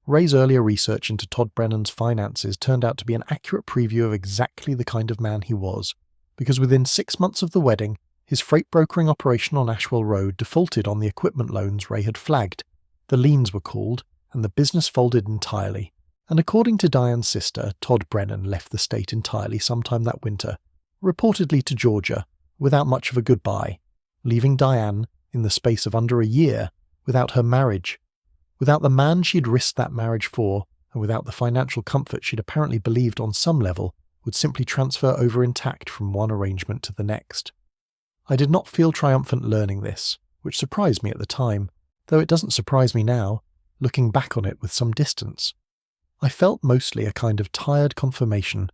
Ray's earlier research into Todd Brennan's finances turned out to be an accurate preview of exactly the kind of man he was, because within 6 months of the wedding, his freight brokering operation on Ashwell Road defaulted on the equipment loans Ray had flagged. The liens were called, and the business folded entirely. And according to Diane's sister, Todd Brennan left the state entirely sometime that winter, reportedly to Georgia, without much of a goodbye, leaving Diane, in the space of under a year, without her marriage, without the man she'd risked that marriage for, and without the financial comfort she'd apparently believed on some level would simply transfer over intact from one arrangement to the next. I did not feel triumphant learning this, which surprised me at the time, though it doesn't surprise me now, looking back on it with some distance. I felt mostly a kind of tired confirmation,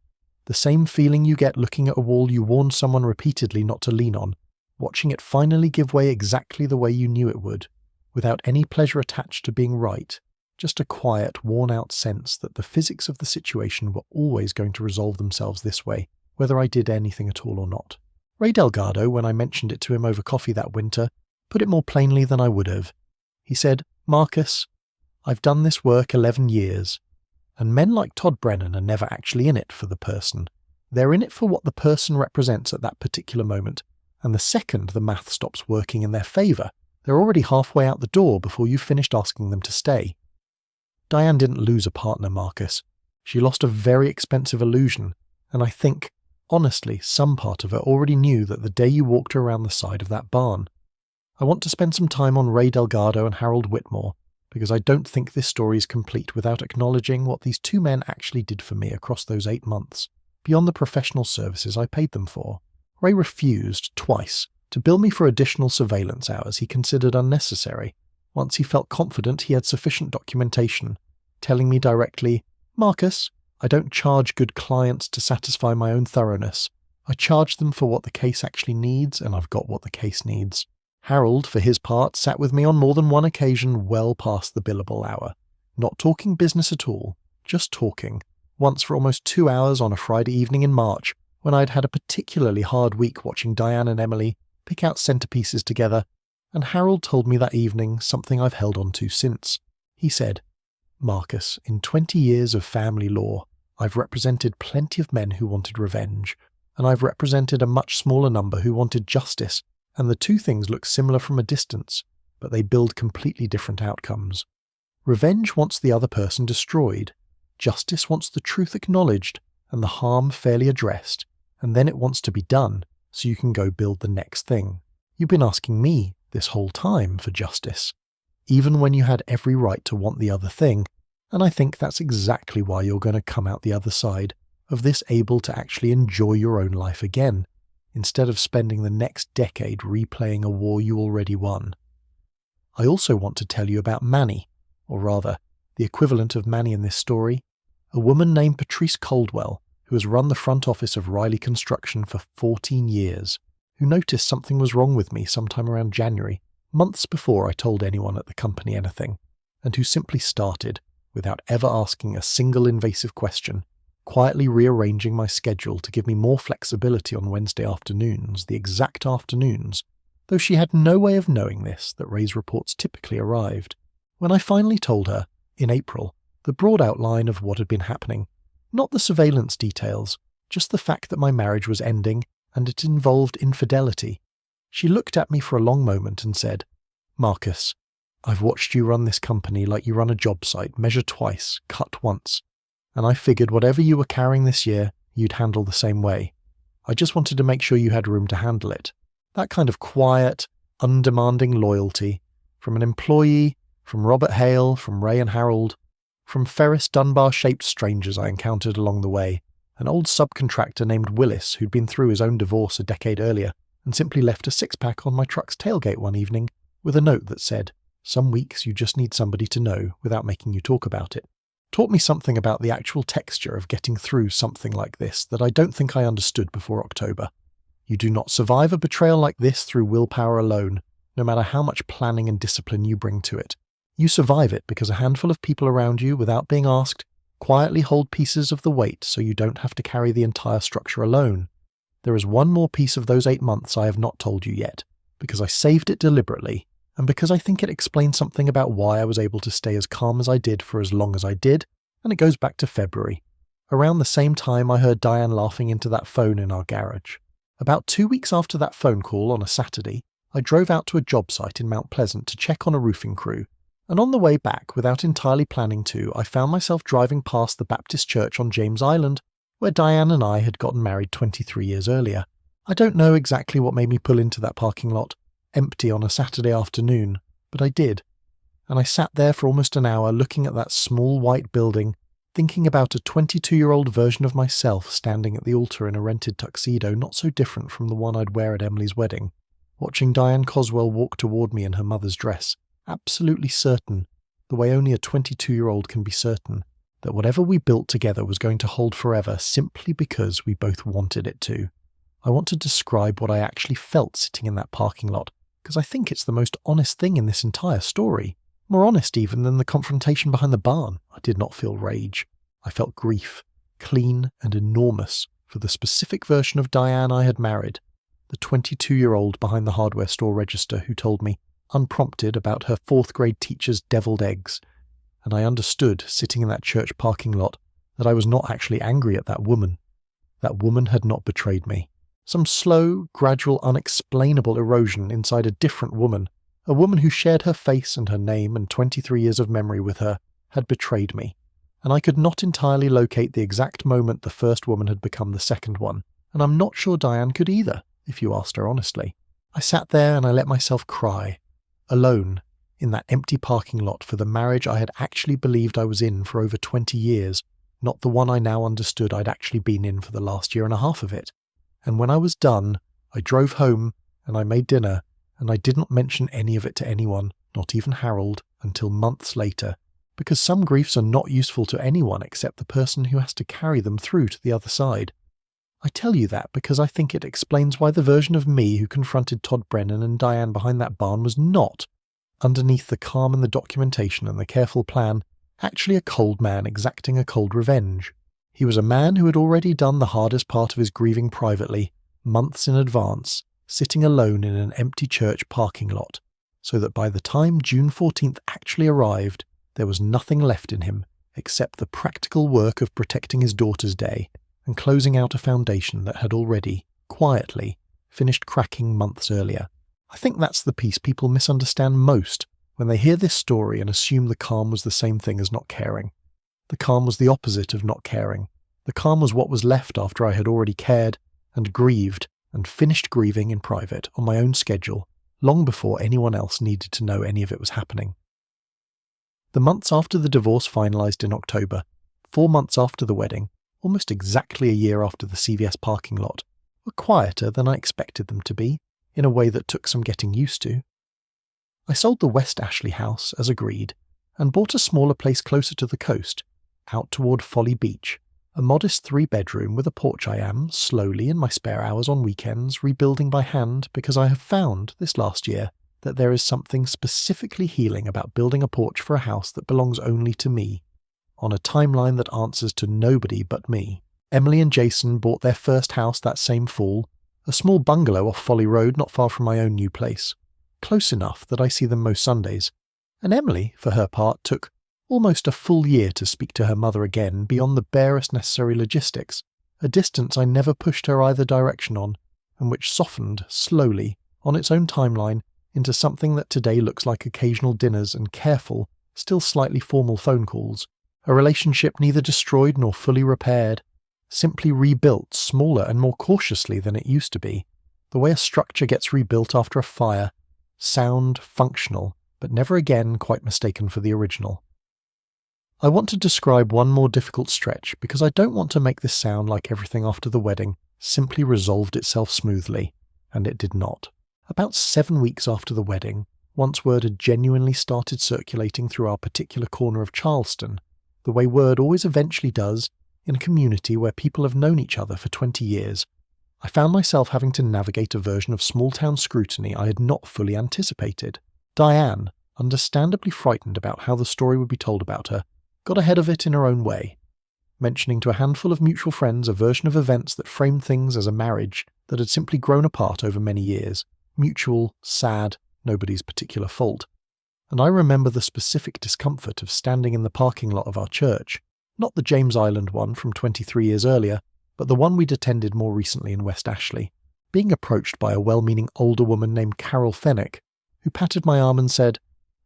the same feeling you get looking at a wall you warned someone repeatedly not to lean on, watching it finally give way exactly the way you knew it would, without any pleasure attached to being right, just a quiet, worn-out sense that the physics of the situation were always going to resolve themselves this way, whether I did anything at all or not. Ray Delgado, when I mentioned it to him over coffee that winter, put it more plainly than I would have. He said, "Marcus, I've done this work 11 years, and men like Todd Brennan are never actually in it for the person. They're in it for what the person represents at that particular moment, and the second the math stops working in their favour, they're already halfway out the door before you've finished asking them to stay." Diane didn't lose a partner, Marcus. She lost a very expensive illusion, and I think, honestly, some part of her already knew that the day you walked her around the side of that barn. I want to spend some time on Ray Delgado and Harold Whitmore, because I don't think this story is complete without acknowledging what these two men actually did for me across those 8 months, beyond the professional services I paid them for. Ray refused, twice, to bill me for additional surveillance hours he considered unnecessary, once he felt confident he had sufficient documentation, telling me directly, "Marcus, I don't charge good clients to satisfy my own thoroughness. I charge them for what the case actually needs, and I've got what the case needs." Harold, for his part, sat with me on more than one occasion well past the billable hour. Not talking business at all, just talking, once for almost 2 hours on a Friday evening in March, when I'd had a particularly hard week watching Diane and Emily pick out centerpieces together, and Harold told me that evening something I've held on to since. He said, "Marcus, in 20 years of family law, I've represented plenty of men who wanted revenge, and I've represented a much smaller number who wanted justice, and the two things look similar from a distance, but they build completely different outcomes. Revenge wants the other person destroyed. Justice wants the truth acknowledged and the harm fairly addressed, and then it wants to be done, so you can go build the next thing. You've been asking me this whole time for justice, even when you had every right to want the other thing, and I think that's exactly why you're going to come out the other side of this able to actually enjoy your own life again, instead of spending the next decade replaying a war you already won. I also want to tell you about Manny, or rather, the equivalent of Manny in this story, a woman named Patrice Caldwell, who has run the front office of Reilly Construction for 14 years, who noticed something was wrong with me sometime around January, months before I told anyone at the company anything, and who simply started, without ever asking a single invasive question, quietly rearranging my schedule to give me more flexibility on Wednesday afternoons, the exact afternoons, though she had no way of knowing this, that Ray's reports typically arrived. When I finally told her, in April, the broad outline of what had been happening, not the surveillance details, just the fact that my marriage was ending and it involved infidelity, she looked at me for a long moment and said, "Marcus, I've watched you run this company like you run a job site, measure twice, cut once, and I figured whatever you were carrying this year, you'd handle the same way. I just wanted to make sure you had room to handle it." That kind of quiet, undemanding loyalty from an employee, from Robert Hale, from Ray and Harold, from Ferris Dunbar-shaped strangers I encountered along the way, an old subcontractor named Willis who'd been through his own divorce a decade earlier and simply left a six-pack on my truck's tailgate one evening with a note that said, "Some weeks you just need somebody to know without making you talk about it," taught me something about the actual texture of getting through something like this that I don't think I understood before October. You do not survive a betrayal like this through willpower alone, no matter how much planning and discipline you bring to it. You survive it because a handful of people around you, without being asked, quietly hold pieces of the weight so you don't have to carry the entire structure alone. There is one more piece of those 8 months I have not told you yet, because I saved it deliberately, and because I think it explains something about why I was able to stay as calm as I did for as long as I did, and it goes back to February. Around the same time I heard Diane laughing into that phone in our garage. About 2 weeks after that phone call on a Saturday, I drove out to a job site in Mount Pleasant to check on a roofing crew, and on the way back, without entirely planning to, I found myself driving past the Baptist church on James Island, where Diane and I had gotten married 23 years earlier. I don't know exactly what made me pull into that parking lot, empty on a Saturday afternoon, but I did. And I sat there for almost an hour looking at that small white building, thinking about a 22-year-old version of myself standing at the altar in a rented tuxedo not so different from the one I'd wear at Emily's wedding, watching Diane Coswell walk toward me in her mother's dress, absolutely certain, the way only a 22-year-old can be certain, that whatever we built together was going to hold forever simply because we both wanted it to. I want to describe what I actually felt sitting in that parking lot, because I think it's the most honest thing in this entire story. More honest even than the confrontation behind the barn. I did not feel rage. I felt grief, clean and enormous, for the specific version of Diane I had married, the 22-year-old behind the hardware store register who told me, unprompted, about her 4th grade teacher's deviled eggs, and I understood, sitting in that church parking lot, that I was not actually angry at that woman. That woman had not betrayed me. Some slow, gradual, unexplainable erosion inside a different woman, a woman who shared her face and her name and 23 years of memory with her, had betrayed me, and I could not entirely locate the exact moment the first woman had become the second one, and I'm not sure Diane could either, if you asked her honestly. I sat there and I let myself cry, alone, in that empty parking lot for the marriage I had actually believed I was in for over 20 years, not the one I now understood I'd actually been in for the last year and a half of it. And when I was done, I drove home and I made dinner, and I did not mention any of it to anyone, not even Harold, until months later, because some griefs are not useful to anyone except the person who has to carry them through to the other side. I tell you that because I think it explains why the version of me who confronted Todd Brennan and Diane behind that barn was not, underneath the calm and the documentation and the careful plan, actually a cold man exacting a cold revenge. He was a man who had already done the hardest part of his grieving privately, months in advance, sitting alone in an empty church parking lot, so that by the time June 14th actually arrived, there was nothing left in him except the practical work of protecting his daughter's day and closing out a foundation that had already, quietly, finished cracking months earlier. I think that's the piece people misunderstand most when they hear this story and assume the calm was the same thing as not caring. The calm was the opposite of not caring. The calm was what was left after I had already cared and grieved and finished grieving in private on my own schedule, long before anyone else needed to know any of it was happening. The months after the divorce finalised in October, 4 months after the wedding, almost exactly a year after the CVS parking lot, were quieter than I expected them to be, in a way that took some getting used to. I sold the West Ashley house, as agreed, and bought a smaller place closer to the coast, out toward Folly Beach, a modest 3-bedroom with a porch I am, slowly in my spare hours on weekends, rebuilding by hand because I have found, this last year, that there is something specifically healing about building a porch for a house that belongs only to me, on a timeline that answers to nobody but me. Emily and Jason bought their first house that same fall, a small bungalow off Folly Road not far from my own new place, close enough that I see them most Sundays, and Emily, for her part, took almost a full year to speak to her mother again beyond the barest necessary logistics, a distance I never pushed her either direction on, and which softened, slowly, on its own timeline, into something that today looks like occasional dinners and careful, still slightly formal phone calls, a relationship neither destroyed nor fully repaired, simply rebuilt smaller and more cautiously than it used to be, the way a structure gets rebuilt after a fire, sound, functional, but never again quite mistaken for the original. I want to describe one more difficult stretch because I don't want to make this sound like everything after the wedding simply resolved itself smoothly, and it did not. About 7 weeks after the wedding, once word had genuinely started circulating through our particular corner of Charleston, the way word always eventually does in a community where people have known each other for 20 years, I found myself having to navigate a version of small-town scrutiny I had not fully anticipated. Diane, understandably frightened about how the story would be told about her, got ahead of it in her own way, mentioning to a handful of mutual friends a version of events that framed things as a marriage that had simply grown apart over many years, mutual, sad, nobody's particular fault. And I remember the specific discomfort of standing in the parking lot of our church, not the James Island one from 23 years earlier, but the one we'd attended more recently in West Ashley, being approached by a well-meaning older woman named Carol Fennick, who patted my arm and said,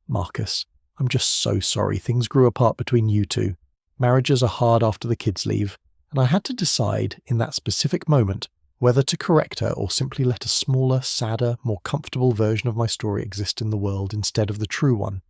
"Marcus, I'm just so sorry things grew apart between you two. Marriages are hard after the kids leave, and I had to decide, in that specific moment, whether to correct her or simply let a smaller, sadder, more comfortable version of my story exist in the world instead of the true one.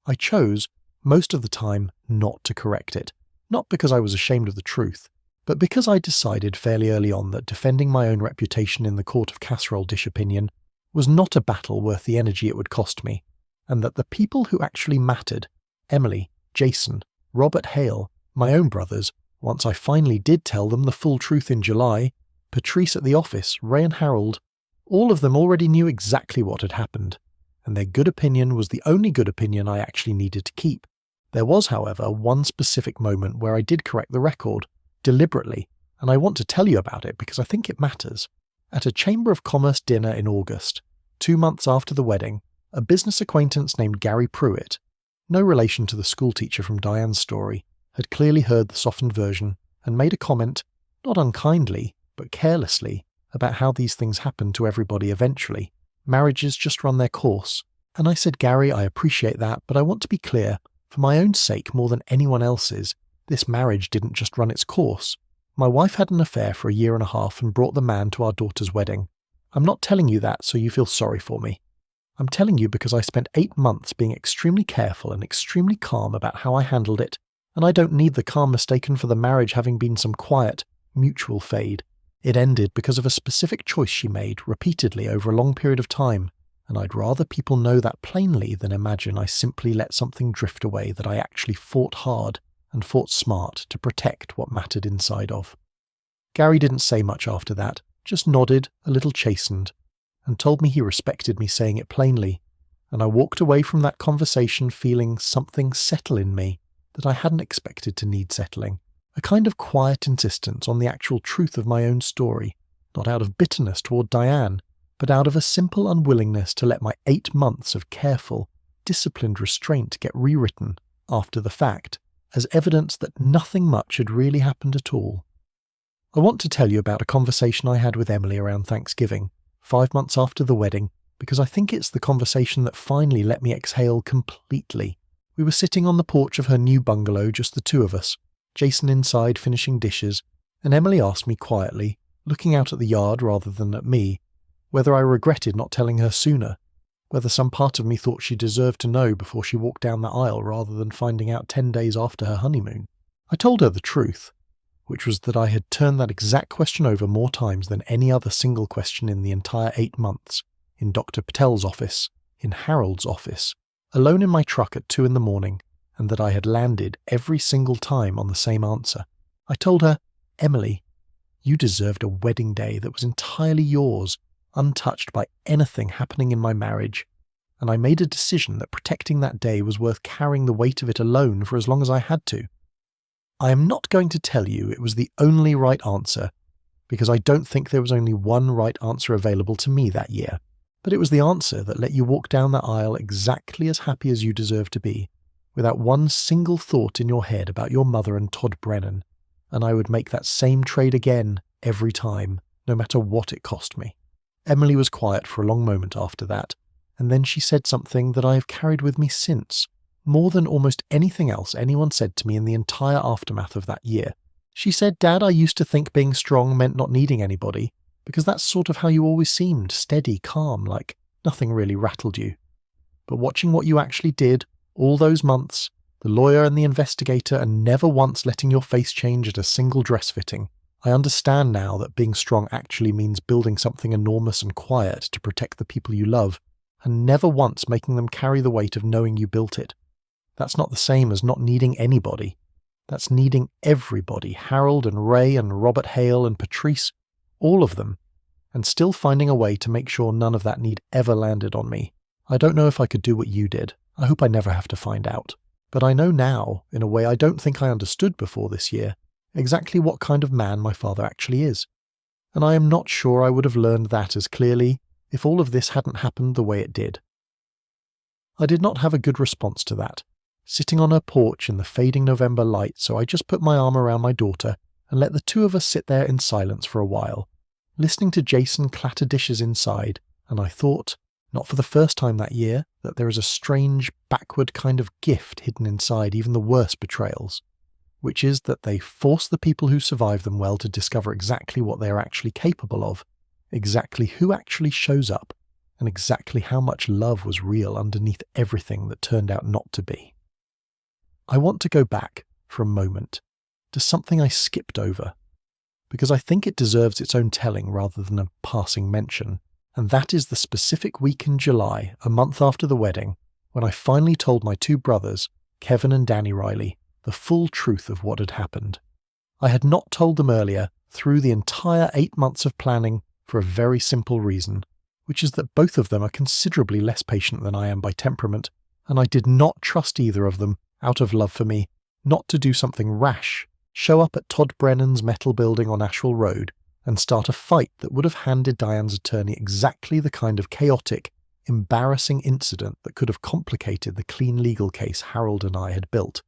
I chose, most of the time, not to correct it, not because I was ashamed of the truth, but because I decided fairly early on that defending my own reputation in the court of casserole dish opinion was not a battle worth the energy it would cost me, and that the people who actually mattered, Emily, Jason, Robert Hale, my own brothers, once I finally did tell them the full truth in July, Patrice at the office, Ray and Harold, all of them already knew exactly what had happened, and their good opinion was the only good opinion I actually needed to keep. There was, however, one specific moment where I did correct the record, deliberately, and I want to tell you about it because I think it matters. At a Chamber of Commerce dinner in August, 2 months after the wedding, a business acquaintance named Gary Pruitt, no relation to the schoolteacher from Diane's story, had clearly heard the softened version and made a comment, not unkindly, but carelessly, about how these things happen to everybody eventually. Marriages just run their course. And I said, "Gary, I appreciate that, but I want to be clear, for my own sake more than anyone else's, this marriage didn't just run its course. My wife had an affair for a year and a half and brought the man to our daughter's wedding. I'm not telling you that so you feel sorry for me. I'm telling you because I spent 8 months being extremely careful and extremely calm about how I handled it, and I don't need the calm mistaken for the marriage having been some quiet, mutual fade. It ended because of a specific choice she made repeatedly over a long period of time, and I'd rather people know that plainly than imagine I simply let something drift away that I actually fought hard and fought smart to protect what mattered inside of. Gary didn't say much after that, just nodded, a little chastened, and told me he respected me saying it plainly, and I walked away from that conversation feeling something settle in me that I hadn't expected to need settling. A kind of quiet insistence on the actual truth of my own story, not out of bitterness toward Diane, but out of a simple unwillingness to let my 8 months of careful, disciplined restraint get rewritten, after the fact, as evidence that nothing much had really happened at all. I want to tell you about a conversation I had with Emily around Thanksgiving, 5 months after the wedding, because I think it's the conversation that finally let me exhale completely. We were sitting on the porch of her new bungalow, just the two of us, Jason inside finishing dishes, and Emily asked me quietly, looking out at the yard rather than at me, whether I regretted not telling her sooner, whether some part of me thought she deserved to know before she walked down the aisle rather than finding out 10 days after her honeymoon. I told her the truth, which was that I had turned that exact question over more times than any other single question in the entire 8 months, in Dr. Patel's office, in Harold's office, alone in my truck at 2 in the morning, and that I had landed every single time on the same answer. I told her, Emily, you deserved a wedding day that was entirely yours, untouched by anything happening in my marriage, and I made a decision that protecting that day was worth carrying the weight of it alone for as long as I had to. I am not going to tell you it was the only right answer, because I don't think there was only one right answer available to me that year, but it was the answer that let you walk down the aisle exactly as happy as you deserve to be, without one single thought in your head about your mother and Todd Brennan, and I would make that same trade again every time, no matter what it cost me. Emily was quiet for a long moment after that, and then she said something that I have carried with me since, more than almost anything else anyone said to me in the entire aftermath of that year. She said, Dad, I used to think being strong meant not needing anybody, because that's sort of how you always seemed, steady, calm, like nothing really rattled you. But watching what you actually did, all those months, the lawyer and the investigator, and never once letting your face change at a single dress fitting, I understand now that being strong actually means building something enormous and quiet to protect the people you love, and never once making them carry the weight of knowing you built it. That's not the same as not needing anybody. That's needing everybody, Harold and Ray and Robert Hale and Patrice, all of them, and still finding a way to make sure none of that need ever landed on me. I don't know if I could do what you did. I hope I never have to find out. But I know now, in a way I don't think I understood before this year, exactly what kind of man my father actually is. And I am not sure I would have learned that as clearly if all of this hadn't happened the way it did. I did not have a good response to that, sitting on her porch in the fading November light, so I just put my arm around my daughter and let the two of us sit there in silence for a while, listening to Jason clatter dishes inside, and I thought, not for the first time that year, that there is a strange, backward kind of gift hidden inside even the worst betrayals, which is that they force the people who survive them well to discover exactly what they are actually capable of, exactly who actually shows up, and exactly how much love was real underneath everything that turned out not to be. I want to go back, for a moment, to something I skipped over, because I think it deserves its own telling rather than a passing mention, and that is the specific week in July, a month after the wedding, when I finally told my two brothers, Kevin and Danny Reilly, the full truth of what had happened. I had not told them earlier, through the entire 8 months of planning, for a very simple reason, which is that both of them are considerably less patient than I am by temperament, and I did not trust either of them, out of love for me, not to do something rash, show up at Todd Brennan's metal building on Ashwell Road, and start a fight that would have handed Diane's attorney exactly the kind of chaotic, embarrassing incident that could have complicated the clean legal case Harold and I had built.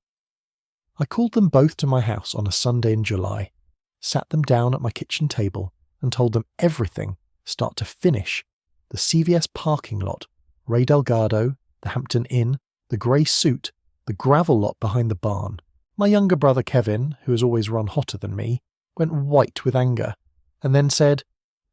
I called them both to my house on a Sunday in July, sat them down at my kitchen table, and told them everything, start to finish, the CVS parking lot, Ray Delgado, the Hampton Inn, the grey suit, the gravel lot behind the barn. My younger brother Kevin, who has always run hotter than me, went white with anger, and then said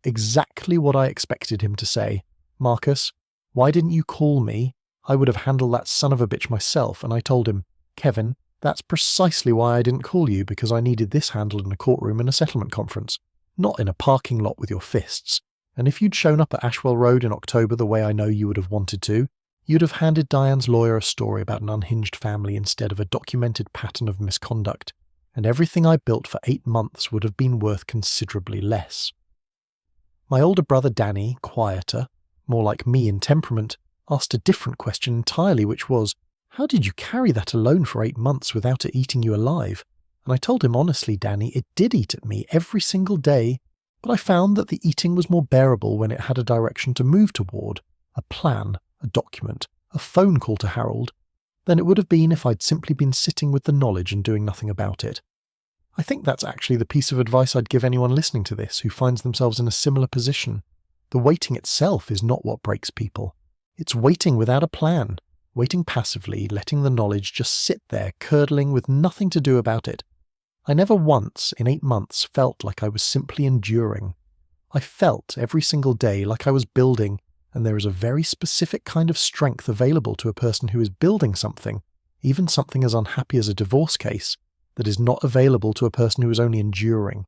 exactly what I expected him to say. Marcus, why didn't you call me? I would have handled that son of a bitch myself. And I told him, Kevin, that's precisely why I didn't call you, because I needed this handled in a courtroom in a settlement conference. Not in a parking lot with your fists, and if you'd shown up at Ashwell Road in October the way I know you would have wanted to, you'd have handed Diane's lawyer a story about an unhinged family instead of a documented pattern of misconduct, and everything I built for 8 months would have been worth considerably less. My older brother Danny, quieter, more like me in temperament, asked a different question entirely, which was, how did you carry that alone for 8 months without it eating you alive? And I told him honestly, Danny, it did eat at me every single day, but I found that the eating was more bearable when it had a direction to move toward, a plan, a document, a phone call to Harold, than it would have been if I'd simply been sitting with the knowledge and doing nothing about it. I think that's actually the piece of advice I'd give anyone listening to this who finds themselves in a similar position. The waiting itself is not what breaks people. It's waiting without a plan, waiting passively, letting the knowledge just sit there, curdling with nothing to do about it. I never once, in 8 months, felt like I was simply enduring. I felt every single day like I was building, and there is a very specific kind of strength available to a person who is building something, even something as unhappy as a divorce case, that is not available to a person who is only enduring.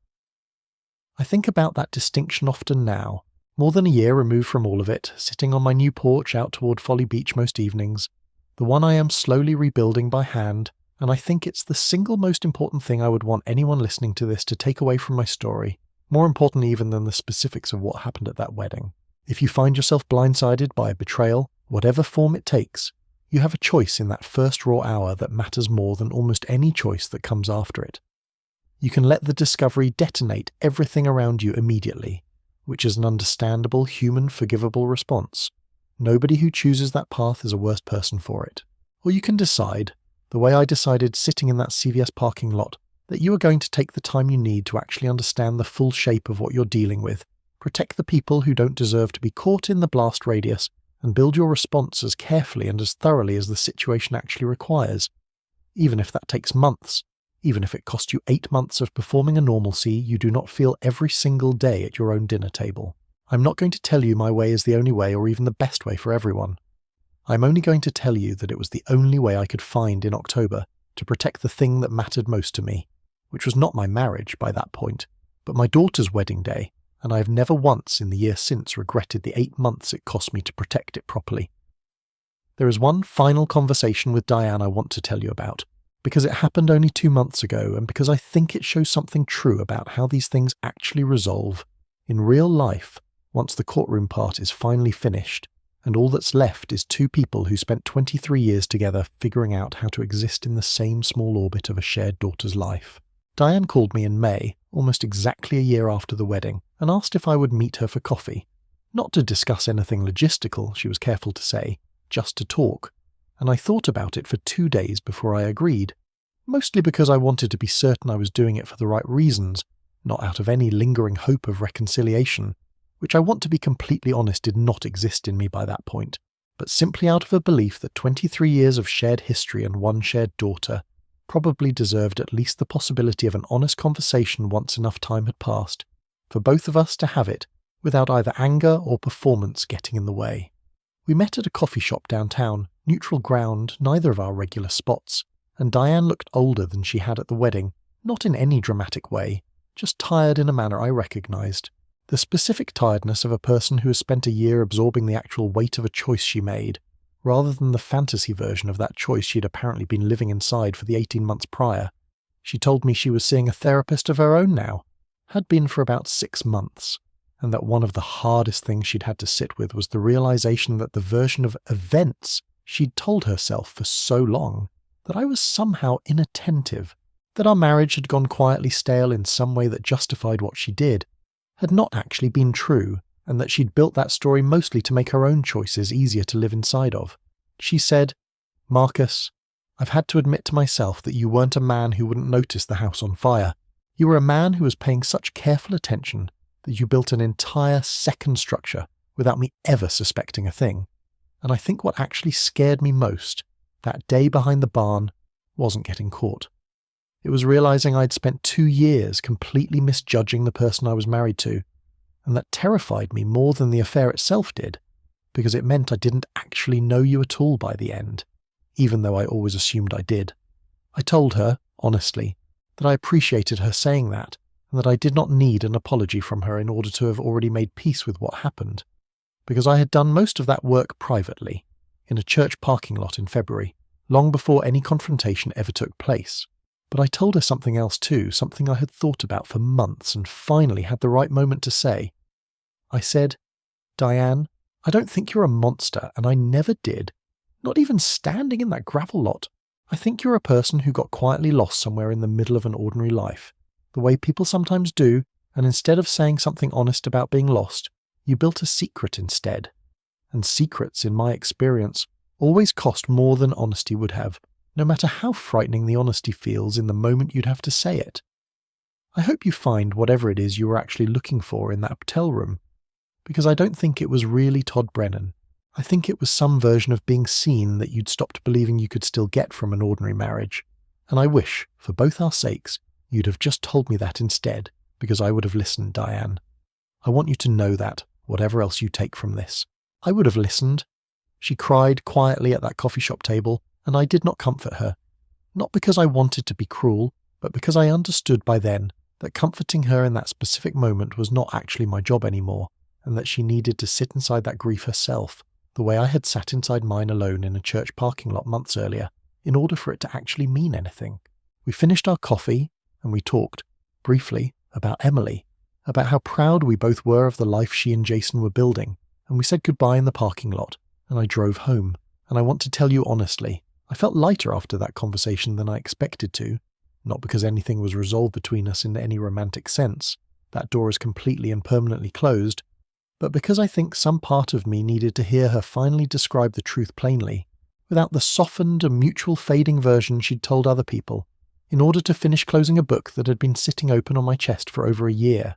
I think about that distinction often now, more than a year removed from all of it, sitting on my new porch out toward Folly Beach most evenings, the one I am slowly rebuilding by hand, and I think it's the single most important thing I would want anyone listening to this to take away from my story, more important even than the specifics of what happened at that wedding. If you find yourself blindsided by a betrayal, whatever form it takes, you have a choice in that first raw hour that matters more than almost any choice that comes after it. You can let the discovery detonate everything around you immediately, which is an understandable, human, forgivable response. Nobody who chooses that path is a worse person for it. Or you can decide, the way I decided sitting in that CVS parking lot, that you are going to take the time you need to actually understand the full shape of what you're dealing with, protect the people who don't deserve to be caught in the blast radius, and build your response as carefully and as thoroughly as the situation actually requires. Even if that takes months, even if it costs you 8 months of performing a normalcy you do not feel every single day at your own dinner table. I'm not going to tell you my way is the only way or even the best way for everyone. I'm only going to tell you that it was the only way I could find in October to protect the thing that mattered most to me, which was not my marriage by that point, but my daughter's wedding day, and I have never once in the year since regretted the 8 months it cost me to protect it properly. There is one final conversation with Diane I want to tell you about, because it happened only 2 months ago and because I think it shows something true about how these things actually resolve. In real life, once the courtroom part is finally finished, and all that's left is 2 people who spent 23 years together figuring out how to exist in the same small orbit of a shared daughter's life. Diane called me in May, almost exactly a year after the wedding, and asked if I would meet her for coffee. Not to discuss anything logistical, she was careful to say, just to talk, and I thought about it for 2 days before I agreed, mostly because I wanted to be certain I was doing it for the right reasons, not out of any lingering hope of reconciliation, which I want to be completely honest did not exist in me by that point, but simply out of a belief that 23 years of shared history and one shared daughter probably deserved at least the possibility of an honest conversation once enough time had passed, for both of us to have it without either anger or performance getting in the way. We met at a coffee shop downtown, neutral ground, neither of our regular spots, and Diane looked older than she had at the wedding, not in any dramatic way, just tired in a manner I recognised. The specific tiredness of a person who has spent a year absorbing the actual weight of a choice she made, rather than the fantasy version of that choice she'd apparently been living inside for the 18 months prior. She told me she was seeing a therapist of her own now, had been for about 6 months, and that one of the hardest things she'd had to sit with was the realization that the version of events she'd told herself for so long, that I was somehow inattentive, that our marriage had gone quietly stale in some way that justified what she did, had not actually been true, and that she'd built that story mostly to make her own choices easier to live inside of. She said, "Marcus, I've had to admit to myself that you weren't a man who wouldn't notice the house on fire. You were a man who was paying such careful attention that you built an entire second structure without me ever suspecting a thing. And I think what actually scared me most, that day behind the barn, wasn't getting caught. It was realizing I'd spent 2 years completely misjudging the person I was married to, and that terrified me more than the affair itself did, because it meant I didn't actually know you at all by the end, even though I always assumed I did. I told her, honestly, that I appreciated her saying that, and and that I did not need an apology from her in order to have already made peace with what happened, because I had done most of that work privately, in a church parking lot in February, long before any confrontation ever took place. But I told her something else too, something I had thought about for months and finally had the right moment to say. I said, "Diane, I don't think you're a monster, and I never did. Not even standing in that gravel lot. I think you're a person who got quietly lost somewhere in the middle of an ordinary life, the way people sometimes do, and instead of saying something honest about being lost, you built a secret instead. And secrets, in my experience, always cost more than honesty would have, no matter how frightening the honesty feels in the moment you'd have to say it. I hope you find whatever it is you were actually looking for in that hotel room, because I don't think it was really Todd Brennan. I think it was some version of being seen that you'd stopped believing you could still get from an ordinary marriage. And I wish, for both our sakes, you'd have just told me that instead, because I would have listened, Diane. I want you to know that, whatever else you take from this. I would have listened." She cried quietly at that coffee shop table, and I did not comfort her. Not because I wanted to be cruel, but because I understood by then that comforting her in that specific moment was not actually my job anymore, and that she needed to sit inside that grief herself, the way I had sat inside mine alone in a church parking lot months earlier, in order for it to actually mean anything. We finished our coffee, and we talked, briefly, about Emily, about how proud we both were of the life she and Jason were building, and we said goodbye in the parking lot, and I drove home. And I want to tell you honestly, I felt lighter after that conversation than I expected to, not because anything was resolved between us in any romantic sense, that door is completely and permanently closed, but because I think some part of me needed to hear her finally describe the truth plainly, without the softened and mutual fading version she'd told other people, in order to finish closing a book that had been sitting open on my chest for over a year.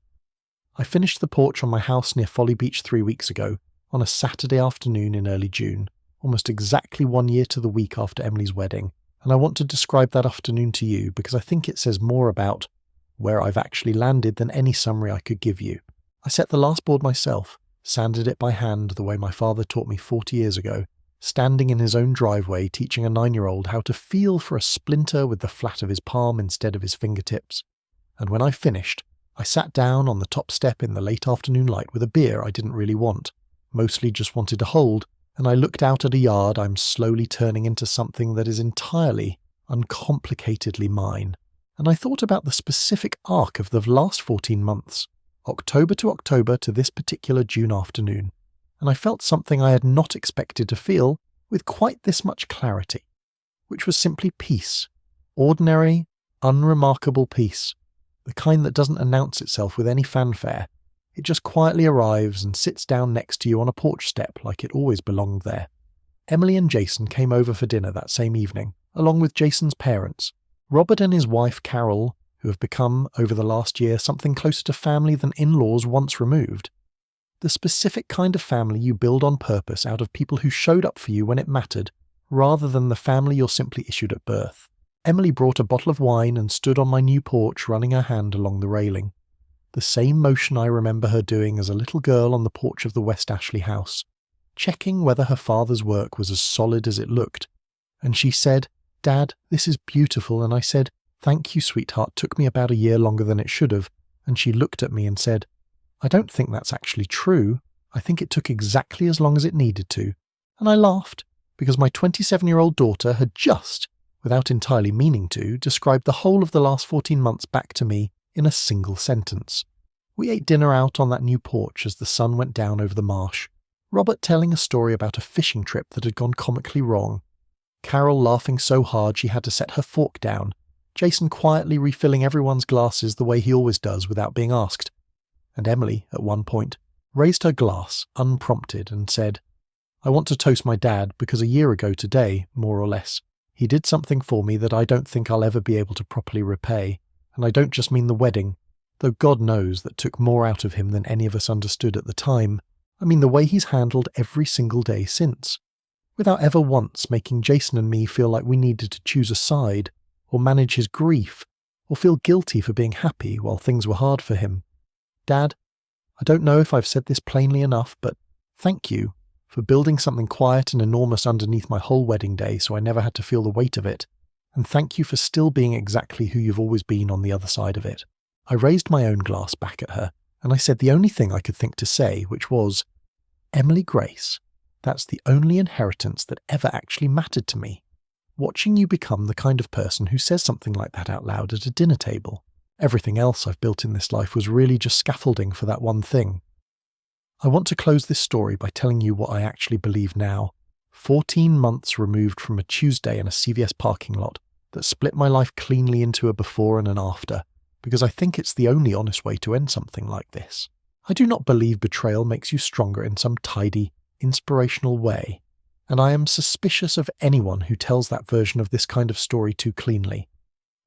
I finished the porch on my house near Folly Beach 3 weeks ago, on a Saturday afternoon in early June, almost exactly 1 year to the week after Emily's wedding, and I want to describe that afternoon to you because I think it says more about where I've actually landed than any summary I could give you. I set the last board myself, sanded it by hand the way my father taught me 40 years ago, standing in his own driveway teaching a 9-year-old how to feel for a splinter with the flat of his palm instead of his fingertips. And when I finished, I sat down on the top step in the late afternoon light with a beer I didn't really want, mostly just wanted to hold, and I looked out at a yard I'm slowly turning into something that is entirely, uncomplicatedly mine. And I thought about the specific arc of the last 14 months, October to this particular June afternoon, and I felt something I had not expected to feel with quite this much clarity, which was simply peace. Ordinary, unremarkable peace. The kind that doesn't announce itself with any fanfare. It just quietly arrives and sits down next to you on a porch step like it always belonged there. Emily and Jason came over for dinner that same evening, along with Jason's parents, Robert and his wife Carol, who have become, over the last year, something closer to family than in-laws once removed. The specific kind of family you build on purpose out of people who showed up for you when it mattered, rather than the family you're simply issued at birth. Emily brought a bottle of wine and stood on my new porch running her hand along the railing. The same motion I remember her doing as a little girl on the porch of the West Ashley house, checking whether her father's work was as solid as it looked. And she said, "Dad, this is beautiful," and I said, "Thank you, sweetheart, took me about a year longer than it should have," and she looked at me and said, "I don't think that's actually true. I think it took exactly as long as it needed to." And I laughed, because my 27-year-old daughter had just, without entirely meaning to, described the whole of the last 14 months back to me in a single sentence. We ate dinner out on that new porch as the sun went down over the marsh, Robert telling a story about a fishing trip that had gone comically wrong, Carol laughing so hard she had to set her fork down, Jason quietly refilling everyone's glasses the way he always does without being asked, and Emily, at one point, raised her glass, unprompted, and said, "I want to toast my dad because a year ago today, more or less, he did something for me that I don't think I'll ever be able to properly repay, and I don't just mean the wedding, though God knows that took more out of him than any of us understood at the time. I mean the way he's handled every single day since, without ever once making Jason and me feel like we needed to choose a side, or manage his grief, or feel guilty for being happy while things were hard for him. Dad, I don't know if I've said this plainly enough, but thank you for building something quiet and enormous underneath my whole wedding day so I never had to feel the weight of it, and thank you for still being exactly who you've always been on the other side of it. I raised my own glass back at her, and I said the only thing I could think to say, which was, "Emily Grace, that's the only inheritance that ever actually mattered to me. Watching you become the kind of person who says something like that out loud at a dinner table. Everything else I've built in this life was really just scaffolding for that one thing." I want to close this story by telling you what I actually believe now, 14 months removed from a Tuesday in a CVS parking lot that split my life cleanly into a before and an after, because I think it's the only honest way to end something like this. I do not believe betrayal makes you stronger in some tidy, inspirational way, and I am suspicious of anyone who tells that version of this kind of story too cleanly.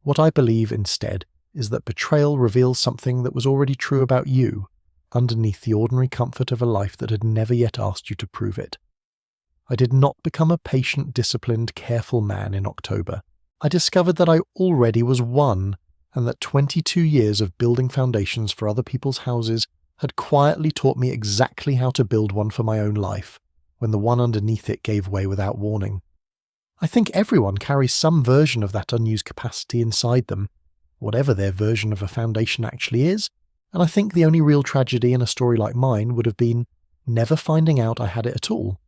What I believe instead is that betrayal reveals something that was already true about you, underneath the ordinary comfort of a life that had never yet asked you to prove it. I did not become a patient, disciplined, careful man in October. I discovered that I already was one, and that 22 years of building foundations for other people's houses had quietly taught me exactly how to build one for my own life, when the one underneath it gave way without warning. I think everyone carries some version of that unused capacity inside them, whatever their version of a foundation actually is, and I think the only real tragedy in a story like mine would have been never finding out I had it at all.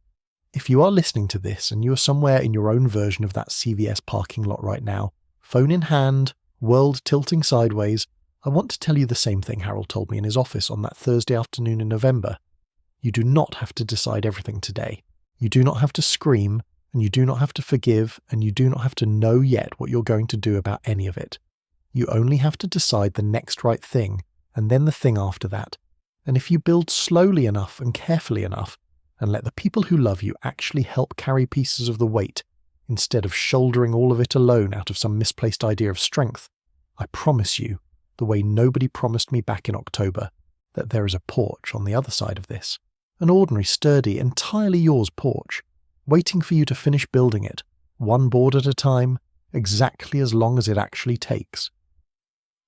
If you are listening to this and you are somewhere in your own version of that CVS parking lot right now, phone in hand, world tilting sideways, I want to tell you the same thing Harold told me in his office on that Thursday afternoon in November. You do not have to decide everything today. You do not have to scream, and you do not have to forgive, and you do not have to know yet what you're going to do about any of it. You only have to decide the next right thing, and then the thing after that. And if you build slowly enough and carefully enough, and let the people who love you actually help carry pieces of the weight, instead of shouldering all of it alone out of some misplaced idea of strength, I promise you, the way nobody promised me back in October, that there is a porch on the other side of this. An ordinary, sturdy, entirely yours porch, waiting for you to finish building it, one board at a time, exactly as long as it actually takes.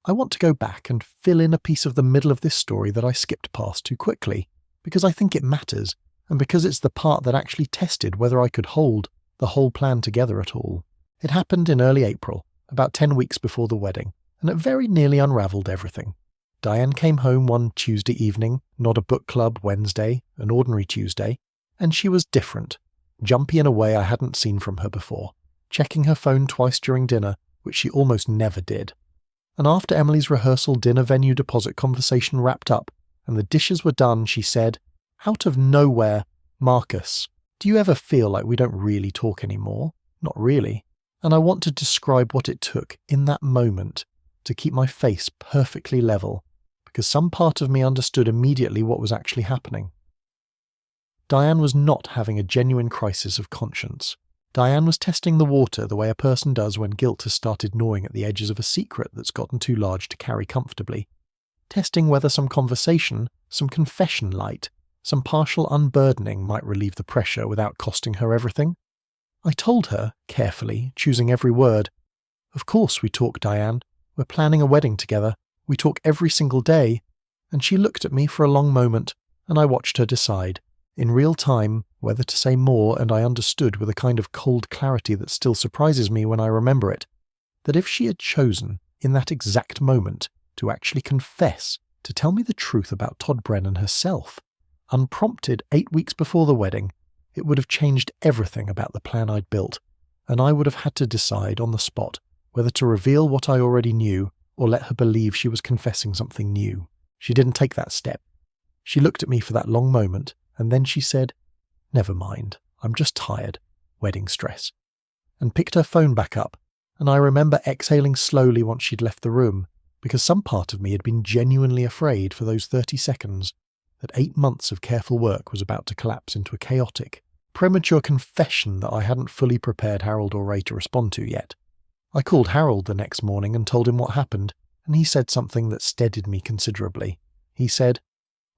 I want to go back and fill in a piece of the middle of this story that I skipped past too quickly, because I think it matters, and because it's the part that actually tested whether I could hold the whole plan together at all. It happened in early April, about 10 weeks before the wedding, and it very nearly unravelled everything. Diane came home one Tuesday evening, not a book club Wednesday, an ordinary Tuesday, and she was different, jumpy in a way I hadn't seen from her before, checking her phone twice during dinner, which she almost never did. And after Emily's rehearsal dinner venue deposit conversation wrapped up, and the dishes were done, she said, out of nowhere, "Marcus, do you ever feel like we don't really talk anymore? Not really." And I want to describe what it took in that moment to keep my face perfectly level, because some part of me understood immediately what was actually happening. Diane was not having a genuine crisis of conscience. Diane was testing the water the way a person does when guilt has started gnawing at the edges of a secret that's gotten too large to carry comfortably. Testing whether some conversation, some confession light, some partial unburdening might relieve the pressure without costing her everything. I told her, carefully, choosing every word, "Of course we talk, Diane. We're planning a wedding together. We talk every single day." And she looked at me for a long moment, and I watched her decide, in real time, whether to say more, and I understood with a kind of cold clarity that still surprises me when I remember it, that if she had chosen, in that exact moment, to actually confess, to tell me the truth about Todd Brennan herself, unprompted 8 weeks before the wedding, it would have changed everything about the plan I'd built, and I would have had to decide on the spot whether to reveal what I already knew or let her believe she was confessing something new. She didn't take that step. She looked at me for that long moment, and then she said, "Never mind, I'm just tired, wedding stress," and picked her phone back up, and I remember exhaling slowly once she'd left the room, because some part of me had been genuinely afraid for those 30 seconds that 8 months of careful work was about to collapse into a chaotic, premature confession that I hadn't fully prepared Harold or Ray to respond to yet. I called Harold the next morning and told him what happened, and he said something that steadied me considerably. He said,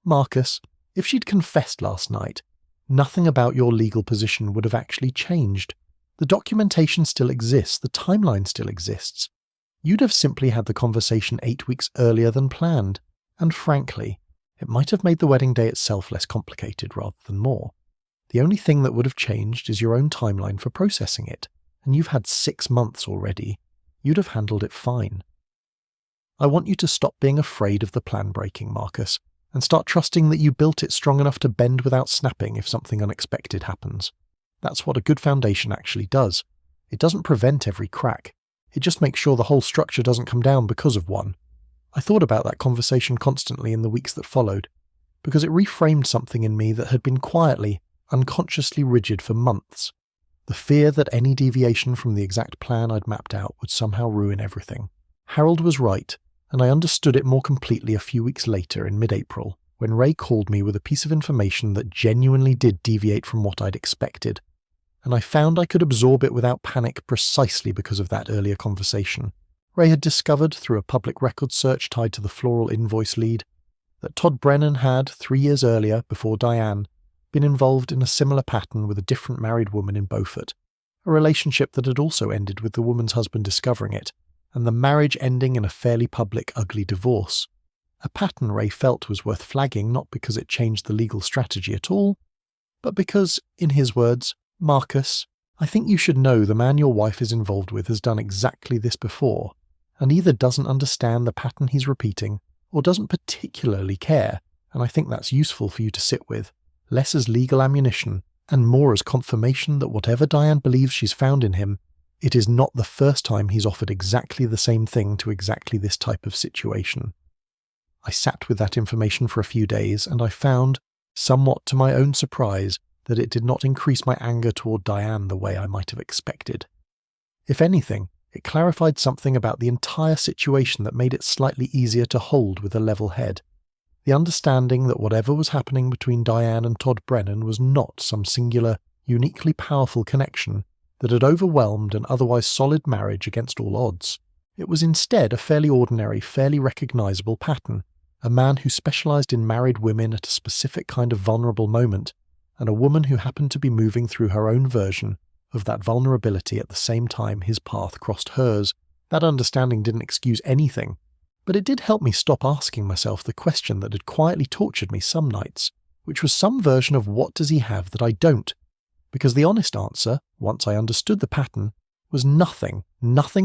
"Marcus, if she'd confessed last night, nothing about your legal position would have actually changed. The documentation still exists, the timeline still exists. You'd have simply had the conversation 8 weeks earlier than planned, and frankly, it might have made the wedding day itself less complicated rather than more. The only thing that would have changed is your own timeline for processing it, and you've had 6 months already. You'd have handled it fine." I want you to stop being afraid of the plan breaking, Marcus, and start trusting that you built it strong enough to bend without snapping if something unexpected happens. That's what a good foundation actually does. It doesn't prevent every crack. It just makes sure the whole structure doesn't come down because of one. I thought about that conversation constantly in the weeks that followed, because it reframed something in me that had been quietly, unconsciously rigid for months. The fear that any deviation from the exact plan I'd mapped out would somehow ruin everything. Harold was right, and I understood it more completely a few weeks later in mid-April, when Ray called me with a piece of information that genuinely did deviate from what I'd expected. And I found I could absorb it without panic precisely because of that earlier conversation. Ray had discovered, through a public records search tied to the floral invoice lead, that Todd Brennan had, 3 years earlier, before Diane, been involved in a similar pattern with a different married woman in Beaufort, a relationship that had also ended with the woman's husband discovering it, and the marriage ending in a fairly public, ugly divorce. A pattern Ray felt was worth flagging not because it changed the legal strategy at all, but because, in his words, "Marcus, I think you should know the man your wife is involved with has done exactly this before, and either doesn't understand the pattern he's repeating, or doesn't particularly care, and I think that's useful for you to sit with, less as legal ammunition, and more as confirmation that whatever Diane believes she's found in him, it is not the first time he's offered exactly the same thing to exactly this type of situation." I sat with that information for a few days, and I found, somewhat to my own surprise, that it did not increase my anger toward Diane the way I might have expected. If anything, it clarified something about the entire situation that made it slightly easier to hold with a level head. The understanding that whatever was happening between Diane and Todd Brennan was not some singular, uniquely powerful connection that had overwhelmed an otherwise solid marriage against all odds. It was instead a fairly ordinary, fairly recognizable pattern, a man who specialized in married women at a specific kind of vulnerable moment, and a woman who happened to be moving through her own version of that vulnerability at the same time his path crossed hers. That understanding didn't excuse anything, but it did help me stop asking myself the question that had quietly tortured me some nights, which was some version of what does he have that I don't? Because the honest answer, once I understood the pattern, was nothing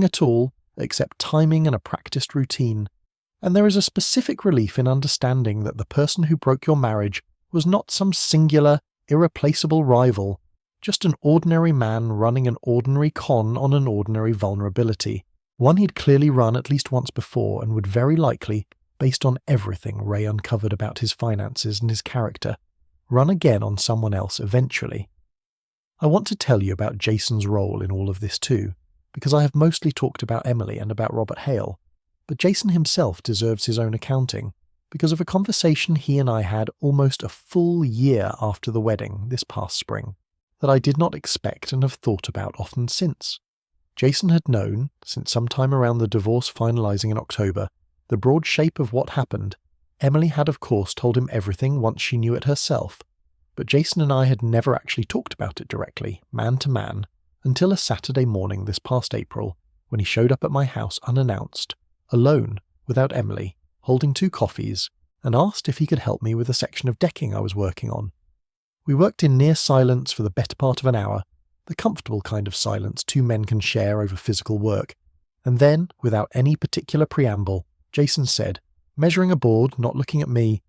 at all, except timing and a practiced routine. And there is a specific relief in understanding that the person who broke your marriage was not some singular, irreplaceable rival, just an ordinary man running an ordinary con on an ordinary vulnerability, one he'd clearly run at least once before and would very likely, based on everything Ray uncovered about his finances and his character, run again on someone else eventually. I want to tell you about Jason's role in all of this too, because I have mostly talked about Emily and about Robert Hale, but Jason himself deserves his own accounting, because of a conversation he and I had almost a full year after the wedding this past spring, that I did not expect and have thought about often since. Jason had known, since sometime around the divorce finalizing in October, the broad shape of what happened. Emily had of course told him everything once she knew it herself, but Jason and I had never actually talked about it directly, man to man, until a Saturday morning this past April, when he showed up at my house unannounced, alone, without Emily, holding 2 coffees, and asked if he could help me with a section of decking I was working on. We worked in near silence for the better part of an hour, the comfortable kind of silence 2 men can share over physical work, and then, without any particular preamble, Jason said, measuring a board, not looking at me,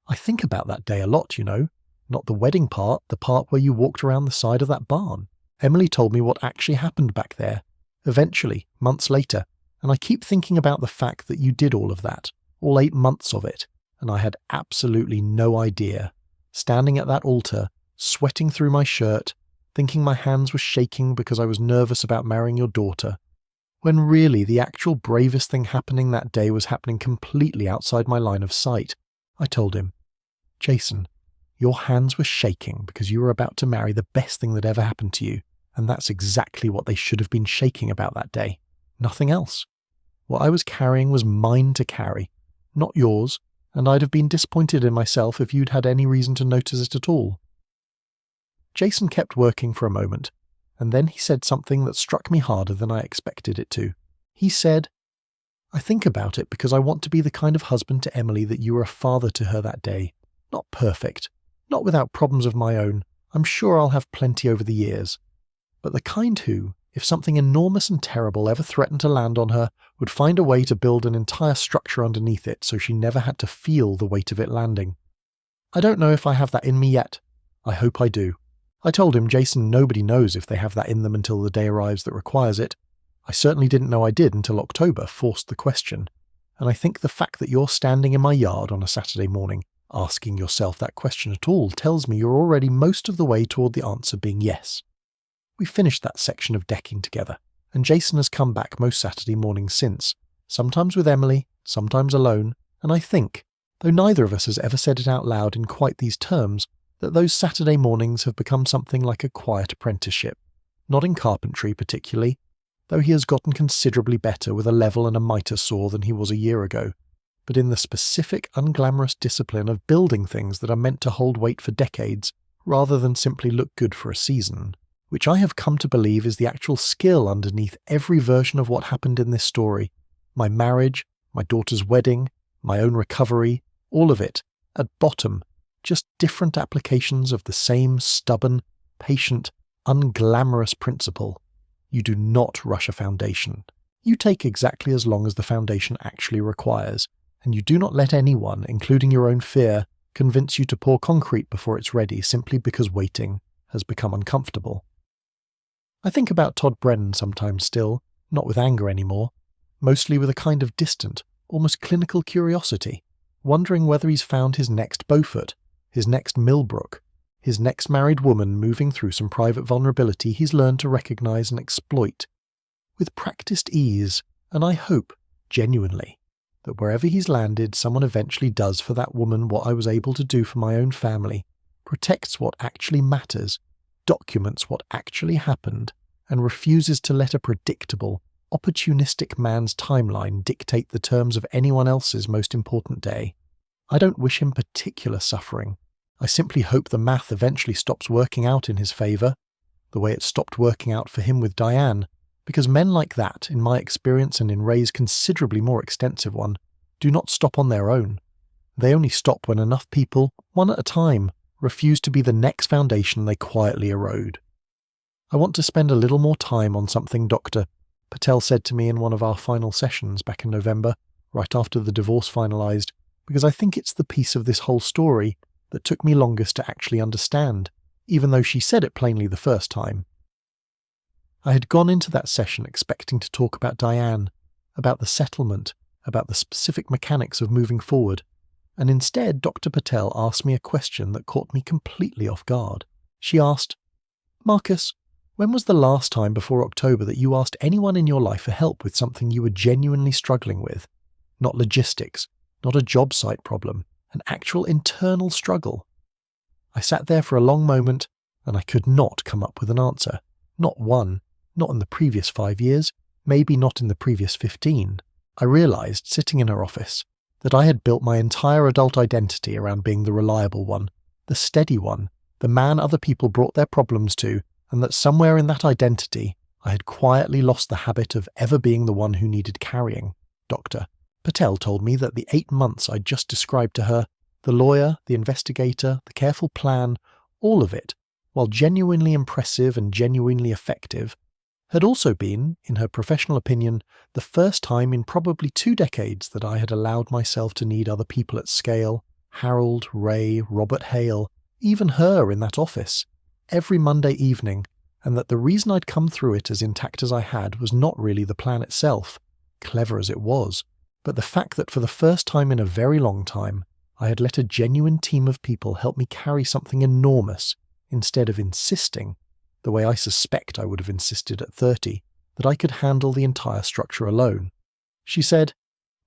"I think about that day a lot, you know. Not the wedding part, the part where you walked around the side of that barn. Emily told me what actually happened back there, eventually, months later, and I keep thinking about the fact that you did all of that, all 8 months of it, and I had absolutely no idea. Standing at that altar, sweating through my shirt, thinking my hands were shaking because I was nervous about marrying your daughter, when really the actual bravest thing happening that day was happening completely outside my line of sight." I told him, "Jason, your hands were shaking because you were about to marry the best thing that ever happened to you, and that's exactly what they should have been shaking about that day. Nothing else. What I was carrying was mine to carry, not yours, and I'd have been disappointed in myself if you'd had any reason to notice it at all." Jason kept working for a moment, and then he said something that struck me harder than I expected it to. He said, "I think about it because I want to be the kind of husband to Emily that you were a father to her that day. Not perfect, not without problems of my own, I'm sure I'll have plenty over the years, but the kind who, if something enormous and terrible ever threatened to land on her, would find a way to build an entire structure underneath it so she never had to feel the weight of it landing. I don't know if I have that in me yet. I hope I do. I told him, Jason, nobody knows if they have that in them until the day arrives that requires it. I certainly didn't know I did until October forced the question. And I think the fact that you're standing in my yard on a Saturday morning asking yourself that question at all tells me you're already most of the way toward the answer being yes. We finished that section of decking together, and Jason has come back most Saturday mornings since, sometimes with Emily, sometimes alone, and I think, though neither of us has ever said it out loud in quite these terms, that those Saturday mornings have become something like a quiet apprenticeship, not in carpentry particularly, though he has gotten considerably better with a level and a mitre saw than he was a year ago, but in the specific unglamorous discipline of building things that are meant to hold weight for decades rather than simply look good for a season, which I have come to believe is the actual skill underneath every version of what happened in this story. My marriage, my daughter's wedding, my own recovery, all of it, at bottom, just different applications of the same stubborn, patient, unglamorous principle. You do not rush a foundation. You take exactly as long as the foundation actually requires, and you do not let anyone, including your own fear, convince you to pour concrete before it's ready simply because waiting has become uncomfortable. I think about Todd Brennan sometimes still, not with anger anymore, mostly with a kind of distant, almost clinical curiosity, wondering whether he's found his next Beaufort, his next Millbrook, his next married woman moving through some private vulnerability he's learned to recognise and exploit, with practised ease, and I hope, genuinely, that wherever he's landed someone eventually does for that woman what I was able to do for my own family, protects what actually matters, documents what actually happened, and refuses to let a predictable, opportunistic man's timeline dictate the terms of anyone else's most important day. I don't wish him particular suffering. I simply hope the math eventually stops working out in his favour, the way it stopped working out for him with Diane, because men like that, in my experience and in Ray's considerably more extensive one, do not stop on their own. They only stop when enough people, one at a time, refuse to be the next foundation they quietly erode. I want to spend a little more time on something Dr. Patel said to me in one of our final sessions back in November, right after the divorce finalised, because I think it's the piece of this whole story that took me longest to actually understand, even though she said it plainly the first time. I had gone into that session expecting to talk about Diane, about the settlement, about the specific mechanics of moving forward, and instead Dr. Patel asked me a question that caught me completely off guard. She asked, "Marcus, when was the last time before October that you asked anyone in your life for help with something you were genuinely struggling with? Not logistics, not a job site problem, an actual internal struggle." I sat there for a long moment, and I could not come up with an answer. Not one. Not in the previous 5 years, maybe not in the previous 15. I realised, sitting in her office, that I had built my entire adult identity around being the reliable one, the steady one, the man other people brought their problems to, and that somewhere in that identity I had quietly lost the habit of ever being the one who needed carrying. Dr. Patel told me that the 8 months I'd just described to her, the lawyer, the investigator, the careful plan, all of it, while genuinely impressive and genuinely effective, had also been, in her professional opinion, the first time in probably 2 decades that I had allowed myself to need other people at scale, Harold, Ray, Robert Hale, even her in that office, every Monday evening, and that the reason I'd come through it as intact as I had was not really the plan itself, clever as it was, but the fact that for the first time in a very long time, I had let a genuine team of people help me carry something enormous, instead of insisting, the way I suspect I would have insisted at 30, that I could handle the entire structure alone. She said,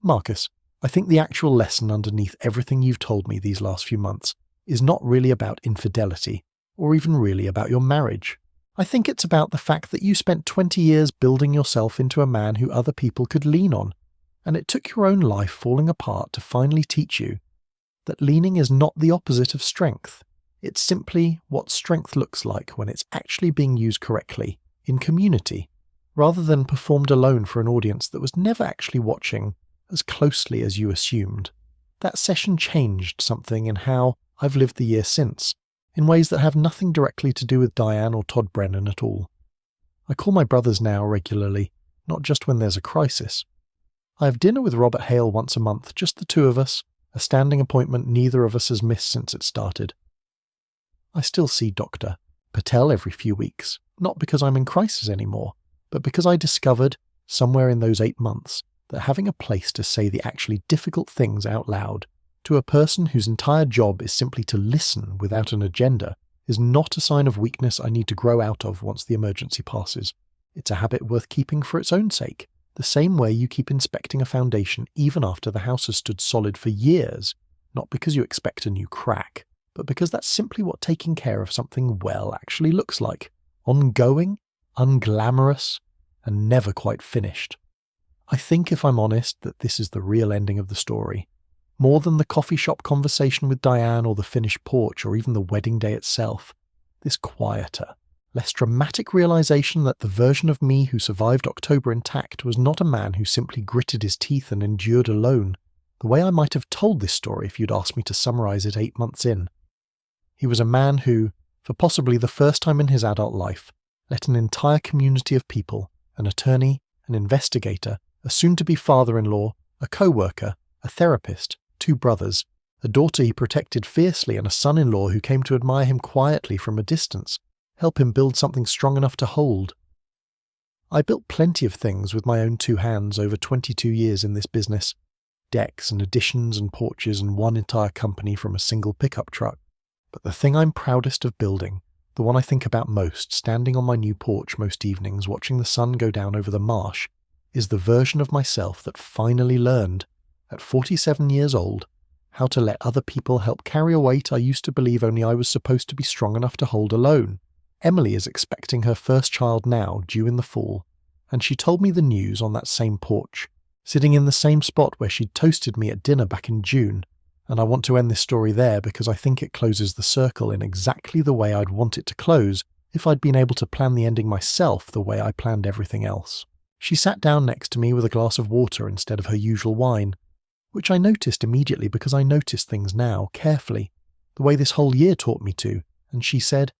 "Marcus, I think the actual lesson underneath everything you've told me these last few months is not really about infidelity, or even really about your marriage. I think it's about the fact that you spent 20 years building yourself into a man who other people could lean on, and it took your own life falling apart to finally teach you that leaning is not the opposite of strength. It's simply what strength looks like when it's actually being used correctly, in community, rather than performed alone for an audience that was never actually watching as closely as you assumed. That session changed something in how I've lived the year since, in ways that have nothing directly to do with Diane or Todd Brennan at all. I call my brothers now regularly, not just when there's a crisis. I have dinner with Robert Hale once a month, just the two of us, a standing appointment neither of us has missed since it started. I still see Dr. Patel every few weeks, not because I'm in crisis anymore, but because I discovered, somewhere in those 8 months, that having a place to say the actually difficult things out loud to a person whose entire job is simply to listen without an agenda is not a sign of weakness I need to grow out of once the emergency passes. It's a habit worth keeping for its own sake, the same way you keep inspecting a foundation even after the house has stood solid for years, not because you expect a new crack, but because that's simply what taking care of something well actually looks like. Ongoing, unglamorous, and never quite finished. I think, if I'm honest, that this is the real ending of the story. More than the coffee shop conversation with Diane or the finished porch or even the wedding day itself. This quieter, less dramatic realization that the version of me who survived October intact was not a man who simply gritted his teeth and endured alone, the way I might have told this story if you'd asked me to summarize it 8 months in. He was a man who, for possibly the first time in his adult life, let an entire community of people, an attorney, an investigator, a soon-to-be father-in-law, a co-worker, a therapist, 2 brothers, a daughter he protected fiercely and a son-in-law who came to admire him quietly from a distance, help him build something strong enough to hold. I built plenty of things with my own 2 hands over 22 years in this business, decks and additions and porches and one entire company from a single pickup truck. But the thing I'm proudest of building, the one I think about most standing on my new porch most evenings watching the sun go down over the marsh, is the version of myself that finally learned, at 47 years old, how to let other people help carry a weight I used to believe only I was supposed to be strong enough to hold alone. Emily is expecting her first child now, due in the fall, and she told me the news on that same porch, sitting in the same spot where she'd toasted me at dinner back in June, and I want to end this story there because I think it closes the circle in exactly the way I'd want it to close if I'd been able to plan the ending myself the way I planned everything else. She sat down next to me with a glass of water instead of her usual wine, which I noticed immediately because I notice things now, carefully, the way this whole year taught me to, and she said,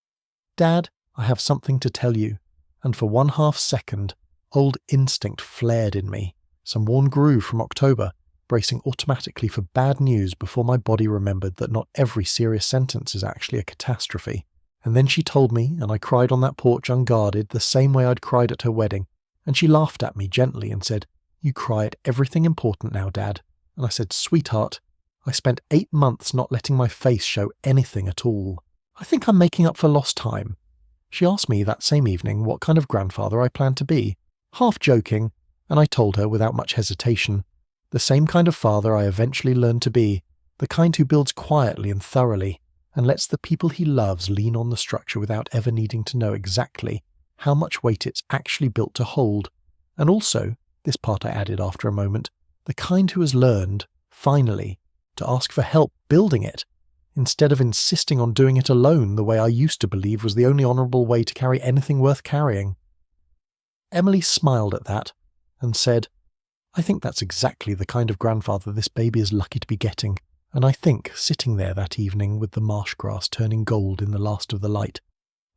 "Dad, I have something to tell you," and for 1/2 second, old instinct flared in me, some worn groove from October, bracing automatically for bad news before my body remembered that not every serious sentence is actually a catastrophe. And then she told me, and I cried on that porch unguarded the same way I'd cried at her wedding, and she laughed at me gently and said, "You cry at everything important now, Dad." And I said, "Sweetheart, I spent 8 months not letting my face show anything at all. I think I'm making up for lost time." She asked me that same evening what kind of grandfather I planned to be, half joking, and I told her without much hesitation, the same kind of father I eventually learned to be, the kind who builds quietly and thoroughly, and lets the people he loves lean on the structure without ever needing to know exactly how much weight it's actually built to hold, and also, this part I added after a moment, the kind who has learned, finally, to ask for help building it, instead of insisting on doing it alone the way I used to believe was the only honourable way to carry anything worth carrying. Emily smiled at that, and said, "I think that's exactly the kind of grandfather this baby is lucky to be getting," and I think, sitting there that evening with the marsh grass turning gold in the last of the light,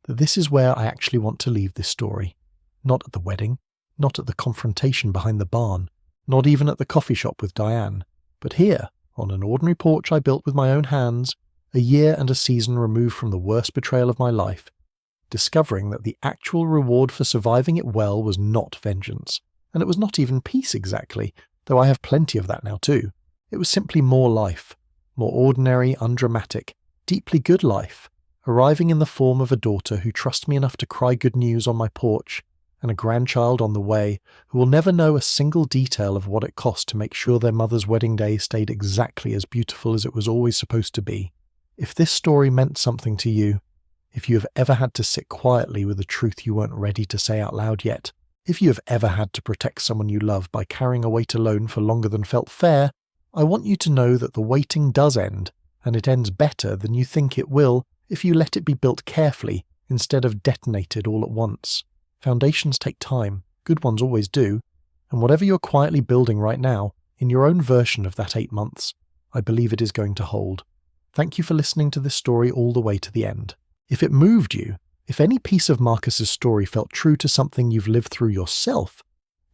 that this is where I actually want to leave this story. Not at the wedding, not at the confrontation behind the barn, not even at the coffee shop with Diane, but here, on an ordinary porch I built with my own hands, a year and a season removed from the worst betrayal of my life, discovering that the actual reward for surviving it well was not vengeance, and it was not even peace exactly, though I have plenty of that now too. It was simply more life, more ordinary, undramatic, deeply good life, arriving in the form of a daughter who trusts me enough to cry good news on my porch, and a grandchild on the way who will never know a single detail of what it cost to make sure their mother's wedding day stayed exactly as beautiful as it was always supposed to be. If this story meant something to you, if you have ever had to sit quietly with a truth you weren't ready to say out loud yet, if you have ever had to protect someone you love by carrying a weight alone for longer than felt fair, I want you to know that the waiting does end, and it ends better than you think it will if you let it be built carefully instead of detonated all at once. Foundations take time, good ones always do, and whatever you're quietly building right now, in your own version of that 8 months, I believe it is going to hold. Thank you for listening to this story all the way to the end. If it moved you, if any piece of Marcus's story felt true to something you've lived through yourself,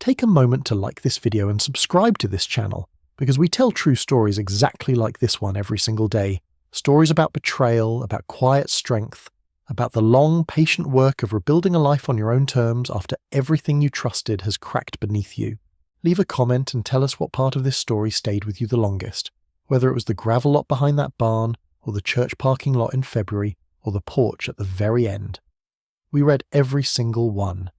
take a moment to like this video and subscribe to this channel, because we tell true stories exactly like this one every single day. Stories about betrayal, about quiet strength, about the long, patient work of rebuilding a life on your own terms after everything you trusted has cracked beneath you. Leave a comment and tell us what part of this story stayed with you the longest, whether it was the gravel lot behind that barn, or the church parking lot in February, or the porch at the very end. We read every single one.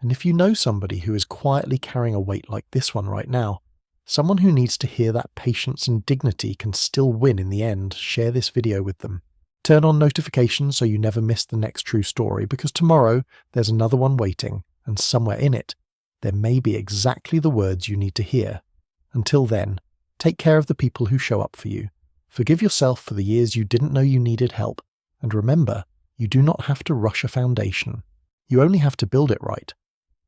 And if you know somebody who is quietly carrying a weight like this one right now, someone who needs to hear that patience and dignity can still win in the end, share this video with them. Turn on notifications so you never miss the next true story, because tomorrow there's another one waiting, and somewhere in it, there may be exactly the words you need to hear. Until then, take care of the people who show up for you. Forgive yourself for the years you didn't know you needed help, and remember, you do not have to rush a foundation. You only have to build it right.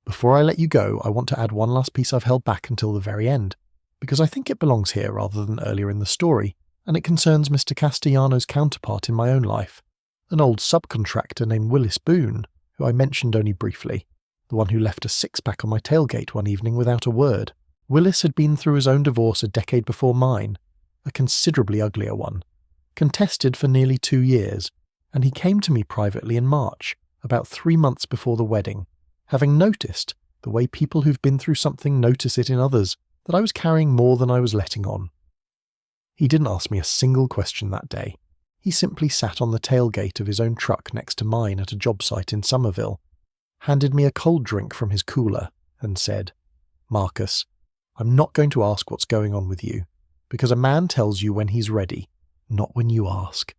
Before I let you go, I want to add one last piece I've held back until the very end, because I think it belongs here rather than earlier in the story, and it concerns Mr. Castellano's counterpart in my own life, an old subcontractor named Willis Boone, who I mentioned only briefly, the one who left a six-pack on my tailgate one evening without a word. Willis had been through his own divorce a decade before mine, a considerably uglier one, contested for nearly 2 years, and he came to me privately in March, about 3 months before the wedding, having noticed, the way people who've been through something notice it in others, that I was carrying more than I was letting on. He didn't ask me a single question that day. He simply sat on the tailgate of his own truck next to mine at a job site in Somerville, handed me a cold drink from his cooler, and said, "Marcus, I'm not going to ask what's going on with you, because a man tells you when he's ready, not when you ask.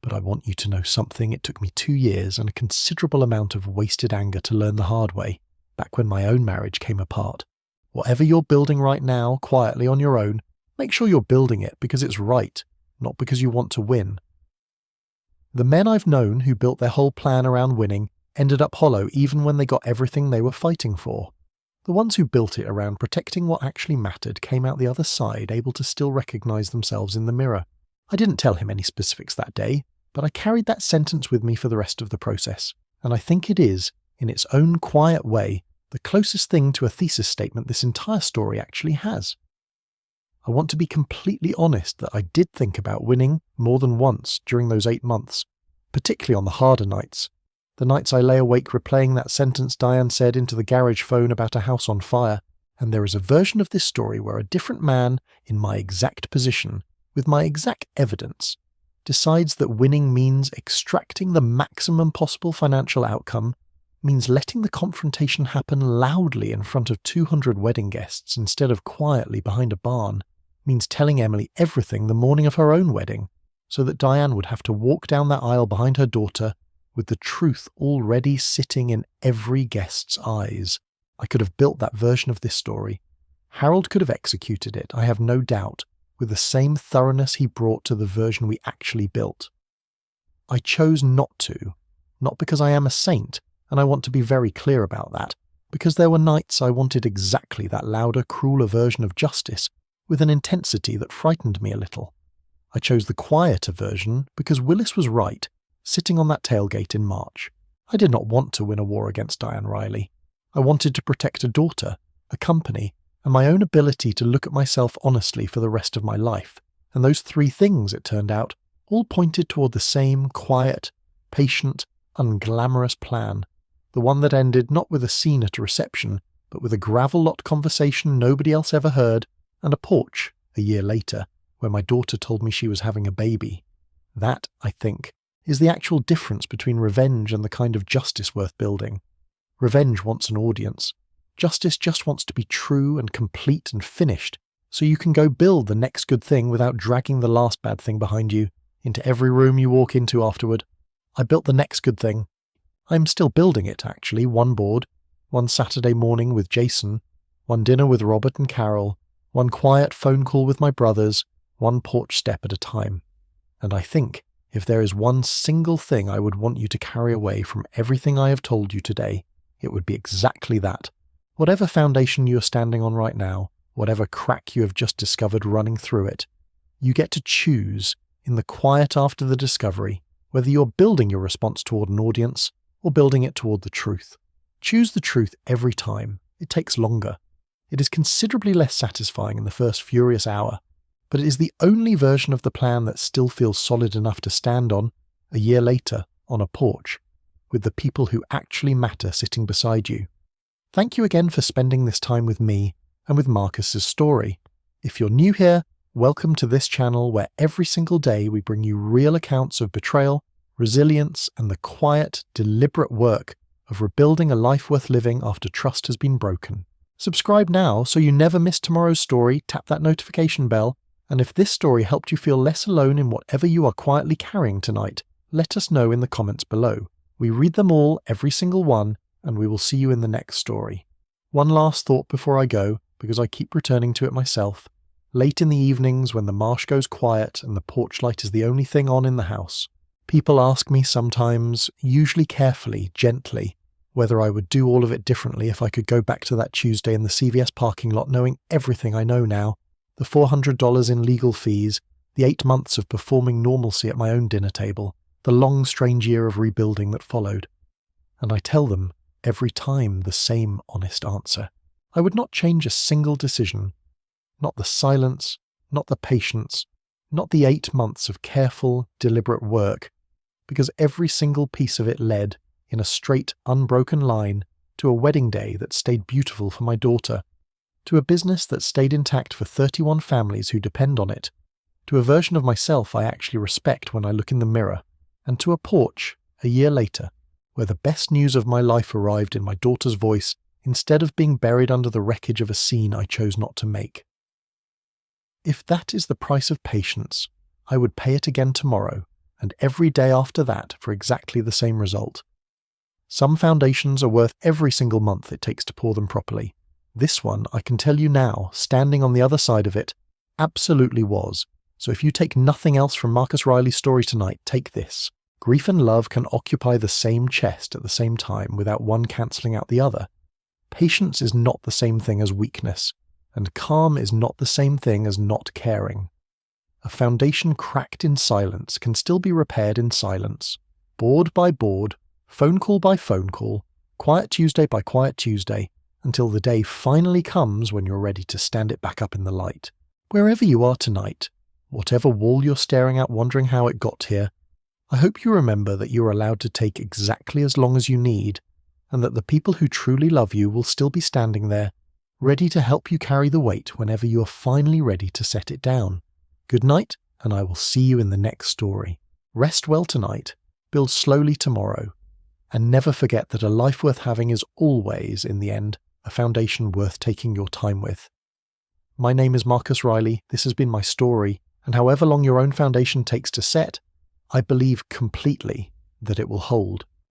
But I want you to know something it took me 2 years and a considerable amount of wasted anger to learn the hard way, back when my own marriage came apart. Whatever you're building right now, quietly on your own, make sure you're building it because it's right, not because you want to win." The men I've known who built their whole plan around winning ended up hollow even when they got everything they were fighting for. The ones who built it around protecting what actually mattered came out the other side able to still recognize themselves in the mirror. I didn't tell him any specifics that day, but I carried that sentence with me for the rest of the process, and I think it is, in its own quiet way, the closest thing to a thesis statement this entire story actually has. I want to be completely honest that I did think about winning more than once during those 8 months, particularly on the harder nights, the nights I lay awake replaying that sentence Diane said into the garage phone about a house on fire, and there is a version of this story where a different man in my exact position, with my exact evidence, decides that winning means extracting the maximum possible financial outcome, means letting the confrontation happen loudly in front of 200 wedding guests instead of quietly behind a barn, means telling Emily everything the morning of her own wedding, so that Diane would have to walk down that aisle behind her daughter with the truth already sitting in every guest's eyes. I could have built that version of this story. Harold could have executed it, I have no doubt, with the same thoroughness he brought to the version we actually built. I chose not to, not because I am a saint, and I want to be very clear about that, because there were nights I wanted exactly that louder, crueler version of justice, with an intensity that frightened me a little. I chose the quieter version because Willis was right, sitting on that tailgate in March. I did not want to win a war against Diane Reilly. I wanted to protect a daughter, a company, and my own ability to look at myself honestly for the rest of my life. And those 3 things, it turned out, all pointed toward the same quiet, patient, unglamorous plan. The one that ended not with a scene at a reception, but with a gravel lot conversation nobody else ever heard, and a porch, a year later, where my daughter told me she was having a baby. That, I think, is the actual difference between revenge and the kind of justice worth building. Revenge wants an audience. Justice just wants to be true and complete and finished, so you can go build the next good thing without dragging the last bad thing behind you into every room you walk into afterward. I built the next good thing. I'm still building it, actually, one board, one Saturday morning with Jason, one dinner with Robert and Carol, one quiet phone call with my brothers, one porch step at a time. And I think, if there is one single thing I would want you to carry away from everything I have told you today, it would be exactly that. Whatever foundation you are standing on right now, whatever crack you have just discovered running through it, you get to choose, in the quiet after the discovery, whether you're building your response toward an audience or building it toward the truth. Choose the truth every time, It takes longer. It is considerably less satisfying in the first furious hour, but it is the only version of the plan that still feels solid enough to stand on, a year later, on a porch, with the people who actually matter sitting beside you. Thank you again for spending this time with me and with Marcus's story. If you're new here, welcome to this channel where every single day we bring you real accounts of betrayal, resilience, and the quiet, deliberate work of rebuilding a life worth living after trust has been broken. Subscribe now so you never miss tomorrow's story, tap that notification bell, and if this story helped you feel less alone in whatever you are quietly carrying tonight, let us know in the comments below. We read them all, every single one, and we will see you in the next story. One last thought before I go, because I keep returning to it myself. Late in the evenings when the marsh goes quiet and the porch light is the only thing on in the house, people ask me sometimes, usually carefully, gently, whether I would do all of it differently if I could go back to that Tuesday in the CVS parking lot knowing everything I know now, the $400 in legal fees, the 8 months of performing normalcy at my own dinner table, the long strange year of rebuilding that followed. And I tell them every time the same honest answer. I would not change a single decision. Not the silence, not the patience, not the 8 months of careful, deliberate work, because every single piece of it led, in a straight, unbroken line, to a wedding day that stayed beautiful for my daughter, to a business that stayed intact for 31 families who depend on it, to a version of myself I actually respect when I look in the mirror, and to a porch, a year later, where the best news of my life arrived in my daughter's voice instead of being buried under the wreckage of a scene I chose not to make. If that is the price of patience, I would pay it again tomorrow, and every day after that for exactly the same result. Some foundations are worth every single month it takes to pour them properly. This one, I can tell you now, standing on the other side of it, absolutely was. So if you take nothing else from Marcus Reilly's story tonight, take this. Grief and love can occupy the same chest at the same time without one cancelling out the other. Patience is not the same thing as weakness, and calm is not the same thing as not caring. A foundation cracked in silence can still be repaired in silence, board by board, phone call by phone call, quiet Tuesday by quiet Tuesday, until the day finally comes when you're ready to stand it back up in the light. Wherever you are tonight, whatever wall you're staring at wondering how it got here, I hope you remember that you are allowed to take exactly as long as you need, and that the people who truly love you will still be standing there, ready to help you carry the weight whenever you are finally ready to set it down. Good night, and I will see you in the next story. Rest well tonight, build slowly tomorrow, and never forget that a life worth having is always, in the end, a foundation worth taking your time with. My name is Marcus Reilly, this has been my story, and however long your own foundation takes to set, I believe completely that it will hold.